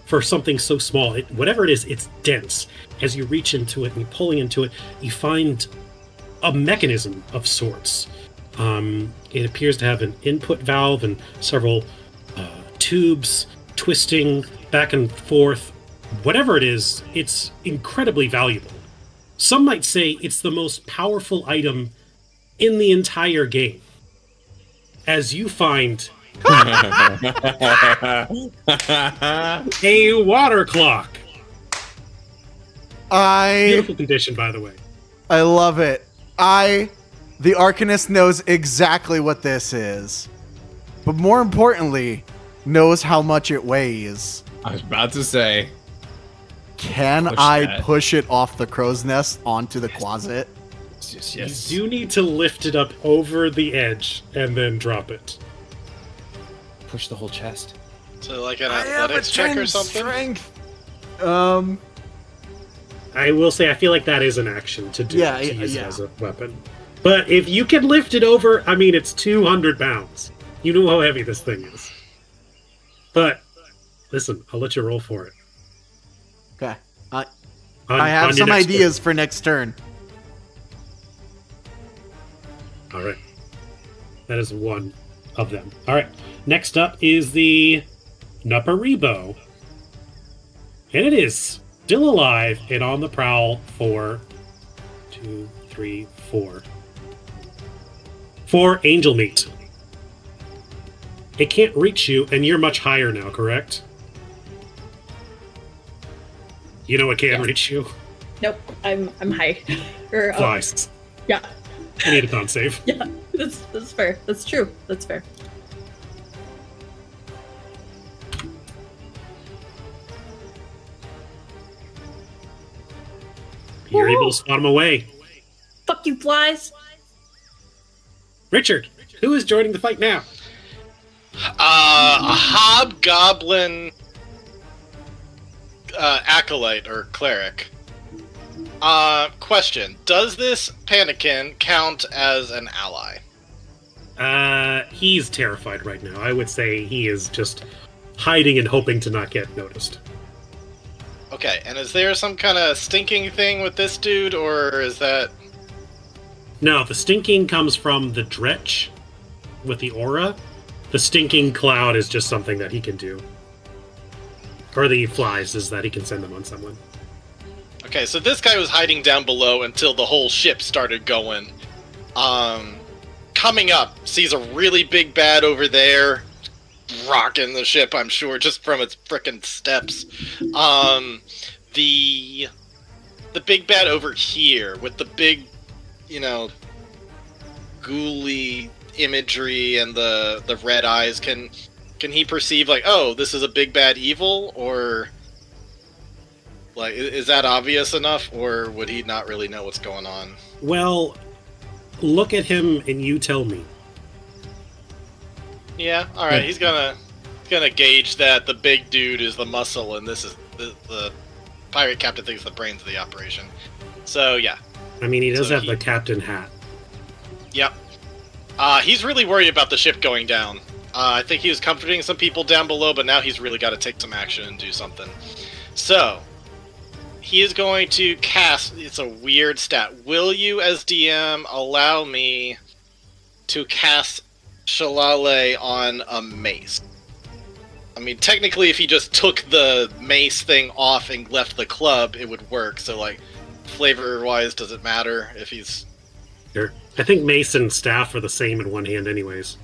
For something so small, whatever it is, it's dense. As you reach into it and you're pulling into it, you find a mechanism of sorts. It appears to have an input valve and several tubes twisting back and forth. Whatever it is, it's incredibly valuable. Some might say it's the most powerful item in the entire game. As you find a water clock. Beautiful condition, by the way. I love it. The Arcanist knows exactly what this is. But more importantly, knows how much it weighs. I was about to say. Can Push I that. push it off the crow's nest onto the closet? Yes. You do need to lift it up over the edge and then drop it. Push the whole chest. So like an athletics check or something? Strength. I will say, I feel like that is an action to do, Yeah, to use yeah. it as a weapon. But if you can lift it over, I mean, it's 200 pounds. You know how heavy this thing is. But, listen, I'll let you roll for it. Okay. On- I have on your some next ideas for next turn. All right. That is one of them. All right. Next up is the Nuparibo. And it is still alive and on the prowl for 2, 3, 4. For angel meat. It can't reach you, and you're much higher now, correct? You know it can't reach you. Nope, I'm high. Or, Flies. yeah, I need a con save. yeah, that's fair. That's true. That's fair. You're able to spot him away. Fuck you, flies. Richard, who is joining the fight now? A hobgoblin acolyte or cleric. Question: does this Panikin count as an ally? He's terrified right now. I would say he is just hiding and hoping to not get noticed. Okay, and is there some kind of stinking thing with this dude, or is that... No, the stinking comes from the dretch with the aura. The stinking cloud is just something that he can do. Or the flies is that he can send them on someone. Okay, so this guy was hiding down below until the whole ship started going. Coming up, sees a really big bad over there, rocking the ship, I'm sure, just from its frickin' steps. The big bad over here, with the big, ghouly imagery and the red eyes, can he perceive, like, oh, this is a big bad evil, or... Like, is that obvious enough, or would he not really know what's going on? Well, look at him and you tell me. Yeah, all right. He's gonna gauge that the big dude is the muscle, and this is the pirate captain thinks the brains of the operation. So yeah, I mean, he does So have he- the captain hat. yep. He's really worried about the ship going down. I think he was comforting some people down below, but now he's really got to take some action and do something. So he is going to cast. It's a weird stat. Will you, as DM, allow me to cast Shalale on a mace? I mean, technically, if he just took the mace thing off and left the club, it would work. So, like, flavor-wise, does it matter if he's... Sure. I think mace and staff are the same in one hand anyways.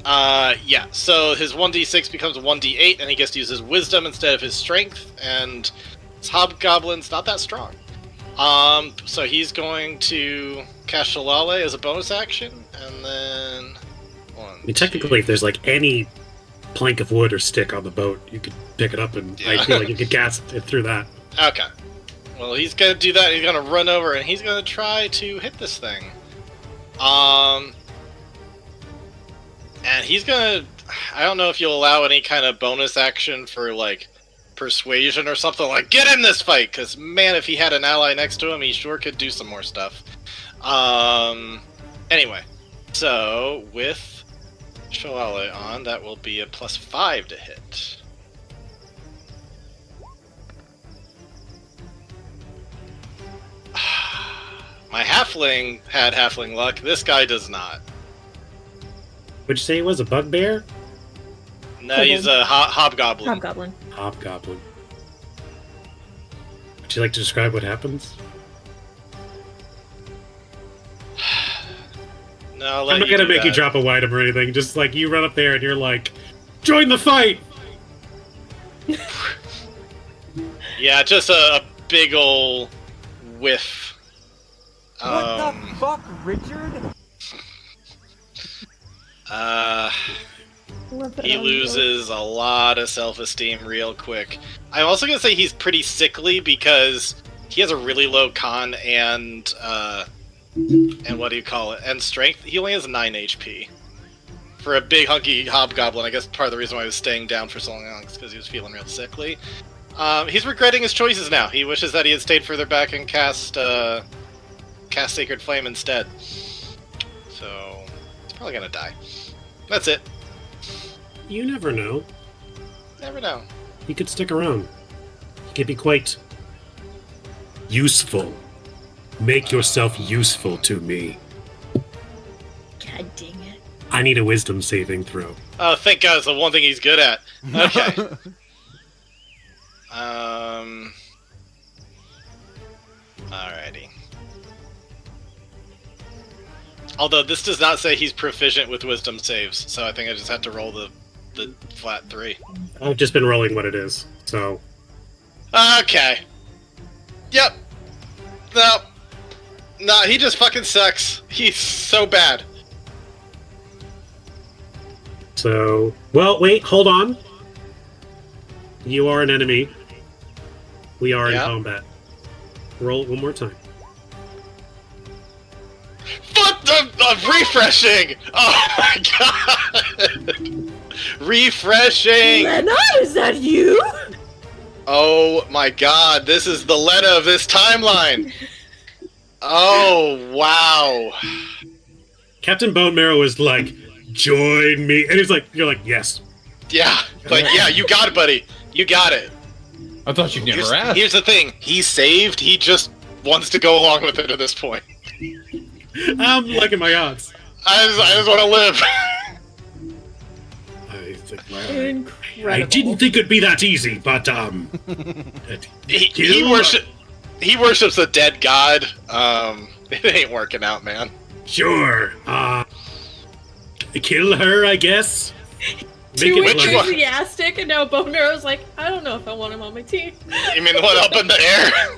Yeah. So his 1d6 becomes a 1d8, and he gets to use his wisdom instead of his strength, and his hobgoblin's not that strong. So he's going to cast Shalale as a bonus action, and then... I mean, technically, if there's like any plank of wood or stick on the boat. You could pick it up, and I feel like you could cast it through that. Okay. Well, he's gonna do that. He's gonna run over and he's gonna try to hit this thing. And he's gonna. I don't know if you'll allow any kind of bonus action for like persuasion or something. Like, get in this fight, because man, if he had an ally next to him, he sure could do some more stuff. Anyway, so with Shoale on, that will be a +5 to hit. My halfling had halfling luck. This guy does not. Would you say he was a bugbear? No, he's a hobgoblin. Hobgoblin. Hobgoblin. Would you like to describe what happens? No, I'm not gonna make you drop a item or anything. Just like you run up there and you're like, "Join the fight!" Yeah, just a big ol' whiff. What the fuck, Richard? He loses a lot of self-esteem real quick. I'm also gonna say he's pretty sickly because he has a really low con and what do you call it? And strength. He only has 9 HP. For a big hunky hobgoblin, I guess part of the reason why he was staying down for so long is because he was feeling real sickly. He's regretting his choices now. He wishes that he had stayed further back and cast Sacred Flame instead. So he's probably gonna die. That's it. You never know. Never know. He could stick around. He could be quite useful. Make yourself useful to me. God dang it. I need a wisdom saving throw. Oh, thank God, it's the one thing he's good at. Okay. Alrighty. Although this does not say he's proficient with wisdom saves, so I think I just have to roll the flat 3. I've just been rolling what it is, so... Okay. Yep. No. No, he just fucking sucks. He's so bad. So... Well, wait, hold on. You are an enemy. We are in combat. Roll it one more time. What the... refreshing! Oh my god! Refreshing! Lena, is that you? Oh my god, this is the Lena of this timeline! Oh, wow. Captain Bone Marrow is like, join me. And he's like, you're like, yes. Yeah, like, yeah, you got it, buddy. You got it. I thought you'd never asked. Here's the thing. He's saved. He just wants to go along with it at this point. I'm liking my odds. I just want to live. Incredible. I didn't think it'd be that easy, but he worships a dead god. It ain't working out, man. Sure. Kill her, I guess. Too Which one? enthusiastic, and now Bone Marrow's like, I don't know if I want him on my team. You mean the one up in the air?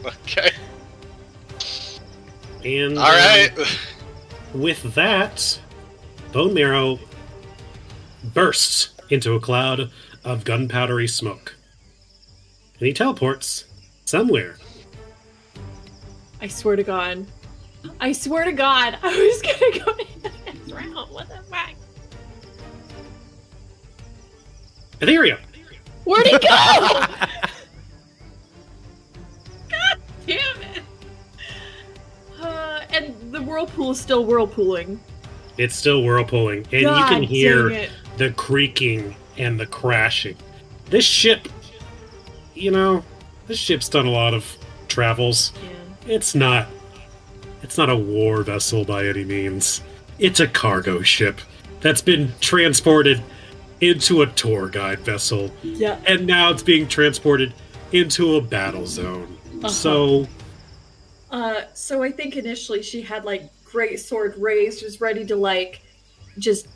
Okay. And all right. With that, Bone Marrow bursts into a cloud of gunpowdery smoke, and he teleports somewhere. I swear to God. I was gonna go in the next round. What the fuck? Etheria. Where'd he go? God damn it. And the whirlpool is still whirlpooling. It's still whirlpooling, and God you can hear dang it. the creaking and the crashing. This ship, this ship's done a lot of travels. Yeah. It's not a war vessel by any means. It's a cargo ship that's been transported into a tour guide vessel. Yeah. And now it's being transported into a battle zone. Uh-huh. So I think initially she had great sword raised, was ready to just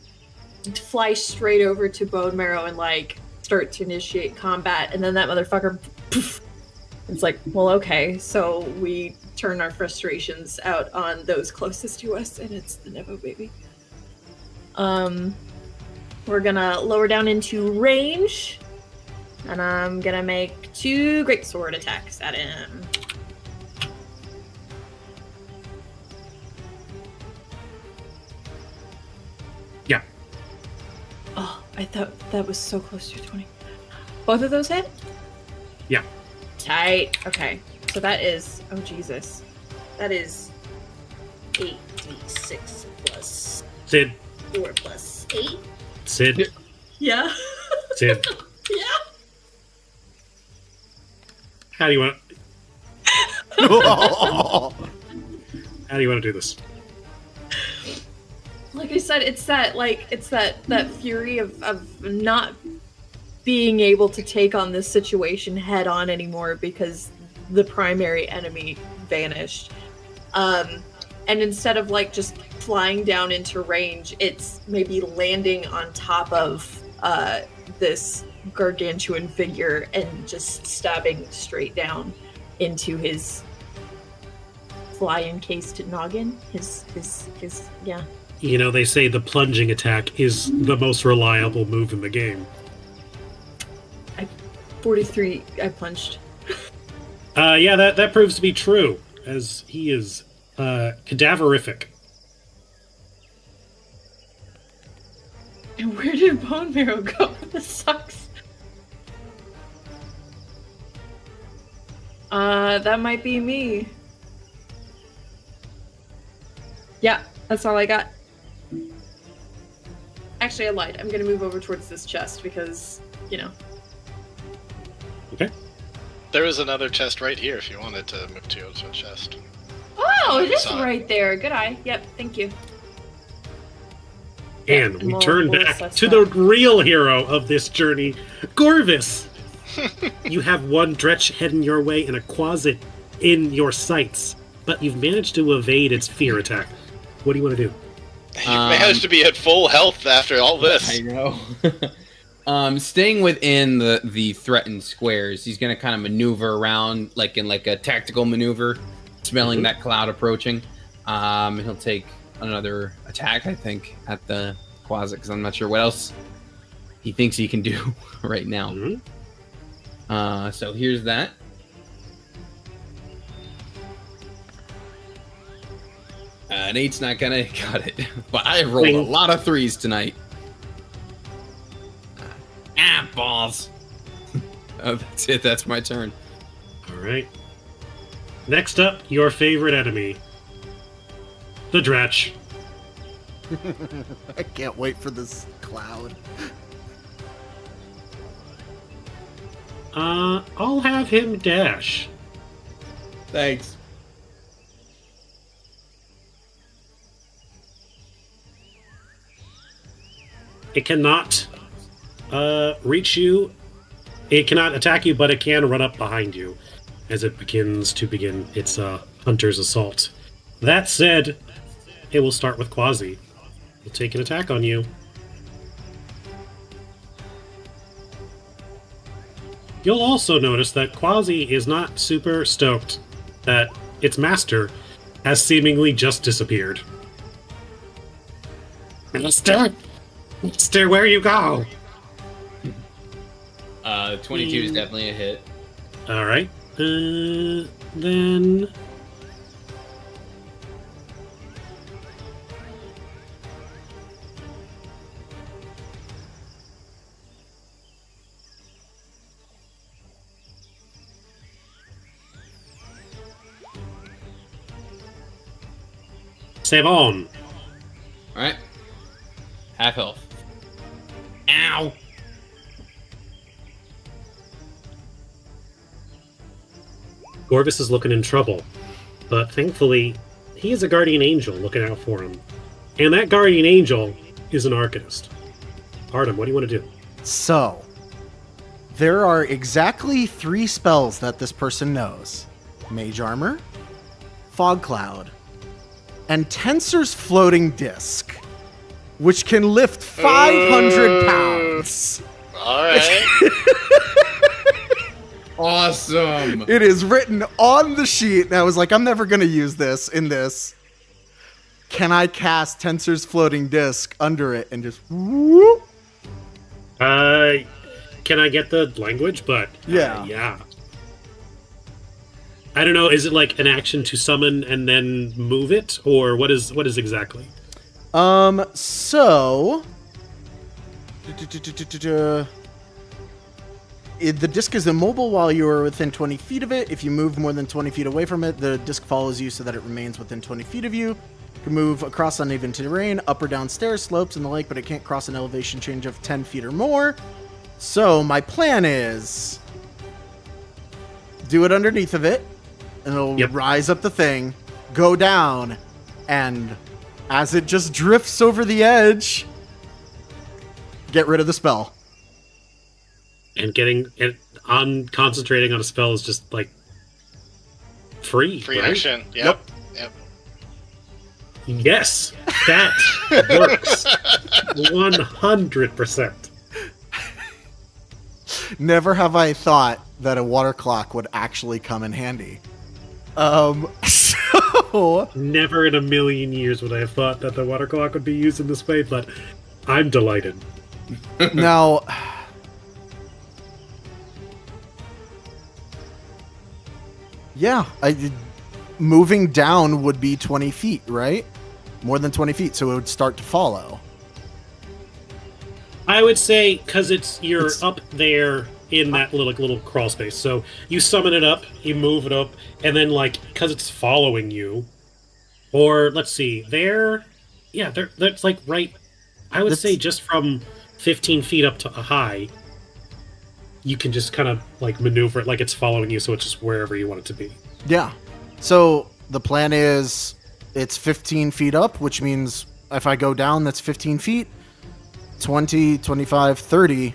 fly straight over to Bone Marrow and start to initiate combat, and then that motherfucker poof, it's like, well, okay, so we turn our frustrations out on those closest to us, and it's the Nevo baby. we're gonna lower down into range, and I'm gonna make 2 greatsword attacks at him. Yeah. Oh, I thought that was so close to 20. Both of those hit? Yeah. Tight. Okay. So that is, oh Jesus. That is 8d6 plus Sid. 4 plus 8. Sid. Yeah. Sid. Yeah. How do you want Oh. how do you want to do this? Like I said, it's that fury of not being able to take on this situation head on anymore because the primary enemy vanished. And instead of like just flying down into range, it's maybe landing on top of this gargantuan figure and just stabbing straight down into his fly encased noggin. His yeah. You know, they say the plunging attack is the most reliable move in the game. 43 I punched. Yeah, that proves to be true, as he is cadaverific. And where did bone marrow go? This sucks. That might be me. Yeah, that's all I got. Actually, I lied. I'm gonna move over towards this chest because, you know. Okay. There was another chest right here if you wanted to move to a chest. Oh, it is Saw it. right there. Good eye. Yep, thank you. And we we'll- turn we'll back assess to that. the real hero of this journey, Gorvis. You have one Dretch heading your way and a Quasit in your sights, but you've managed to evade its fear attack. What do you want to do? You managed to be at full health after all this. I know. Staying within the threatened squares, he's going to kind of maneuver around like in like a tactical maneuver, smelling that cloud approaching. He'll take another attack, I think, at the Quasit, because I'm not sure what else he thinks he can do right now. Mhm. So here's that. An 8's not gonna cut it, but I rolled a Wing. lot of 3s tonight. Balls. Oh, that's it. That's my turn. All right. Next up, your favorite enemy, the Dretch. I can't wait for this cloud. I'll have him dash. Thanks. It cannot reach you. It cannot attack you, but it can run up behind you as it begins its hunter's assault. That said, it will start with Quasi. It'll take an attack on you. You'll also notice that Quasi is not super stoked that its master has seemingly just disappeared. Mister, where you go? 22 is definitely a hit. All right. Then save on. All right. Half health. Ow. Gorvis is looking in trouble, but thankfully, he is a guardian angel looking out for him. And that guardian angel is an arcanist. Artem, what do you want to do? So, there are exactly 3 spells that this person knows. Mage Armor, Fog Cloud, and Tensor's Floating Disc, which can lift 500 pounds. Alright. Awesome. It is written on the sheet, and I was like, I'm never going to use this in this. Can I cast Tensor's Floating Disc under it and just whoop? Can I get the language? But Yeah. yeah. I don't know. Is it like an action to summon and then move it, or what is exactly? So the disc is immobile while you are within 20 feet of it. If you move more than 20 feet away from it, the disc follows you so that it remains within 20 feet of you. You can move across uneven terrain, up or down stairs, slopes, and the like, but it can't cross an elevation change of 10 feet or more. So my plan is do it underneath of it, and it'll Yep. rise up the thing, go down, and as it just drifts over the edge, get rid of the spell. And getting it on concentrating on a spell is just like free. Free right? action. Yep. Yep. Yes, that works. 100%. Never have I thought that a water clock would actually come in handy. So Never in a million years would I have thought that the water clock would be used in this way, but I'm delighted. now, yeah, moving down would be 20 feet, right? More than 20 feet, so it would start to follow. I would say because you're It's- up there in that little crawl space. So you summon it up, you move it up, and then like because it's following you, or let's see, that's like right. I would That's- say just from 15 feet up to high, you can just kind of like maneuver it like it's following you, so it's just wherever you want it to be. Yeah. So the plan is it's 15 feet up, which means if I go down, that's 15 feet. 20, 25, 30.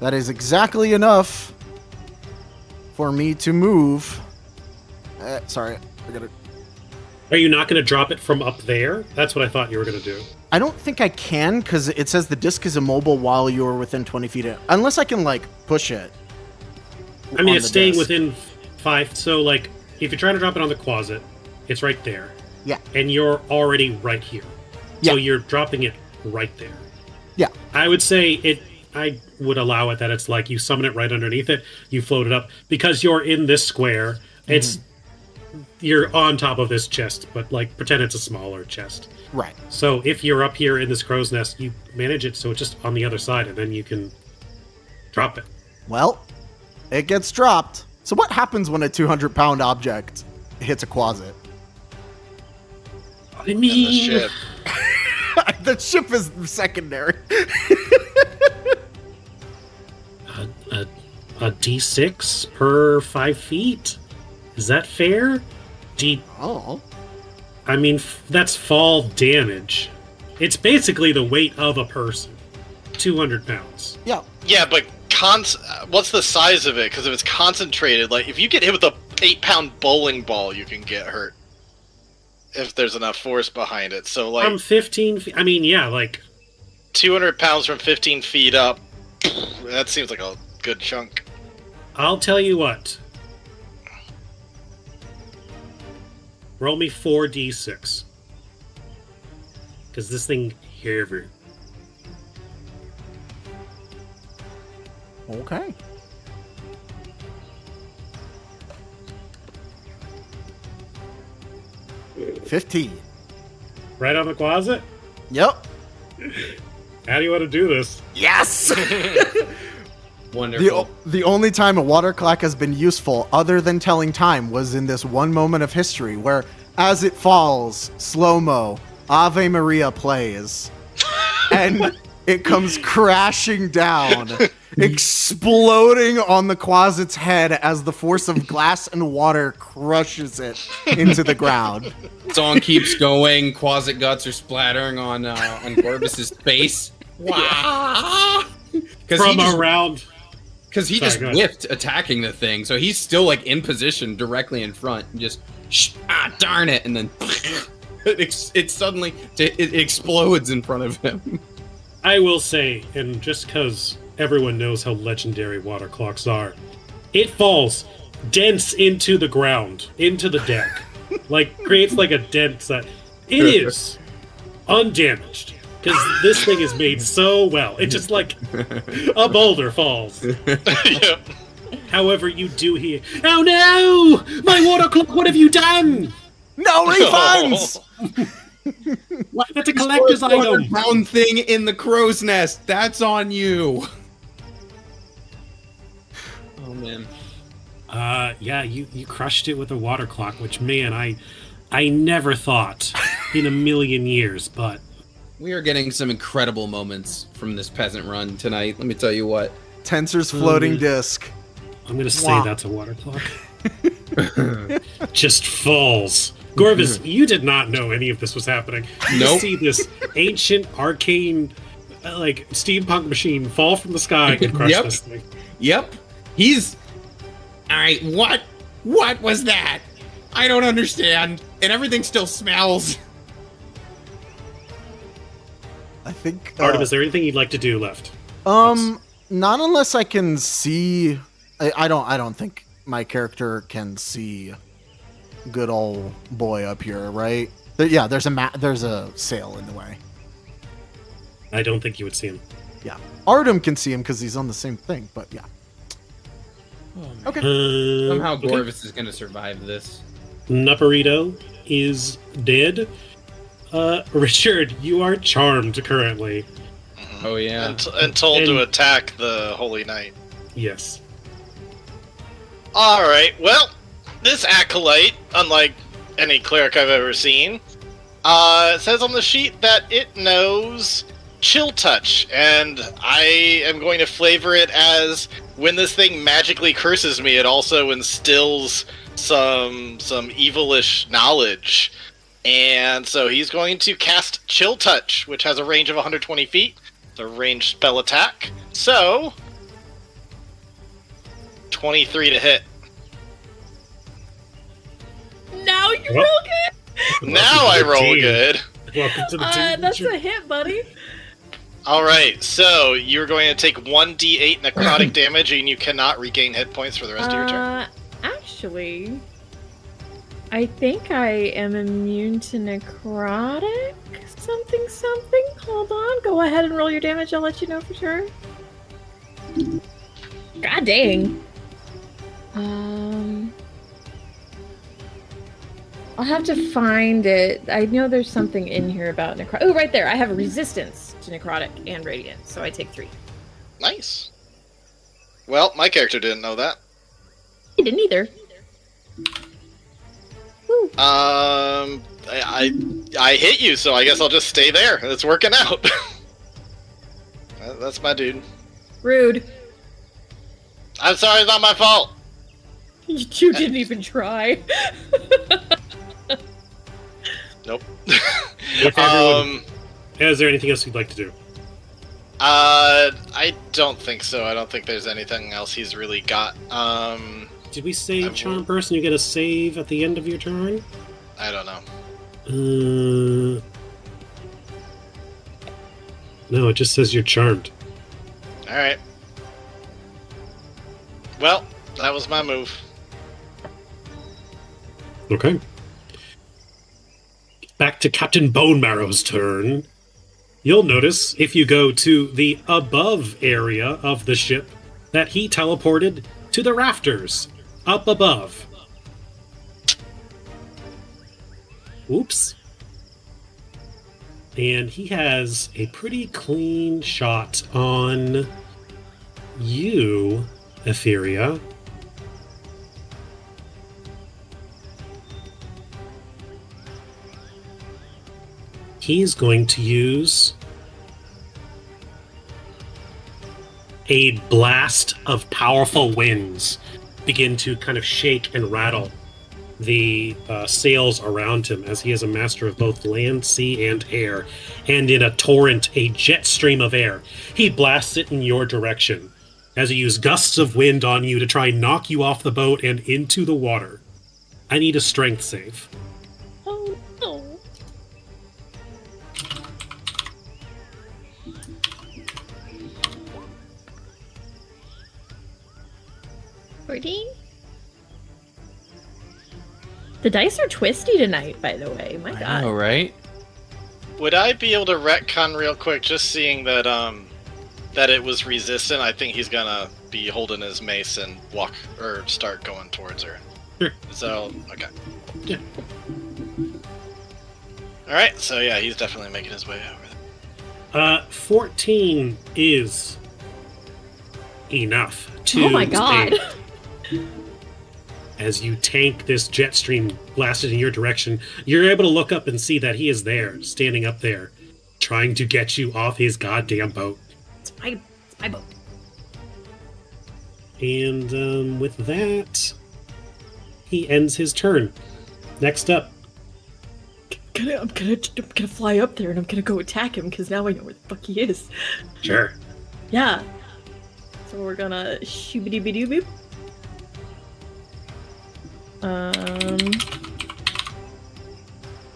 That is exactly enough for me to move. Sorry, I gotta. Are you not going to drop it from up there? That's what I thought you were going to do. I don't think I can because it says the disc is immobile while you're within 20 feet. Unless I can like push it. I mean, on it's the staying disc. within 5. So, like, if you're trying to drop it on the closet, it's right there. Yeah. And you're already right here. Yeah. So you're dropping it right there. Yeah. I would say I would allow it that it's like you summon it right underneath it, you float it up. Because you're in this square, you're on top of this chest, but, like, pretend it's a smaller chest. Right. So if you're up here in this crow's nest, you manage it so it's just on the other side, and then you can drop it. Well, it gets dropped. So what happens when a 200-pound object hits a closet? I And mean, the ship. The ship is secondary. a D6 per 5 feet? Is that fair? Oh. I mean, that's fall damage. It's basically the weight of a person. 200 pounds. Yeah. Yeah, but what's the size of it? Because if it's concentrated, like if you get hit with a 8-pound bowling ball, you can get hurt. If there's enough force behind it. So like From 15 feet. I mean, yeah, like 200 pounds from 15 feet up, that seems like a good chunk. I'll tell you what. Roll me 4d6. Because this thing heavy. Okay. $15. Right on the closet? Yep. How do you want to do this? Yes. Wonderful. The only time a water clock has been useful, other than telling time, was in this one moment of history where, as it falls, slow-mo, Ave Maria plays, and it comes crashing down, exploding on the closet's head as the force of glass and water crushes it into the ground. Song keeps going. Quasit guts are splattering on Corvus's face. Wow! From around. Because he Sorry, just go ahead. whipped attacking the thing, so he's still like in position directly in front, and just darn it, and then it suddenly it explodes in front of him. I will say, and just because everyone knows how legendary water clocks are, it falls dense into the ground, into the deck. Like, creates like a dent that it is undamaged. Because this thing is made so well. It just like a boulder falls. Yep. However, you do hear, "Oh no! My water clock, what have you done?" No refunds. That's a collector's item. Pound thing in the crow's nest. That's on you. Oh man. Yeah, you crushed it with a water clock, which, man, I never thought in a million years, but We are getting some incredible moments from this peasant run tonight. Let me tell you what. Tensor's floating disc. I'm gonna say Wow. that's a water clock. Just falls. Gorvis, you did not know any of this was happening. You Nope. see this ancient, arcane, like, steampunk machine fall from the sky and crush Yep. this thing. Yep. He's. Alright, what? What was that? I don't understand. And everything still smells. I think. Artem, is there anything you'd like to do left? Not unless I can see. I don't think my character can see good old boy up here, right? Yeah, there's a sail in the way. I don't think you would see him. Yeah, Artem can see him because he's on the same thing. But yeah, okay. Somehow Okay. Gorvis is gonna survive this. Nupperito is dead. Richard, you are charmed currently. Oh yeah. And told And- to attack the Holy Knight. Yes. Alright, well, this acolyte, unlike any cleric I've ever seen, it says on the sheet that it knows Chill Touch, and I am going to flavor it as when this thing magically curses me, it also instills some evilish knowledge. And so he's going to cast Chill Touch, which has a range of 120 feet. It's a ranged spell attack. So, 23 to hit. Now you Well, roll good. Now I roll good. Welcome to the team. That's a hit, buddy. Alright, so you're going to take 1d8 necrotic damage and you cannot regain hit points for the rest of your turn. Actually, I think I am immune to necrotic something. Hold on. Go ahead and roll your damage. I'll let you know for sure. God dang. I'll have to find it. I know there's something in here about necrotic. Oh, right there. I have a resistance to necrotic and radiant, so I take 3. Nice. Well, my character didn't know that. He didn't either. Woo. I hit you, so I guess I'll just stay there. It's working out. That's my dude. Rude. I'm sorry, it's not my fault. You didn't even try. Nope. If everyone, is there anything else you'd like to do? I don't think so. I don't think there's anything else he's really got. Did we say charm person? You get a save at the end of your turn? I don't know. No, it just says you're charmed. Alright. Well, that was my move. Okay. Back to Captain Bone Marrow's turn. You'll notice, if you go to the above area of the ship, that he teleported to the rafters, up above. Oops. And he has a pretty clean shot on you, Etheria. He's going to use a blast of powerful winds begin to kind of shake and rattle the sails around him, as he is a master of both land, sea, and air. And in a torrent, a jet stream of air, he blasts it in your direction as he uses gusts of wind on you to try and knock you off the boat and into the water. I need a strength save. Oh no. The dice are twisty tonight, by the way. My God. All right. Would I be able to retcon real quick, just seeing that that it was resistant? I think he's gonna be holding his mace and walk or start going towards her. Sure. So okay. Yeah. All right. So yeah, he's definitely making his way over there. 14 is enough to Oh my god. save. As you tank this jet stream blasted in your direction, you're able to look up and see that he is there, standing up there, trying to get you off his goddamn boat. It's my boat. And with that, he ends his turn. Next up, I'm gonna fly up there and I'm gonna go attack him because now I know where the fuck he is. sure. Yeah. So we're gonna shoobity bidoo boop.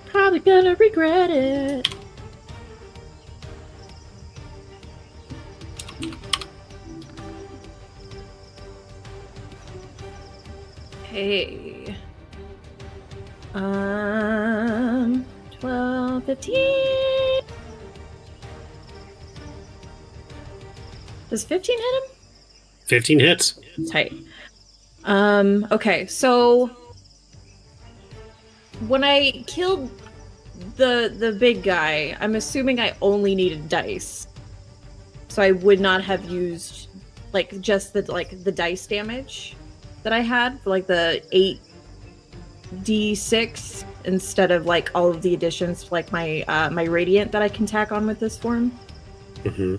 Probably gonna regret it. Hey. 12, 15. Does 15 hit him? 15 hits. Tight. Okay, so when I killed the big guy, I'm assuming I only needed dice. So I would not have used like just the dice damage that I had for like the 8d6 instead of like all of the additions like my my radiant that I can tack on with this form. Mm-hmm.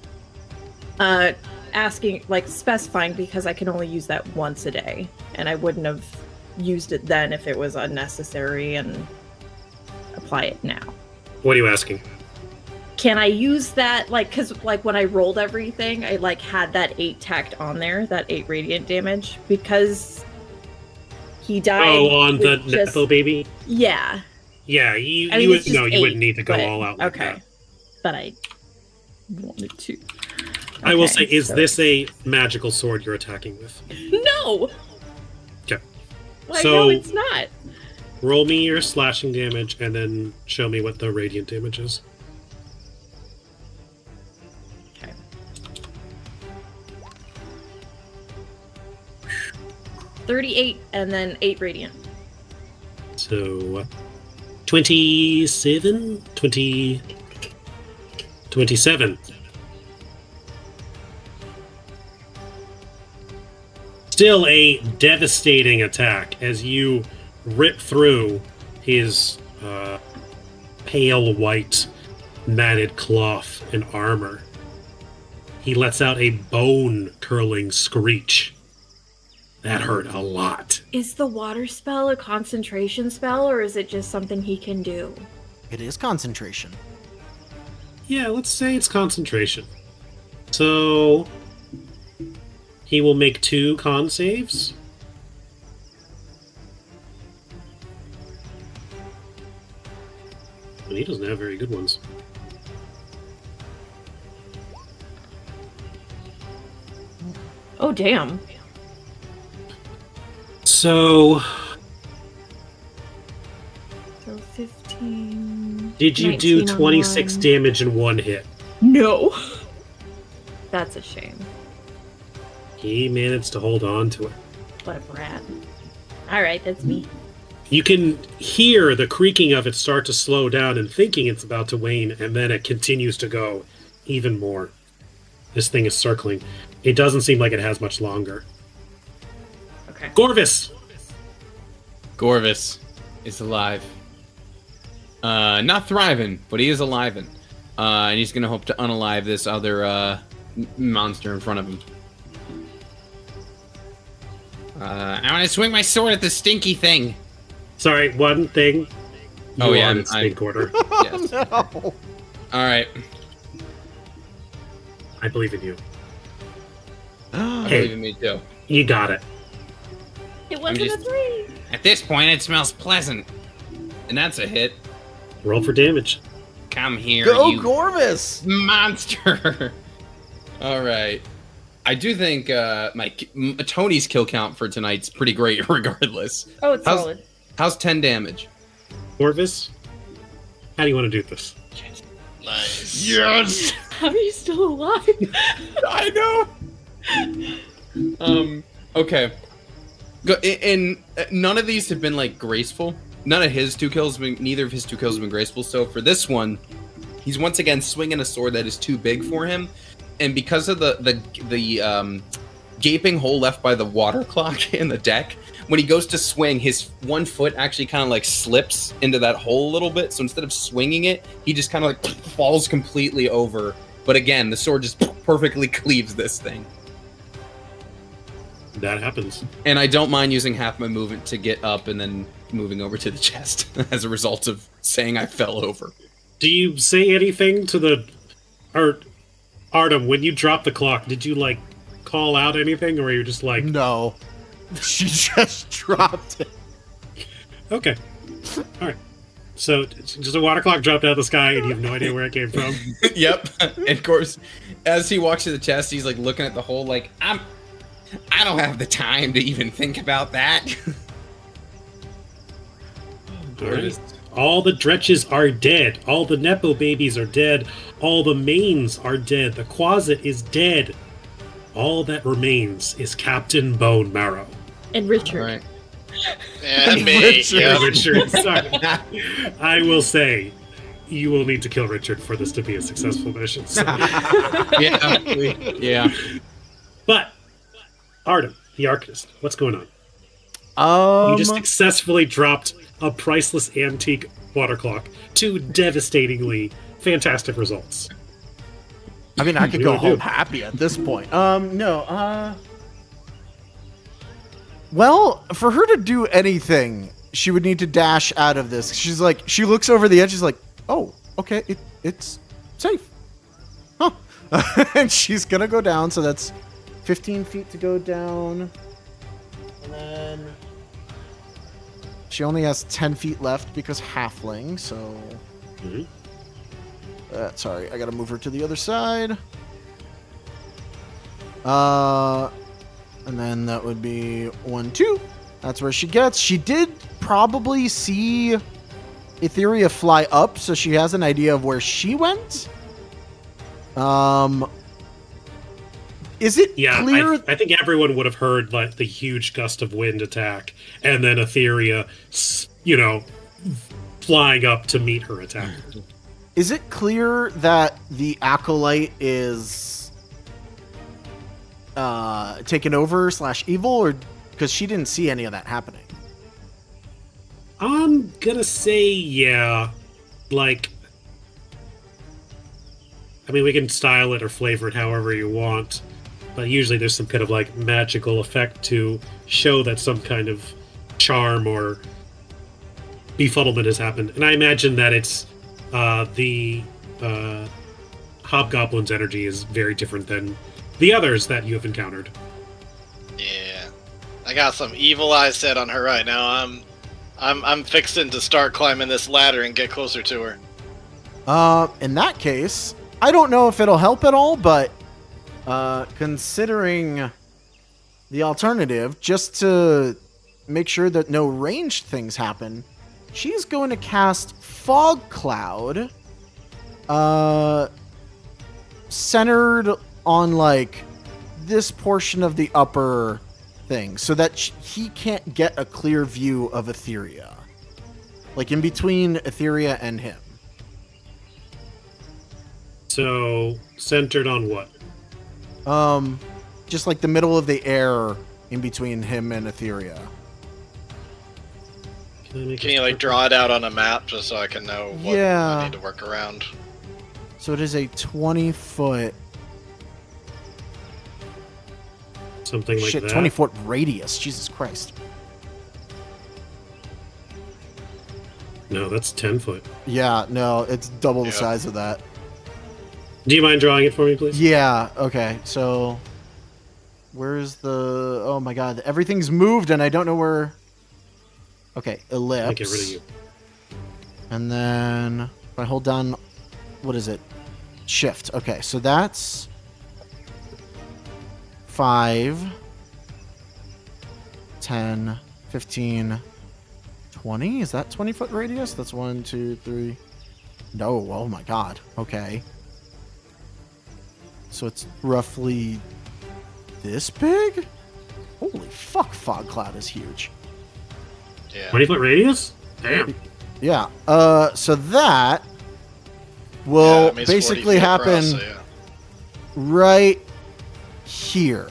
Asking, like, specifying because I can only use that once a day, and I wouldn't have used it then if it was unnecessary, and apply it now. What are you asking? Can I use that, like, because, like, when I rolled everything, I, like, had that 8 tacked on there, that 8 radiant damage, because he died. Oh, on the with just- Nepo baby? Yeah. Yeah, I you mean, would it's just no, you 8, wouldn't need to go but- all out like okay. that. But I wanted to. I will Okay, say, is so- this a magical sword you're attacking with? No! Okay. Like, So- no, it's not. Roll me your slashing damage and then show me what the radiant damage is. Okay. $38 and then 8 radiant. So 27? 27. Still a devastating attack as you rip through his pale white matted cloth and armor. He lets out a bone-curling screech. That hurt a lot. Is the water spell a concentration spell, or is it just something he can do? It is concentration. Yeah, let's say it's concentration. So he will make 2 con saves. But he doesn't have very good ones. Oh, damn. So So 15... did you do 19 on 26 one. damage in 1 hit? No! That's a shame. He managed to hold on to it. What a brat. Alright, that's me. You can hear the creaking of it start to slow down and thinking it's about to wane, and then it continues to go even more. This thing is circling. It doesn't seem like it has much longer. Okay. Gorvis! Gorvis is alive. Not thriving, but he is alive. And he's going to hope to unalive this other monster in front of him. I want to swing my sword at the stinky thing. Sorry, one thing. Oh, You yeah, are in stink order. Yes. No. All right. I believe in you. I Hey. believe in me too. You got it. It wasn't just- a 3! At this point, it smells pleasant. And that's a hit. Roll for damage. Come here, Go you Gorvis! monster. All right. I do think Tony's kill count for tonight's pretty great regardless. Oh, it's How's 10 damage? Gorvis, how do you want to do this? Nice. Yes! How are you still alive? I know. Okay. And none of these have been like graceful. Neither of his two kills have been graceful. So for this one, he's once again swinging a sword that is too big for him, and because of the gaping hole left by the water clock in the deck, when he goes to swing, his one foot actually kind of like slips into that hole a little bit. So instead of swinging it, he just kind of like falls completely over. But again, the sword just perfectly cleaves this thing. That happens. And I don't mind using half my movement to get up and then moving over to the chest as a result of saying I fell over. Do you say anything to the... Or, Artem, when you drop the clock, did you, like, call out anything, or are you just like... No. She just dropped it. Okay. Alright. So, just a water clock dropped out of the sky, and you have no idea where it came from? Yep. And of course, as he walks to the chest, he's like looking at the hole like, I don't have the time to even think about that. Alright. All the Dretches are dead. All the Nepo babies are dead. All the mains are dead. The Quasit is dead. All that remains is Captain Bone Marrow. And Richard. All right. And me. Yeah. Richard, sorry. I will say, you will need to kill Richard for this to be a successful mission. So. Yeah. But, Artem, the Arcanist, what's going on? You just successfully dropped a priceless antique water clock. 2 devastatingly fantastic results. I mean, I could What go do you home do? happy at this point. Well, for her to do anything, she would need to dash out of this. She's like, she looks over the edge. She's like, oh, okay, it's safe. Huh. And she's going to go down. So that's 15 feet to go down. And then she only has 10 feet left because halfling. So, Mhm. sorry, I got to move her to the other side. And then that would be 1, 2. That's where she gets. She did probably see Etheria fly up, so she has an idea of where she went. Is it Yeah, clear? I think everyone would have heard like the huge gust of wind attack, and then Etheria, flying up to meet her attack. Is it clear that the acolyte is taken over / evil, or because she didn't see any of that happening? I'm gonna say yeah. Like, I mean, we can style it or flavor it however you want, but usually there's some kind of like magical effect to show that some kind of charm or befuddlement has happened. And I imagine that it's the Hobgoblin's energy is very different than the others that you have encountered. Yeah. I got some evil eyes set on her right now. I'm fixing to start climbing this ladder and get closer to her. In that case, I don't know if it'll help at all, but considering the alternative, just to make sure that no ranged things happen, she's going to cast Fog Cloud, centered on like this portion of the upper thing, so that he can't get a clear view of Etheria, like in between Etheria and him. So, centered on what? Just like the middle of the air in between him and Etheria. Can Can you like draw it out on a map just so I can know what Yeah. I need to work around? So it is a 20-foot... something like Shit, that? 20-foot radius. Jesus Christ. No, that's 10 foot. Yeah, no, it's double the Yeah. size of that. Do you mind drawing it for me, please? Yeah, okay, so... Where's the... Oh my god, everything's moved and I don't know where... Okay, ellipse. I'll get rid of you. And then if I hold down, what is it? Shift. Okay, so that's 5, 10, 15, 20. Is that 20-foot radius? That's 1, 2, 3. No, oh my god. Okay. So it's roughly this big? Holy fuck, fog cloud is huge. Yeah. 20-foot radius? Damn. Yeah. So that will Yeah, I mean, it's 40 basically feet happen across, so yeah. right here.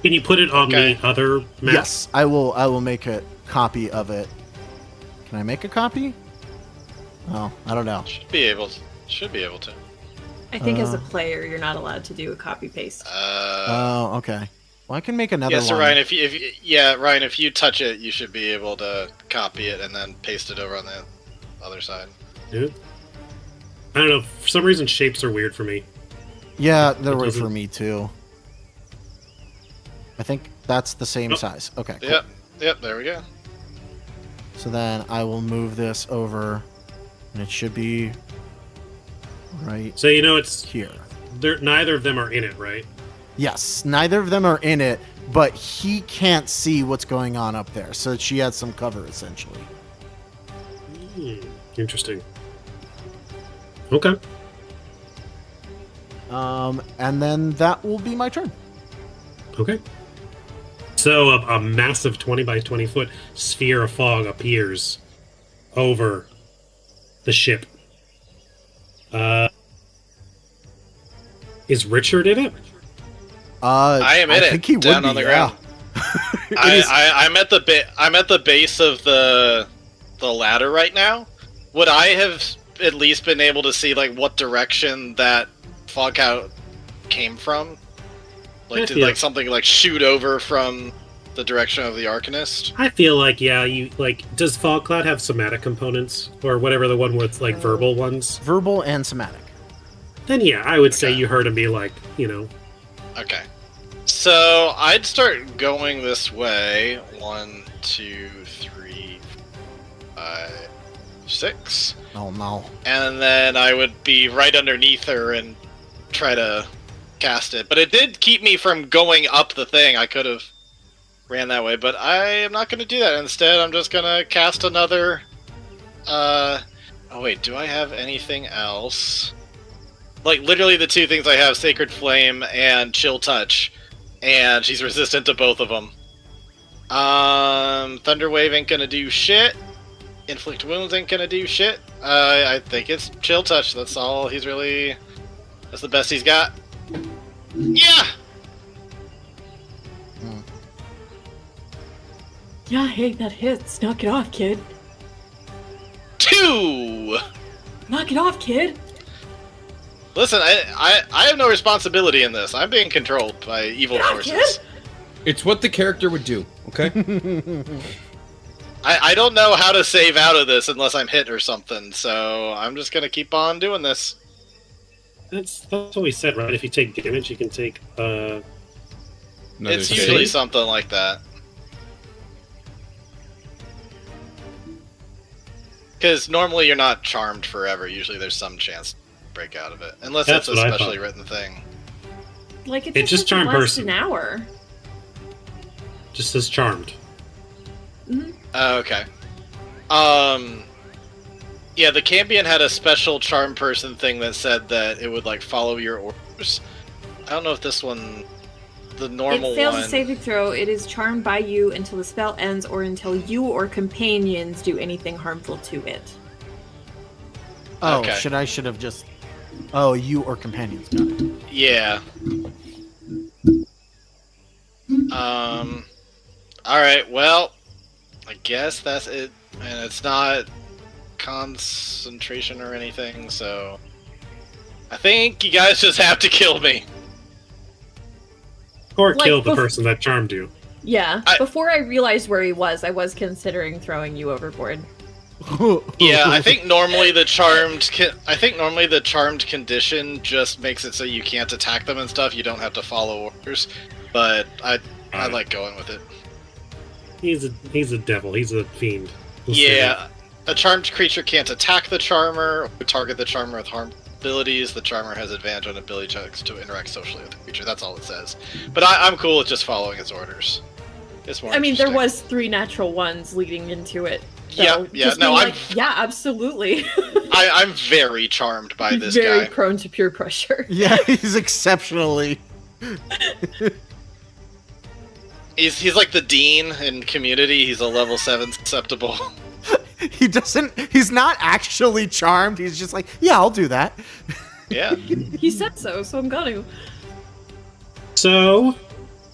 Can you put it on Okay. the other map? Yes, I will make a copy of it. Can I make a copy? Oh, I don't know. Should be able to. I think as a player, you're not allowed to do a copy paste. Oh, okay. Well, I can make another Yeah, so one. Ryan, Ryan, if you touch it, you should be able to copy it and then paste it over on the other side. Yeah. I don't know. For some reason, shapes are weird for me. Yeah, they're right doesn't- for me too. I think that's the same size. Okay. Cool. Yep, there we go. So then I will move this over, and it should be right So it's here. neither of them are in it, right? Yes, neither of them are in it, but he can't see what's going on up there, so she has some cover essentially. Interesting. Okay. And then that will be my turn. Okay. So a massive 20 by 20 foot sphere of fog appears over the ship. Is Richard in it? I am in it. I think he down would on be, the yeah. ground. I'm at the base of the ladder right now. Would I have at least been able to see like what direction that fog cloud came from? Like did like something like shoot over from the direction of the Arcanist? I feel like, yeah, does Fog Cloud have somatic components? Or whatever the one with verbal ones? Verbal and somatic. Then yeah, I would say Okay. you heard him be like, Okay. So I'd start going this way. 1, 2, 3, 5, 6. Oh no. And then I would be right underneath her and try to cast it. But it did keep me from going up the thing. I could have ran that way, but I am not going to do that. Instead, I'm just going to cast another... Oh wait, do I have anything else? Like, literally the two things I have, Sacred Flame and Chill Touch. And she's resistant to both of them. Thunder Wave ain't gonna do shit. Inflict Wounds ain't gonna do shit. I think it's Chill Touch. That's all he's really... That's the best he's got. Yeah! Yeah, hey, that hits. Knock it off, kid. 2! Knock it off, kid. Listen, I have no responsibility in this. I'm being controlled by evil Yeah, forces. kid. It's what the character would do, okay? I don't know how to save out of this unless I'm hit or something, so I'm just gonna keep on doing this. that's what we said, right? If you take damage, you can take, Another It's save. usually something like that. Because normally you're not charmed forever. Usually there's some chance to break out of it. Unless That's it's a what I specially thought. written thing. Like, It just doesn't charm last person. an hour. just as charmed. Okay. Yeah, the Cambion had a special charm person thing that said that it would, like, follow your orders. I don't know if this one... The normal It fails one... a saving throw. It is charmed by you until the spell ends or until you or companions do anything harmful to it. Oh, Okay. should have just... Oh, you or companions got it. Yeah. Alright, well... I guess that's it. And it's not concentration or anything, so... I think you guys just have to kill me. Or Like, kill the bef- person that charmed you. Yeah. I- Before I realized where he was, I was considering throwing you overboard. Yeah, I think normally the charmed condition just makes it so you can't attack them and stuff. You don't have to follow orders, but I like going with it. He's a devil. He's a fiend. We'll say Yeah, a charmed creature can't attack the charmer or target the charmer with harm abilities. The charmer has advantage on ability checks to interact socially with the creature. That's all it says. But I'm cool with just following its orders. It's more. I mean, there interesting. was 3 natural ones leading into it. Yeah, yeah. just No, being I'm like, yeah, absolutely. I'm very charmed by this Very guy. prone to peer pressure. Yeah, he's exceptionally. He's like the dean in Community. He's a level 7 susceptible. He's not actually charmed. He's just like, yeah, I'll do that. Yeah. He said so I'm gonna. So,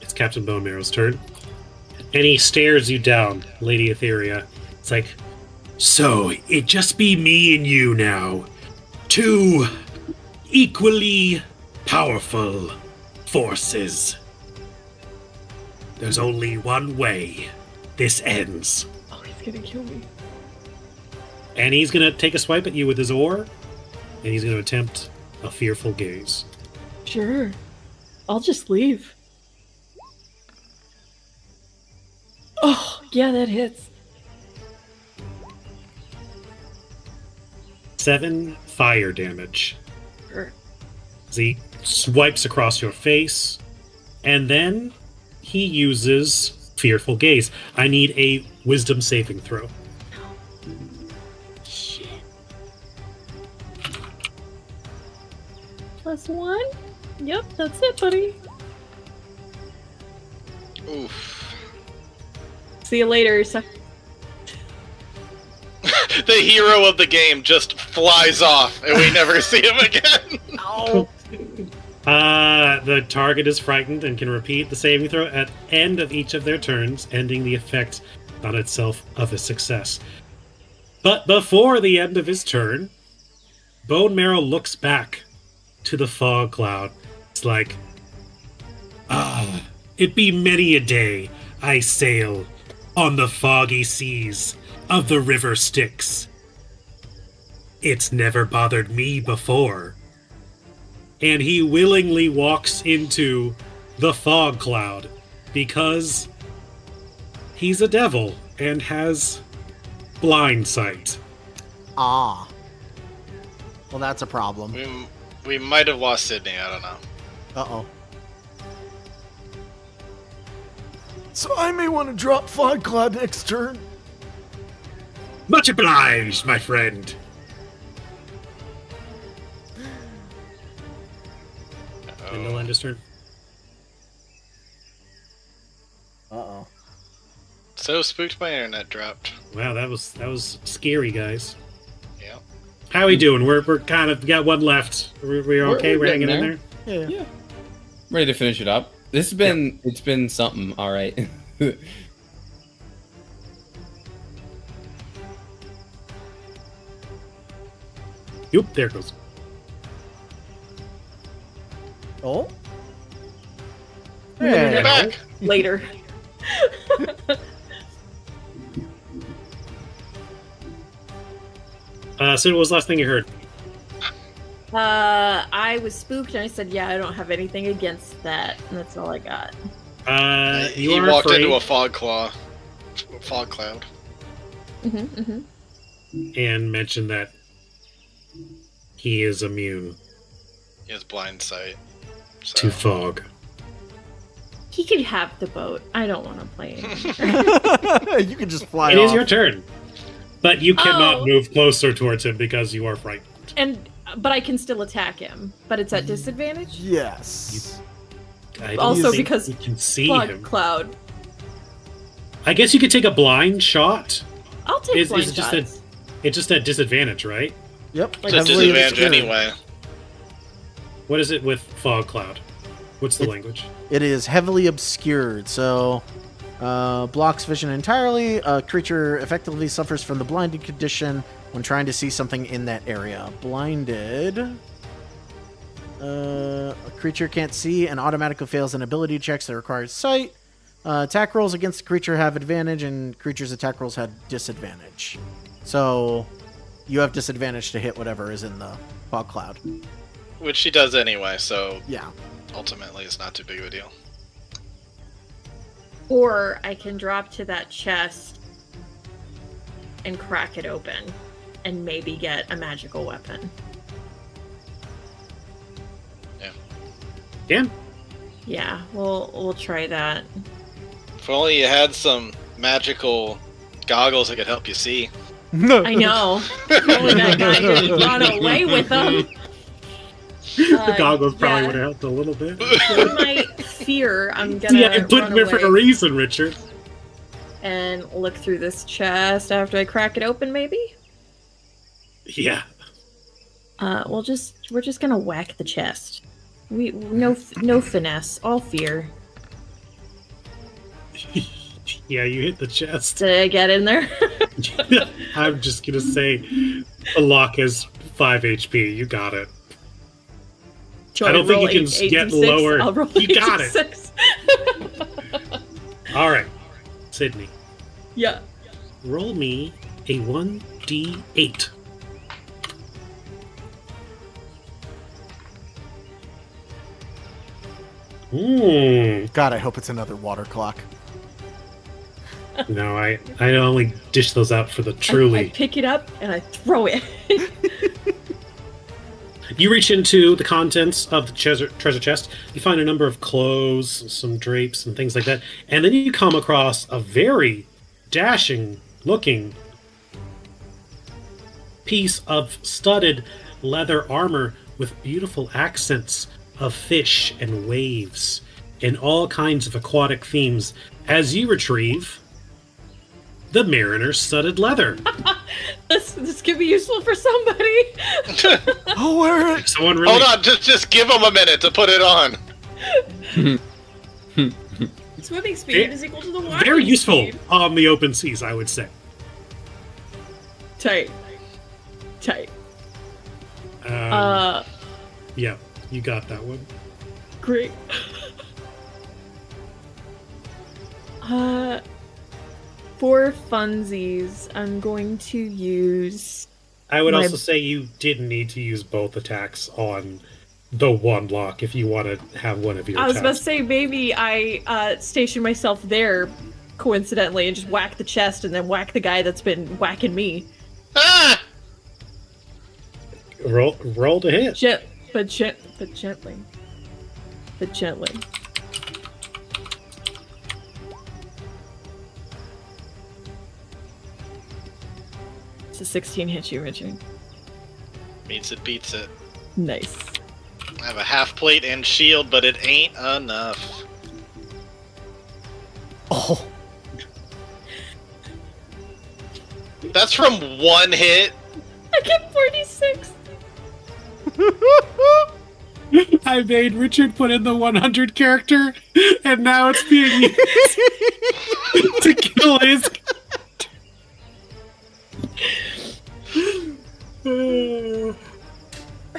it's Captain Bone Marrow's turn. And he stares you down, Lady Etheria. It's like, so, it just be me and you now. Two equally powerful forces. There's only one way this ends. Oh, he's gonna kill me. And he's gonna take a swipe at you with his oar, and he's gonna attempt a fearful gaze. Sure. I'll just leave. Oh, yeah, that hits. 7 fire damage. Sure. As he swipes across your face, and then he uses fearful gaze. I need a wisdom saving throw. Shit. +1? Yep, that's it, buddy. Oof. See you later, The hero of the game just flies off, and we never see him again. Oh. The target is frightened and can repeat the saving throw at end of each of their turns, ending the effect on itself of a success. But before the end of his turn, Bone Marrow looks back to the fog cloud. It's like, it be many a day I sail on the foggy seas of the river Styx. It's never bothered me before. And he willingly walks into the fog cloud because he's a devil and has blind sight. Ah. Well, that's a problem. We might have lost Sydney, I don't know. Uh-oh. So I may want to drop Fog Cloud next turn. Much obliged, my friend. And Melinda's turn. Uh-oh. So spooked my internet dropped. Wow, that was scary, guys. Yeah. How we doing? We're kind of got one left. We're okay. We're getting hanging in there. there. Yeah. Ready to finish it up. It's been something, all right. Yoop, there it goes. Oh? Hey. Get back! Later. So what was the last thing you heard? I was spooked and I said, yeah, I don't have anything against that. And that's all I got. You He are walked afraid into a fog cloud. and mentioned that he is immune He has blind sight. to So. fog. He could have the boat. I don't want to play it. You can just fly It off. is your turn, but you cannot Oh. move closer towards him because you are frightened. But I can still attack him. But it's at disadvantage? Yes. I don't Also think because you can see Fog him. cloud. I guess you could take a blind shot. I'll take Is blind it just shots. It's just at disadvantage, right? Yep. It's a Heavily disadvantage obscured. anyway. What is it with fog cloud? What's the language? It is heavily obscured, so blocks vision entirely. A creature effectively suffers from the blinded condition when trying to see something in that area. Blinded. A creature can't see and automatically fails an ability checks that requires sight. Attack rolls against the creature have advantage, and creatures' attack rolls have disadvantage. So you have disadvantage to hit whatever is in the fog cloud. Which he does anyway, so Yeah. ultimately it's not too big of a deal. Or I can drop to that chest and crack it open and maybe get a magical weapon. Dan? Yeah, we'll try that. If only you had some magical Goggles that could help you see. I know. Only that guy didn't run away with them. The goggles probably yeah. would have helped a little bit. With my fear, I'm gonna Yeah, I put run him there for a away reason, Richard. and look through this chest after I crack it open. Maybe. Yeah. We're just gonna whack the chest. No finesse, all fear. Yeah, you hit the chest. Did I get in there? I'm just gonna say the lock has 5 HP. You got it. I don't think you can get lower. I'll roll You got it. 8d6. All right, Sydney, Yeah. roll me a 1d8. God, I hope it's another water clock. No, I only dish those out for the I truly. pick it up and I throw it. You reach into the contents of the treasure chest. You find a number of clothes, some drapes, and things like that. And then you come across a very dashing-looking piece of studded leather armor with beautiful accents of fish and waves and all kinds of aquatic themes as you retrieve the mariner's studded leather. This could be useful for somebody. Oh, where? Someone really... Hold on, just give him a minute to put it on. Swimming speed is equal to the water. Very useful speed. on the open seas, I would say. Tight. Yeah, you got that one. Great. For funsies, I'm going to use. I would My- also say you didn't need to use both attacks on the one lock if you want to have one of your I was attacks. about to say maybe I station myself there coincidentally and just whack the chest and then whack the guy that's been whacking me. Ah! Roll to hit. But gently. It's a 16 hit you, Richard. Meets it, beats it. Nice. I have a half plate and shield, but it ain't enough. Oh, That's from one hit. I get 46. I made Richard put in the 100 character, and now it's being used to kill his.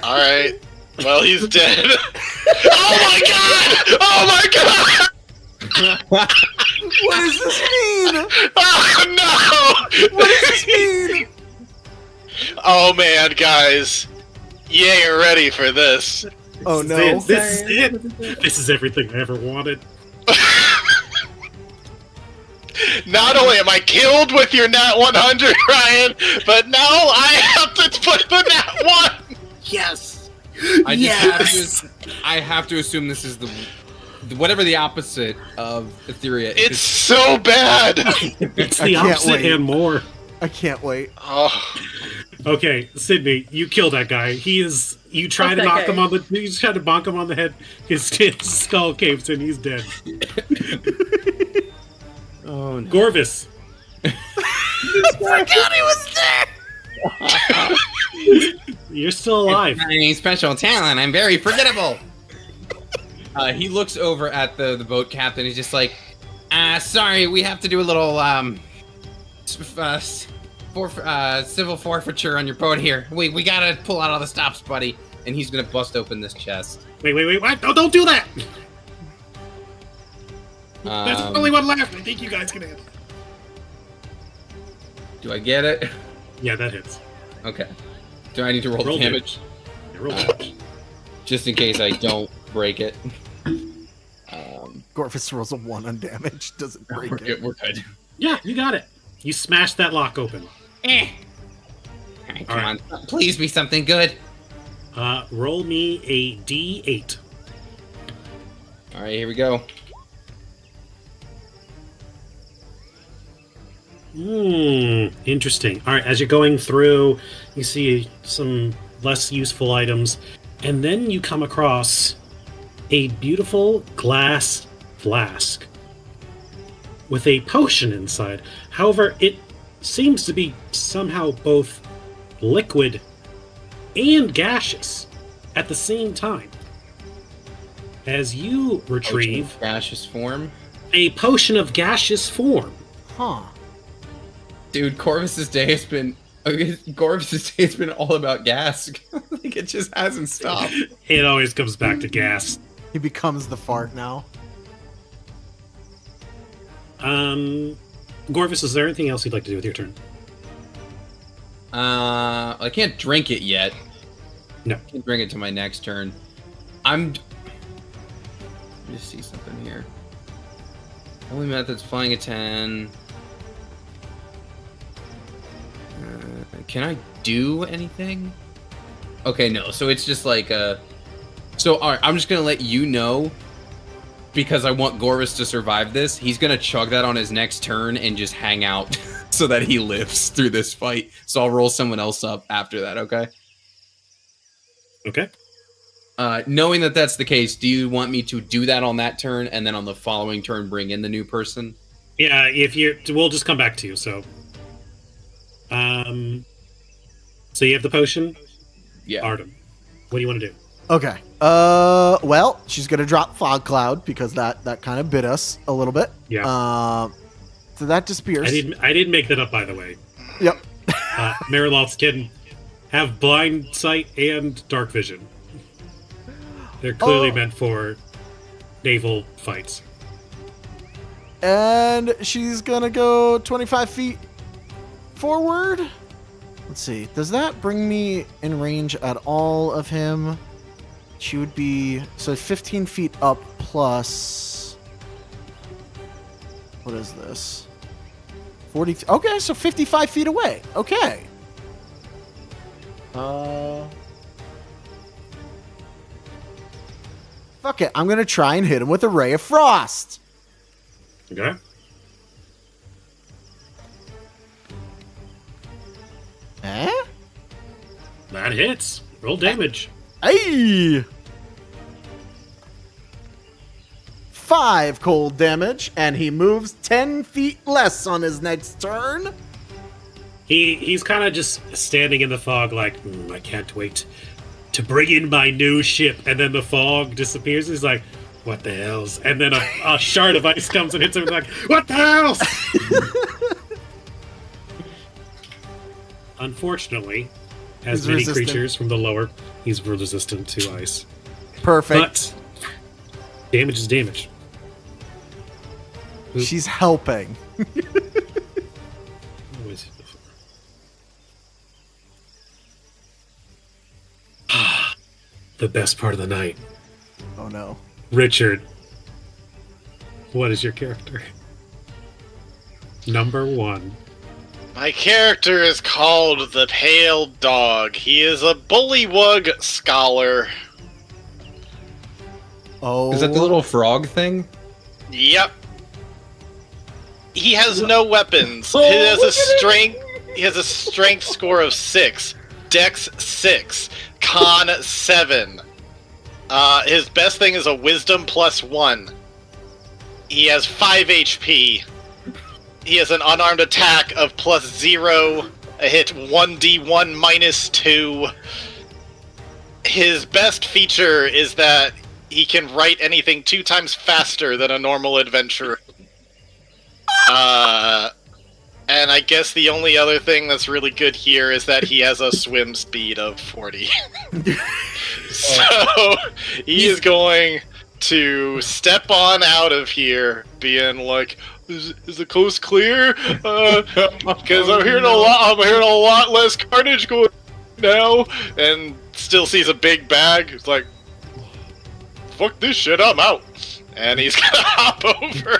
Alright. Well, he's dead. Oh my god! Oh my god! what does this mean? Oh no! What does this mean? Oh man, guys. You ain't ready for this. Oh no. This is it. This is everything I ever wanted. Not only am I killed with your nat 100, Ryan, but now I have to put the nat 1! Yes. I have to assume this is the whatever the opposite of Etheria. It's so bad! It's I the can't opposite wait. and more. I can't wait. Oh, Okay, Sydney, you kill that guy. He is. You try Fuck to that knock guy. him on the. You try to bonk him on the head. His skull caves in. He's dead. Oh no. Gorvis. Forgot he was there. You're still alive. Any special talent? I'm very forgettable. He looks over at the boat captain. He's just like, sorry, we have to do a little civil forfeiture on your boat here. We gotta pull out all the stops, buddy. And he's gonna bust open this chest. Wait! What? No, don't do that. There's Um, only one left. I think you guys can handle it. Do I get it? Yeah, that hits. Okay. Do I need to roll Roll damage? Yeah, roll damage. Just in case I don't break it. Gorfus rolls a 1 on damage. Doesn't break We're it. good. We're good. Yeah, you got it. You smashed that lock open. Alright, come Alright. on. Please be something good. Roll me a D8. Alright, here we go. Interesting. All right, as you're going through, you see some less useful items, and then you come across a beautiful glass flask with a potion inside. However, it seems to be somehow both liquid and gaseous at the same time. As you retrieve gaseous form. a potion of gaseous form. Huh. Dude, Corvus's day has been all about gas. Like it just hasn't stopped. It always comes back to gas. He becomes the fart now. Gorvis, is there anything else you'd like to do with your turn? I can't drink it yet. No. I can bring it to my next turn. Let me just see something here. Only methods: flying a 10. Can I do anything? Okay, no. So it's just like So all right, I'm just gonna let you know because I want Gorvis to survive this. He's gonna chug that on his next turn and just hang out so that he lives through this fight. So I'll roll someone else up after that. Okay. Okay. Knowing that that's the case, do you want me to do that on that turn and then on the following turn bring in the new person? Yeah, we'll just come back to you. So, so you have the potion. Yeah. Artem, what do you want to do? Okay. Well, she's gonna drop Fog Cloud because that kind of bit us a little bit. Yeah. So that disappears. I didn't make that up, by the way. Yep. Mariloths can have blind sight and dark vision. They're clearly meant for naval fights. And she's gonna go 25 feet forward. Let's see. Does that bring me in range at all of him? She would be... So 15 feet up plus... What is this? 40... Okay, so 55 feet away. Okay. Fuck it. I'm going to try and hit him with a Ray of Frost. Okay. Eh? That hits. Roll damage. Hey! 5 cold damage, and he moves 10 feet less on his next turn. He's kind of just standing in the fog like, I can't wait to bring in my new ship. And then the fog disappears. He's like, what the hells? And then a shard of ice comes and hits him. He's like, what the hells? Unfortunately, as He's many resistant. creatures from the lower, he's resistant to ice. Perfect. But damage is damage. She's helping. What was it before? The best part of the night. Oh no. Richard, what is your character? Number 1. My character is called the Pale Dog. He is a bullywug scholar. Oh. Is that the little frog thing? Yep. He has no weapons. Oh, He has a look at him. strength. He has a strength score of 6, Dex 6, Con 7. His best thing is a Wisdom +1. He has 5 HP. He has an unarmed attack of +0. A hit 1d1 -2. His best feature is that he can write anything 2 times faster than a normal adventurer. And I guess the only other thing that's really good here is that he has a swim speed of 40. So he is going to step on out of here, being like, "Is the coast clear? Because I'm hearing a lot less carnage going now." And still sees a big bag. It's like, "Fuck this shit, I'm out." And he's gonna hop over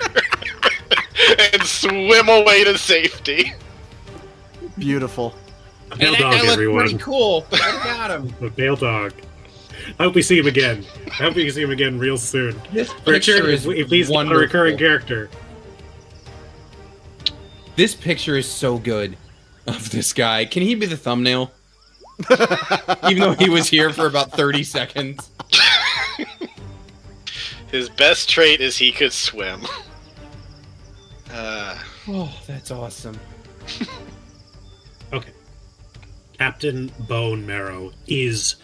and swim away to safety. Beautiful. A pale dog, everyone. Cool. I got him. A pale dog. I hope we see him again. I hope we can see him again real soon. This Richard, picture is if he's not a wonderful. recurring character. This picture is so good of this guy. Can he be the thumbnail? Even though he was here for about 30 seconds. His best trait is he could swim. Oh, that's awesome. Okay. Captain Bone Marrow is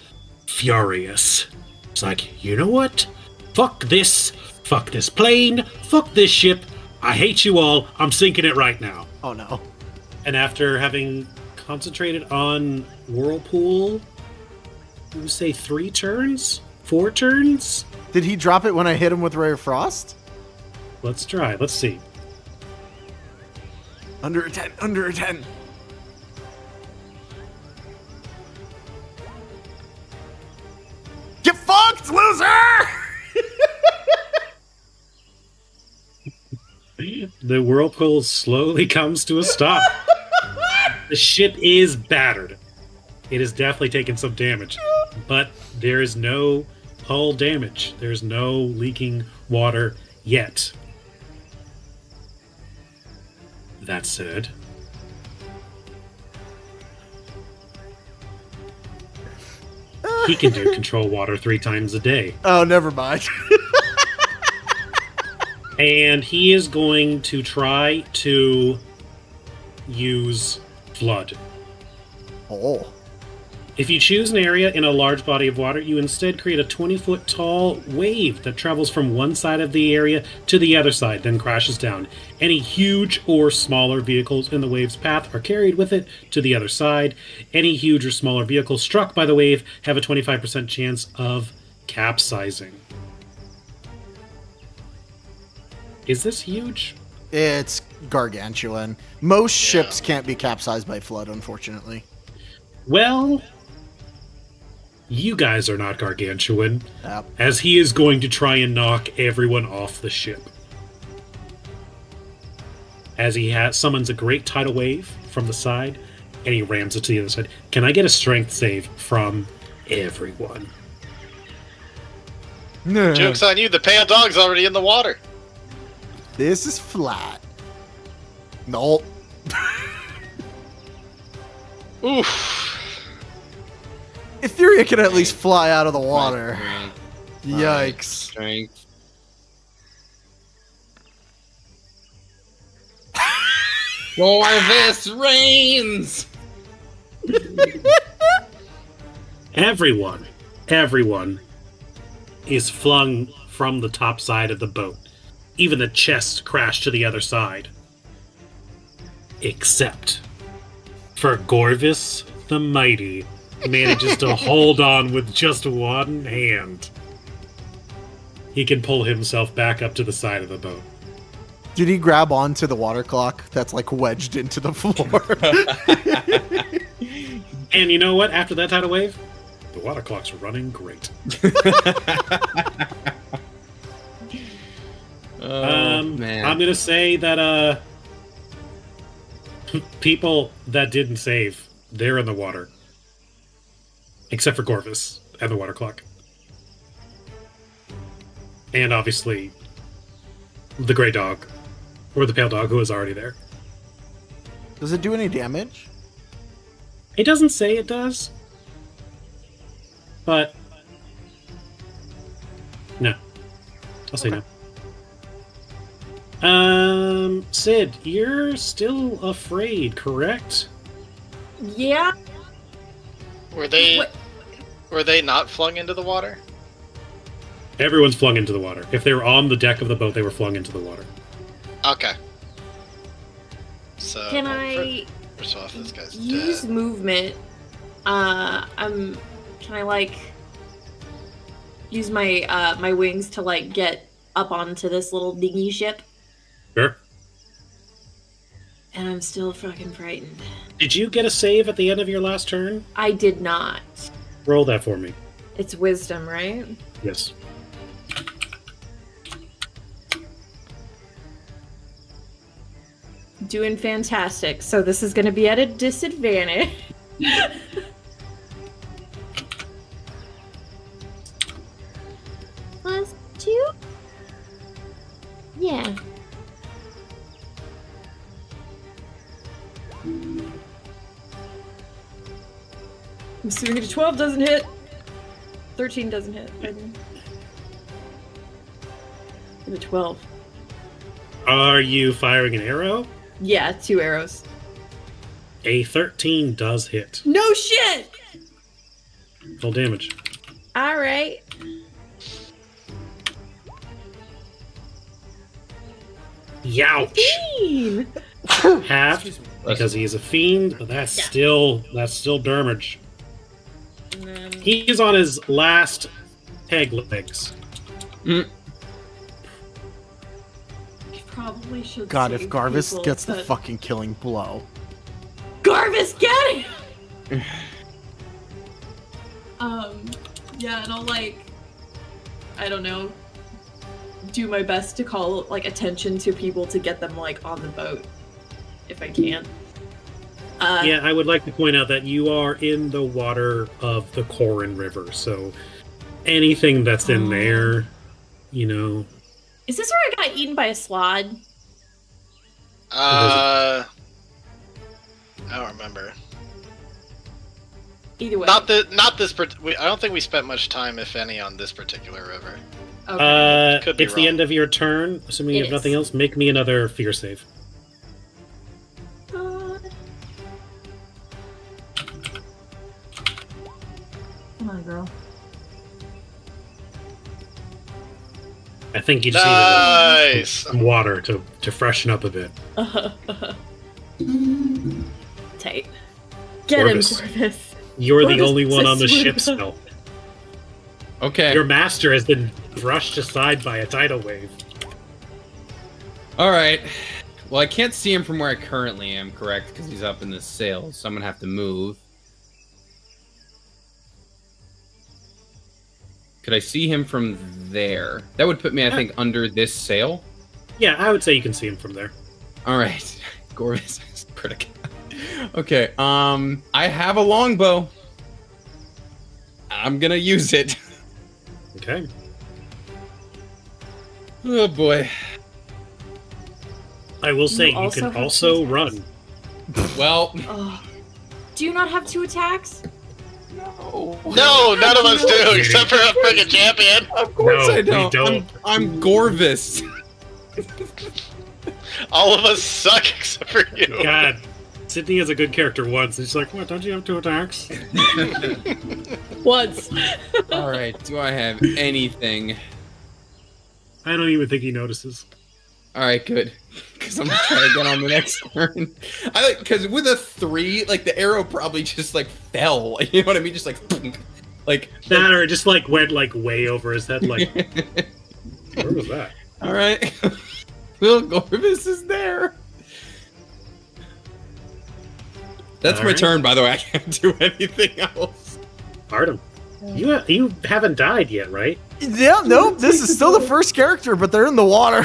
furious. It's like, you know what? Fuck this. Fuck this plane. Fuck this ship. I hate you all. I'm sinking it right now. Oh no. And after having concentrated on Whirlpool, you say 3 turns? 4 turns? Did he drop it when I hit him with Ray of Frost? Let's try. Let's see. Under a 10. Under a 10. Get fucked, loser! The Whirlpool slowly comes to a stop. The ship is battered. It has definitely taken some damage. But there is no hull damage. There's no leaking water yet. That said, he can do control water 3 times a day. Oh, never mind. And he is going to try to use Flood. Oh. If you choose an area in a large body of water, you instead create a 20-foot tall wave that travels from one side of the area to the other side, then crashes down. Any huge or smaller vehicles in the wave's path are carried with it to the other side. Any huge or smaller vehicles struck by the wave have a 25% chance of capsizing. Is this huge? It's gargantuan. Most ships can't be capsized by flood, unfortunately. Well, you guys are not gargantuan, Yep. as he is going to try and knock everyone off the ship. As he summons a great tidal wave from the side, and he rams it to the other side. Can I get a strength save from everyone? No. Joke's on you, the pale dog's already in the water. This is flat. Nope. Oof. Etheria can at least fly out of the water. My Yikes. strength. Corvus reigns! Everyone is flung from the top side of the boat. Even the chest crashed to the other side. Except for Gorvis the Mighty, manages to hold on with just one hand. He can pull himself back up to the side of the boat. Did he grab onto the water clock that's like wedged into the floor? And you know what? After that tidal wave, the water clock's running great. Man. I'm gonna say that people that didn't save, they're in the water. Except for Gorvis and the water clock. And obviously the gray dog. Or the pale dog who was already there. Does it do any damage? It doesn't say it does. But no. I'll say no. Sid, you're still afraid, correct? Yeah. Were they What? were they not flung into the water? Everyone's flung into the water. If they were on the deck of the boat, they were flung into the water. Okay. So Can I first off, this guy's use dead. movement? Can I like use my my wings to like get up onto this little dinghy ship? Sure. And I'm still fucking frightened. Did you get a save at the end of your last turn? I did not. Roll that for me. It's wisdom, right? Yes. Doing fantastic. So this is going to be at a disadvantage. +2? Yeah. assuming a 12 doesn't hit. 13 doesn't hit. And a 12. Are you firing an arrow? Yeah, 2 arrows. A 13 does hit. No shit! Full damage. Alright. Youch! 15! Half because he is a fiend, but that's still damage. And then He is on his last peg legs. I probably should God, if save Garvis people, gets the but- fucking killing blow. Garvis, get him! Yeah, and I'll I don't know, do my best to call attention to people to get them on the boat, if I can. Yeah, I would like to point out that you are in the water of the Corin River, so anything that's in there, Is this where I got eaten by a slod? I don't remember. Either way. Not this. I don't think we spent much time, if any, on this particular river. Okay. Could be it's the wrong. end of your turn, assuming you It have nothing is. else. Make me another fear save. Come on, girl. I think you just Nice. need some water to freshen up a bit. Tight. Get him, Corvus. Corvus. You're the Corvus, only one I on the swear ship to still. Okay. Your master has been brushed aside by a tidal wave. All right. Well, I can't see him from where I currently am, correct? Because he's up in the sail, so I'm gonna have to move. Could I see him from there? That would put me, I think, under this sail. Yeah, I would say you can see him from there. All right. Gorvis is critical. Okay. I have a longbow. I'm gonna use it. Okay. Oh boy. I will say you also can have also two run. Well. Oh. Do you not have 2 attacks? No. No, none of us do, except for a freaking champion. Of course No, I we don't. don't. I'm Gorvis. All of us suck except for you. God, Sydney is a good character once. And she's like, what, don't you have 2 attacks? Once. All right. Do I have anything? I don't even think he notices. All right, good. Because I'm gonna try again on the next turn. Because with a 3, the arrow probably just fell. You know what I mean? Just That or it just went way over his head. Where was that? All right. Little Gorvis is there. That's All my right. turn, by the way. I can't do anything else. Artem, you haven't died yet, right? Yeah, nope. This is still the first character, but they're in the water.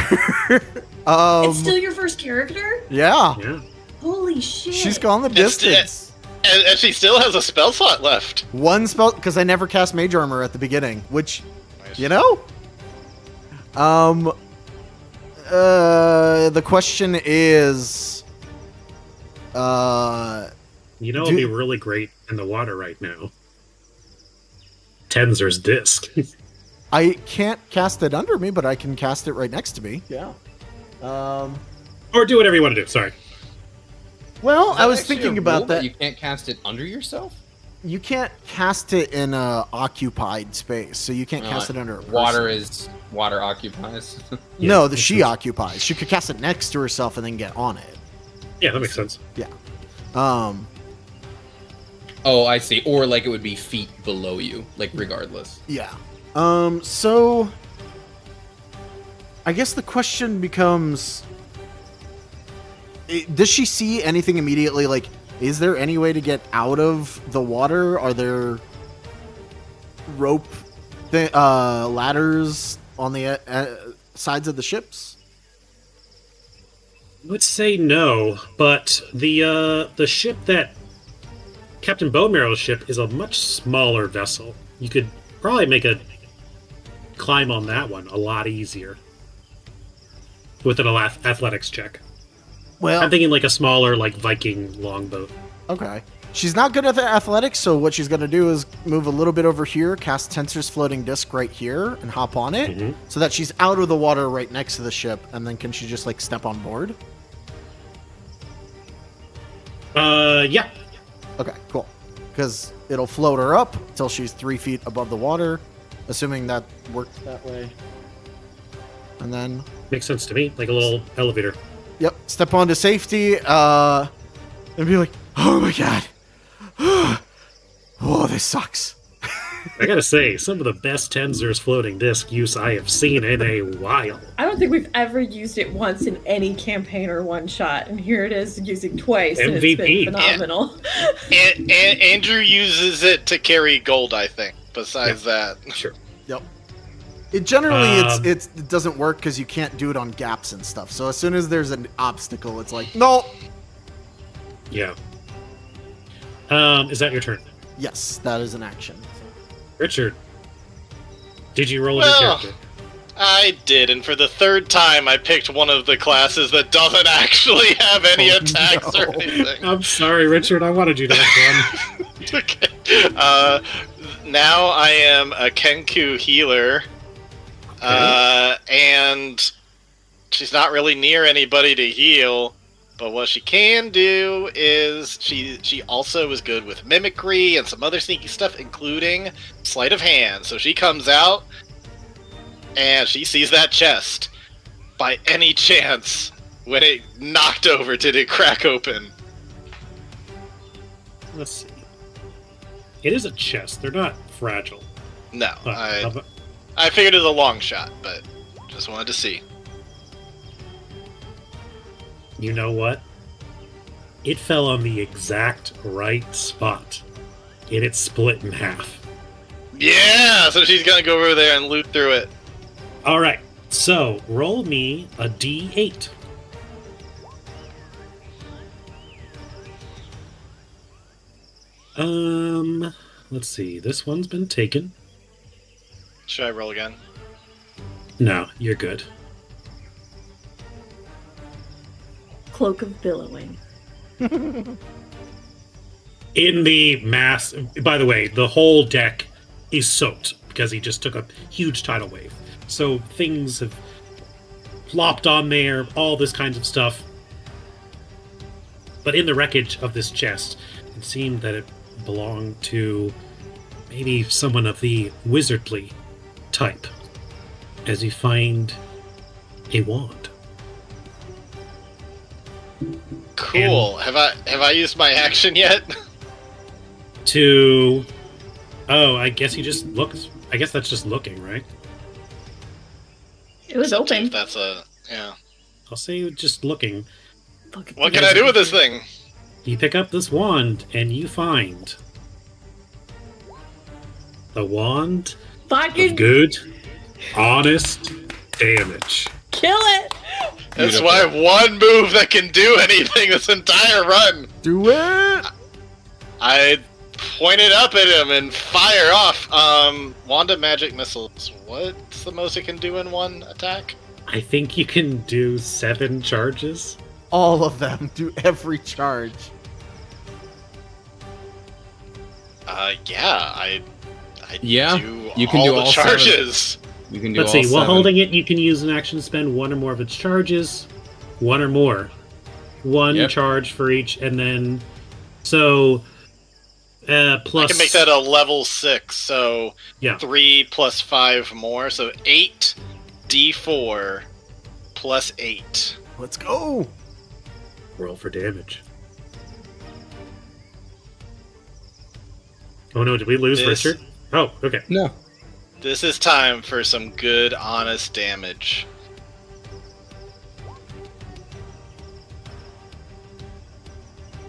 It's still your first character? Yeah, Yeah. Holy shit. she's gone the It's- distance. And she still has a spell slot left. One spell because I never cast Mage Armor at the beginning, which the question is, It'd be really great in the water right now. Tenzer's disc. I can't cast it under me, but I can cast it right next to me. Yeah. Or do whatever you want to do. Sorry. Well, Is I that was actually thinking a about rule that. You can't cast it under yourself? You can't cast it in a occupied space, so you can't cast it under a person. Water occupies. No, she occupies. She could cast it next to herself and then get on it. Yeah, that makes sense. Yeah. Oh, I see. Or it would be feet below you, regardless. Yeah. So I guess the question becomes, does she see anything immediately? Is there any way to get out of the water? Are there rope ladders on the sides of the ships? I would say no, but the ship that Captain Bonemarrow's ship is a much smaller vessel. You could probably make a climb on that one a lot easier with an athletics check. Well, I'm thinking a smaller Viking longboat. okay. She's not good at the athletics, so what she's going to do is move a little bit over here, cast Tensor's floating disc right here, and hop on it, so that she's out of the water right next to the ship, and then can she just, like, step on board? Yeah. Okay, cool. Because it'll float her up until she's 3 feet above the water, assuming that works that way. And then, Makes sense to me. Like a little elevator. yep, step onto safety, and be like, oh my god. Oh, this sucks. I gotta say, some of the best Tensor's floating disc use I have seen in a while. I don't think we've ever used it once in any campaign or one shot, and here it is using twice, and it's MVP. been phenomenal. And Andrew uses it to carry gold, I think. Besides that, Sure. Yep. It generally Um, it doesn't work because you can't do it on gaps and stuff. So as soon as there's an obstacle, it's like, no. Yeah. Is that your turn? Yes, that is an action. Richard, did you roll a new Well, character? I did, and for the third time, I picked one of the classes that doesn't actually have any Oh, attacks or no. anything. I'm sorry, Richard. I wanted you to have one. Okay. Now I am a Kenku healer, and she's not really near anybody to heal. But what she can do is she also is good with mimicry and some other sneaky stuff, including sleight of hand. So she comes out and she sees that chest. By any chance, when it knocked over, did it crack open? Let's see. It is a chest. They're not fragile. No, But, I figured it was a long shot, but just wanted to see. you know what? It fell on the exact right spot. And it split in half. Yeah, so she's gonna go over there and loot through it. All right. So roll me a d8. Let's see. This one's been taken. Should I roll again? No, you're good. Cloak of Billowing. In the mass, by the way, the whole deck is soaked because he just took a huge tidal wave. So things have flopped on there, all this kinds of stuff. But in the wreckage of this chest, it seemed that it belonged to maybe someone of the wizardly type, as you find a wand. Cool. Have I used my action yet? I guess he just looks. I guess that's just looking, right? It was open. If that's yeah. I'll say just looking. Look at What the- can I do with this thing? You pick up this wand and you find the wand of Fucking good, honest damage. kill it! That's Beautiful. why I have one move that can do anything this entire run. Do it! I point it up at him and fire off. Wand of Magic Missiles. What's the most it can do in one attack? I think you can do 7 charges. All of them. Do every charge. Yeah, I Yeah, do you can all do the all 7. charges. You can do Let's all see. While 7. holding it, you can use an action to spend 1 or more of its charges. 1 or more. 1 Yep. charge for each, and then plus. I can make that a level 6, so Yeah. 3 plus 5 more, so 8 d4 plus 8. Let's go! Roll for damage. Oh no! Did we lose This- Richard? Oh, okay. No. This is time for some good, honest damage.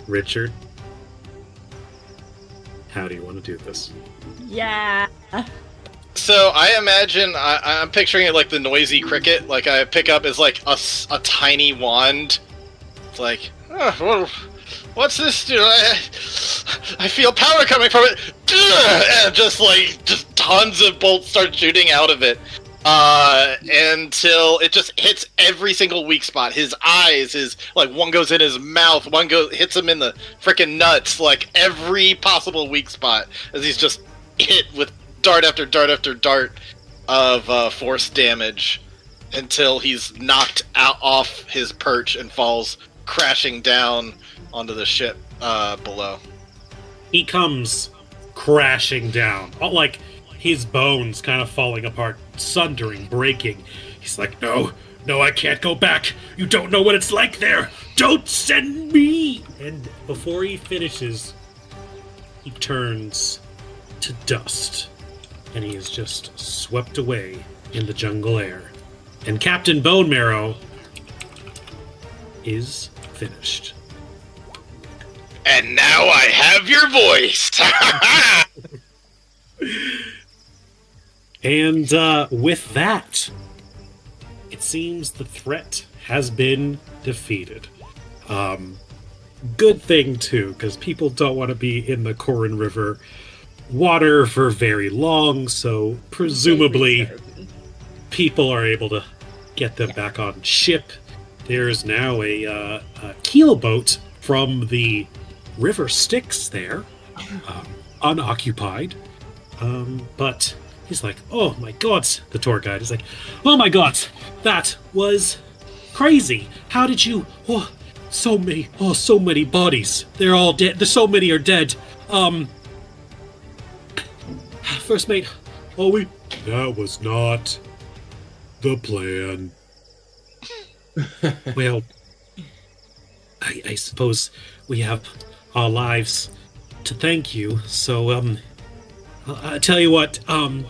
Richard, how do you want to do this? Yeah. So I imagine I'm picturing it like the noisy cricket. Like I pick up as like a tiny wand. It's like, what's this do? I feel power coming from it, and just tons of bolts start shooting out of it. until it just hits every single weak spot. His eyes, one goes in his mouth, hits him in the freaking nuts, like every possible weak spot, as he's just hit with dart after dart after dart of force damage until he's knocked out off his perch and falls crashing down onto the ship below. He comes crashing down, all like his bones kind of falling apart, sundering, breaking. He's like, no, I can't go back. You don't know what it's like there. Don't send me. And before he finishes, he turns to dust, and he is just swept away in the jungle air. And Captain Bone Marrow is finished. And now I have your voice. And with that, it seems the threat has been defeated. Good thing, too, because people don't want to be in the Corin River water for very long, so presumably people are able to get them back on ship. There's now a keel boat from the River Styx there, unoccupied, but he's like, oh my god, the tour guide is like, oh my god, that was crazy. How did you, so many bodies. They're all dead. So many are dead. First mate, that was not the plan. Well, I suppose we have our lives to thank you, so, I tell you what, I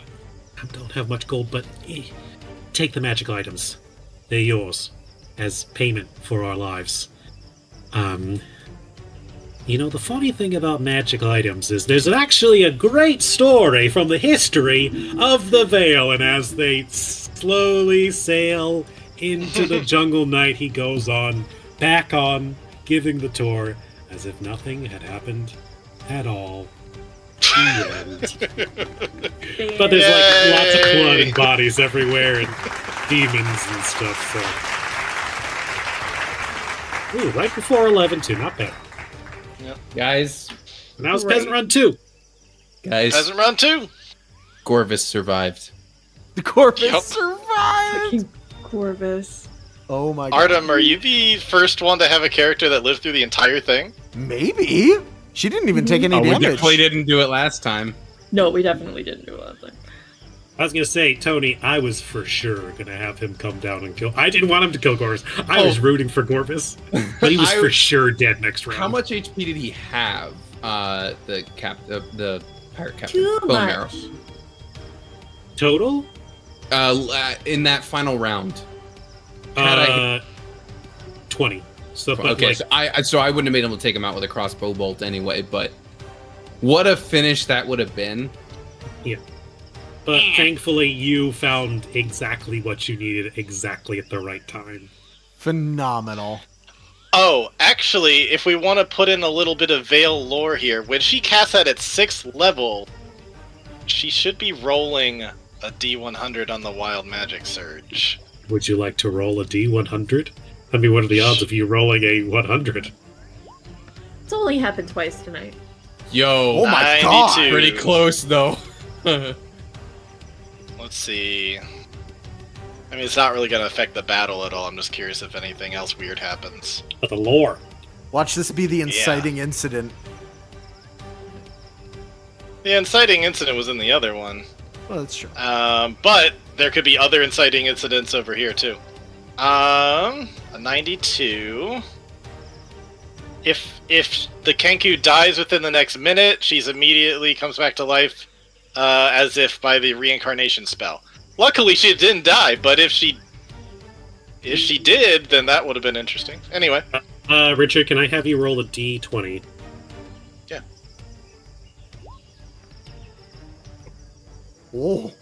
don't have much gold, but take the magical items. They're yours as payment for our lives. The funny thing about magical items is there's actually a great story from the history of the Vale, and as they slowly sail into the jungle night, he goes on, back on, giving the tour as if nothing had happened at all. The end. But there's lots of blood and bodies everywhere and demons and stuff, so. Ooh, right before 11 too, not bad. Yep. Guys. And that was Peasant Run II. Guys. Peasant Run II. Gorvis survived. The Corvus survived! Corvus. Oh my god. Artem, are you the first one to have a character that lived through the entire thing? Maybe. She didn't even take any We damage. definitely didn't do it last time. No, we definitely didn't do that thing. I was gonna say, Tony, I was for sure gonna have him come down and kill. I didn't want him to kill Gorvis. I was rooting for Gorvis, but he was for sure dead next round. How much HP did he have? The pirate captain. Too Bone much. Marrow. Total? In that final round. 20. So, but Okay, like, so I wouldn't have been able to take him out with a crossbow bolt anyway. But what a finish that would have been. but thankfully you found exactly what you needed exactly at the right time. Phenomenal. Oh, actually, if we want to put in a little bit of Veil lore here, when she casts that at 6th level, she should be rolling a D100 on the Wild Magic Surge. Would you like to roll a D100? I mean, what are the odds of you rolling a 100? It's only happened twice tonight. Yo, Oh my 92. god. pretty close though. Let's see. I mean, it's not really going to affect the battle at all. I'm just curious if anything else weird happens. But the lore. Watch this be the inciting incident. The inciting incident was in the other one. Well, that's true. But there could be other inciting incidents over here, too. A 92. If the Kenku dies within the next minute, she's immediately comes back to life, as if by the reincarnation spell. Luckily, she didn't die, but if she did, then that would have been interesting. Anyway. Richard, can I have you roll a D20? Yeah. Oh.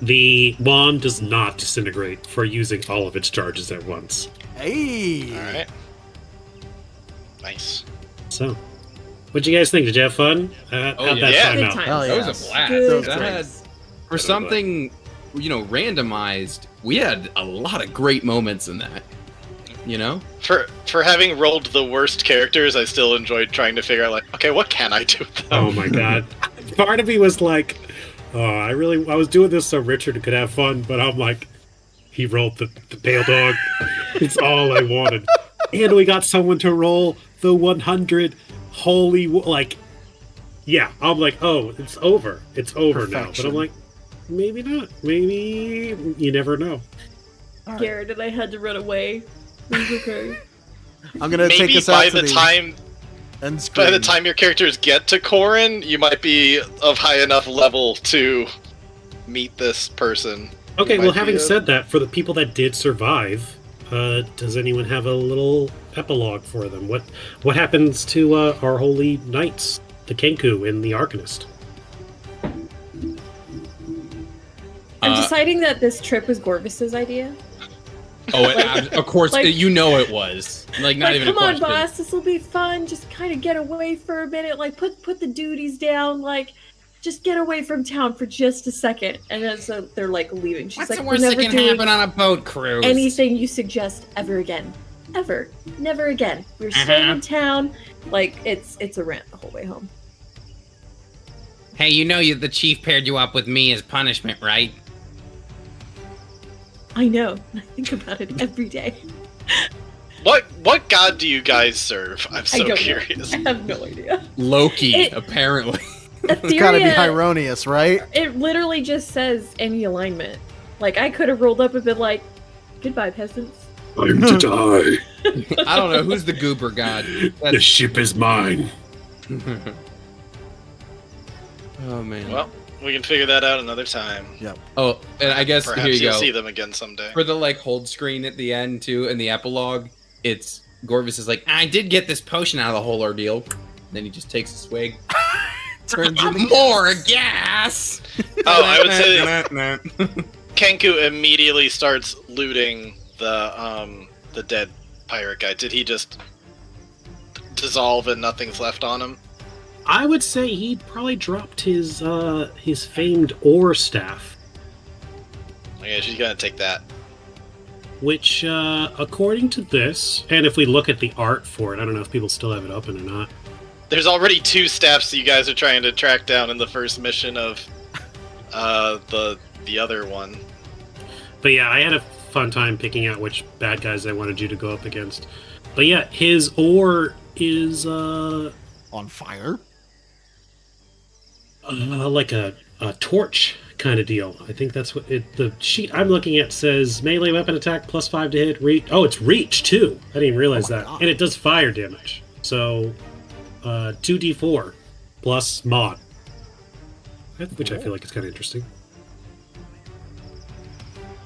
The wand does not disintegrate for using all of its charges at once. Hey. Alright. Nice. So, what'd you guys think? Did you have fun? How'd that yeah. time Good out? time. Hell That yeah. was a blast. Good That times. had- for something randomized, we had a lot of great moments in that. You know? For having rolled the worst characters, I still enjoyed trying to figure out, like, okay, what can I do with them? Oh my god. Part of me was like, oh, I was doing this so Richard could have fun, but I'm like, he rolled the pale dog. It's all I wanted. And we got someone to roll the 100 holy, like, yeah, I'm like, oh, it's over. It's over now. But I'm like, maybe not. Maybe you never know. Garrett and I had to run away. It was okay. I'm gonna Maybe take us by out to the time end by screen. the time your characters get to Corin, you might be of high enough level to meet this person. Okay, Might well, be having a- said that, for the people that did survive, does anyone have a little epilogue for them? What happens to our holy knights, the Kenku and the Arcanist? I'm deciding that this trip was Gorvis's idea. Oh, of course, like- it was. Like, not even a come on, question. boss, this will be fun. Just kind of get away for a minute. Like, put the duties down. Like, just get away from town for just a second. And then so they're like leaving. She's What's like, the we're worst that never can doing happen on a boat cruise? anything you suggest ever again. Ever. Never again. We're staying in town. Like, it's a rant the whole way home. Hey, the chief paired you up with me as punishment, right? I know. I think about it every day. What god do you guys serve? I'm I so don't curious. know. I have no idea. Loki, It- apparently. It's gotta be Etheria, Hieronius, right? it literally just says any alignment. Like, I could have rolled up and been like, goodbye, peasants. I'm to die. I don't know who's the goober god. The ship is mine. Oh man. Well, we can figure that out another time. Oh, and I guess Perhaps here you you'll go. see them again someday. For the hold screen at the end too, in the epilogue, it's Gorvis is like, I did get this potion out of the whole ordeal. then he just takes a swig. Turns into More gas! Oh, I would say Kenku immediately starts looting the dead pirate guy. Did he just dissolve and nothing's left on him? I would say he probably dropped his famed ore staff, Okay, she's gonna take that. which, according to this, and if we look at the art for it, I don't know if people still have it open or not. There's already 2 staffs that you guys are trying to track down in the first mission of the other one. But yeah, I had a fun time picking out which bad guys I wanted you to go up against. But yeah, his ore is on fire. like a torch kind of deal. I think that's what the sheet I'm looking at says melee weapon attack +5 to hit. Reach. Oh, it's reach too. I didn't even realize Oh my that. God. And it does fire damage. So 2d4 plus mod, which I feel like is kind of interesting.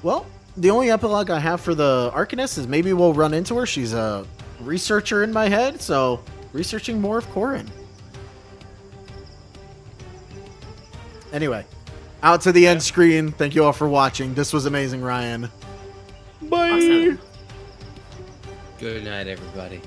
Well, the only epilogue I have for the Arcanist is maybe we'll run into her. She's a researcher in my head, so researching more of Corin. Anyway, out to the end screen. Thank you all for watching. This was amazing, Ryan. Bye. Awesome. Good night, everybody.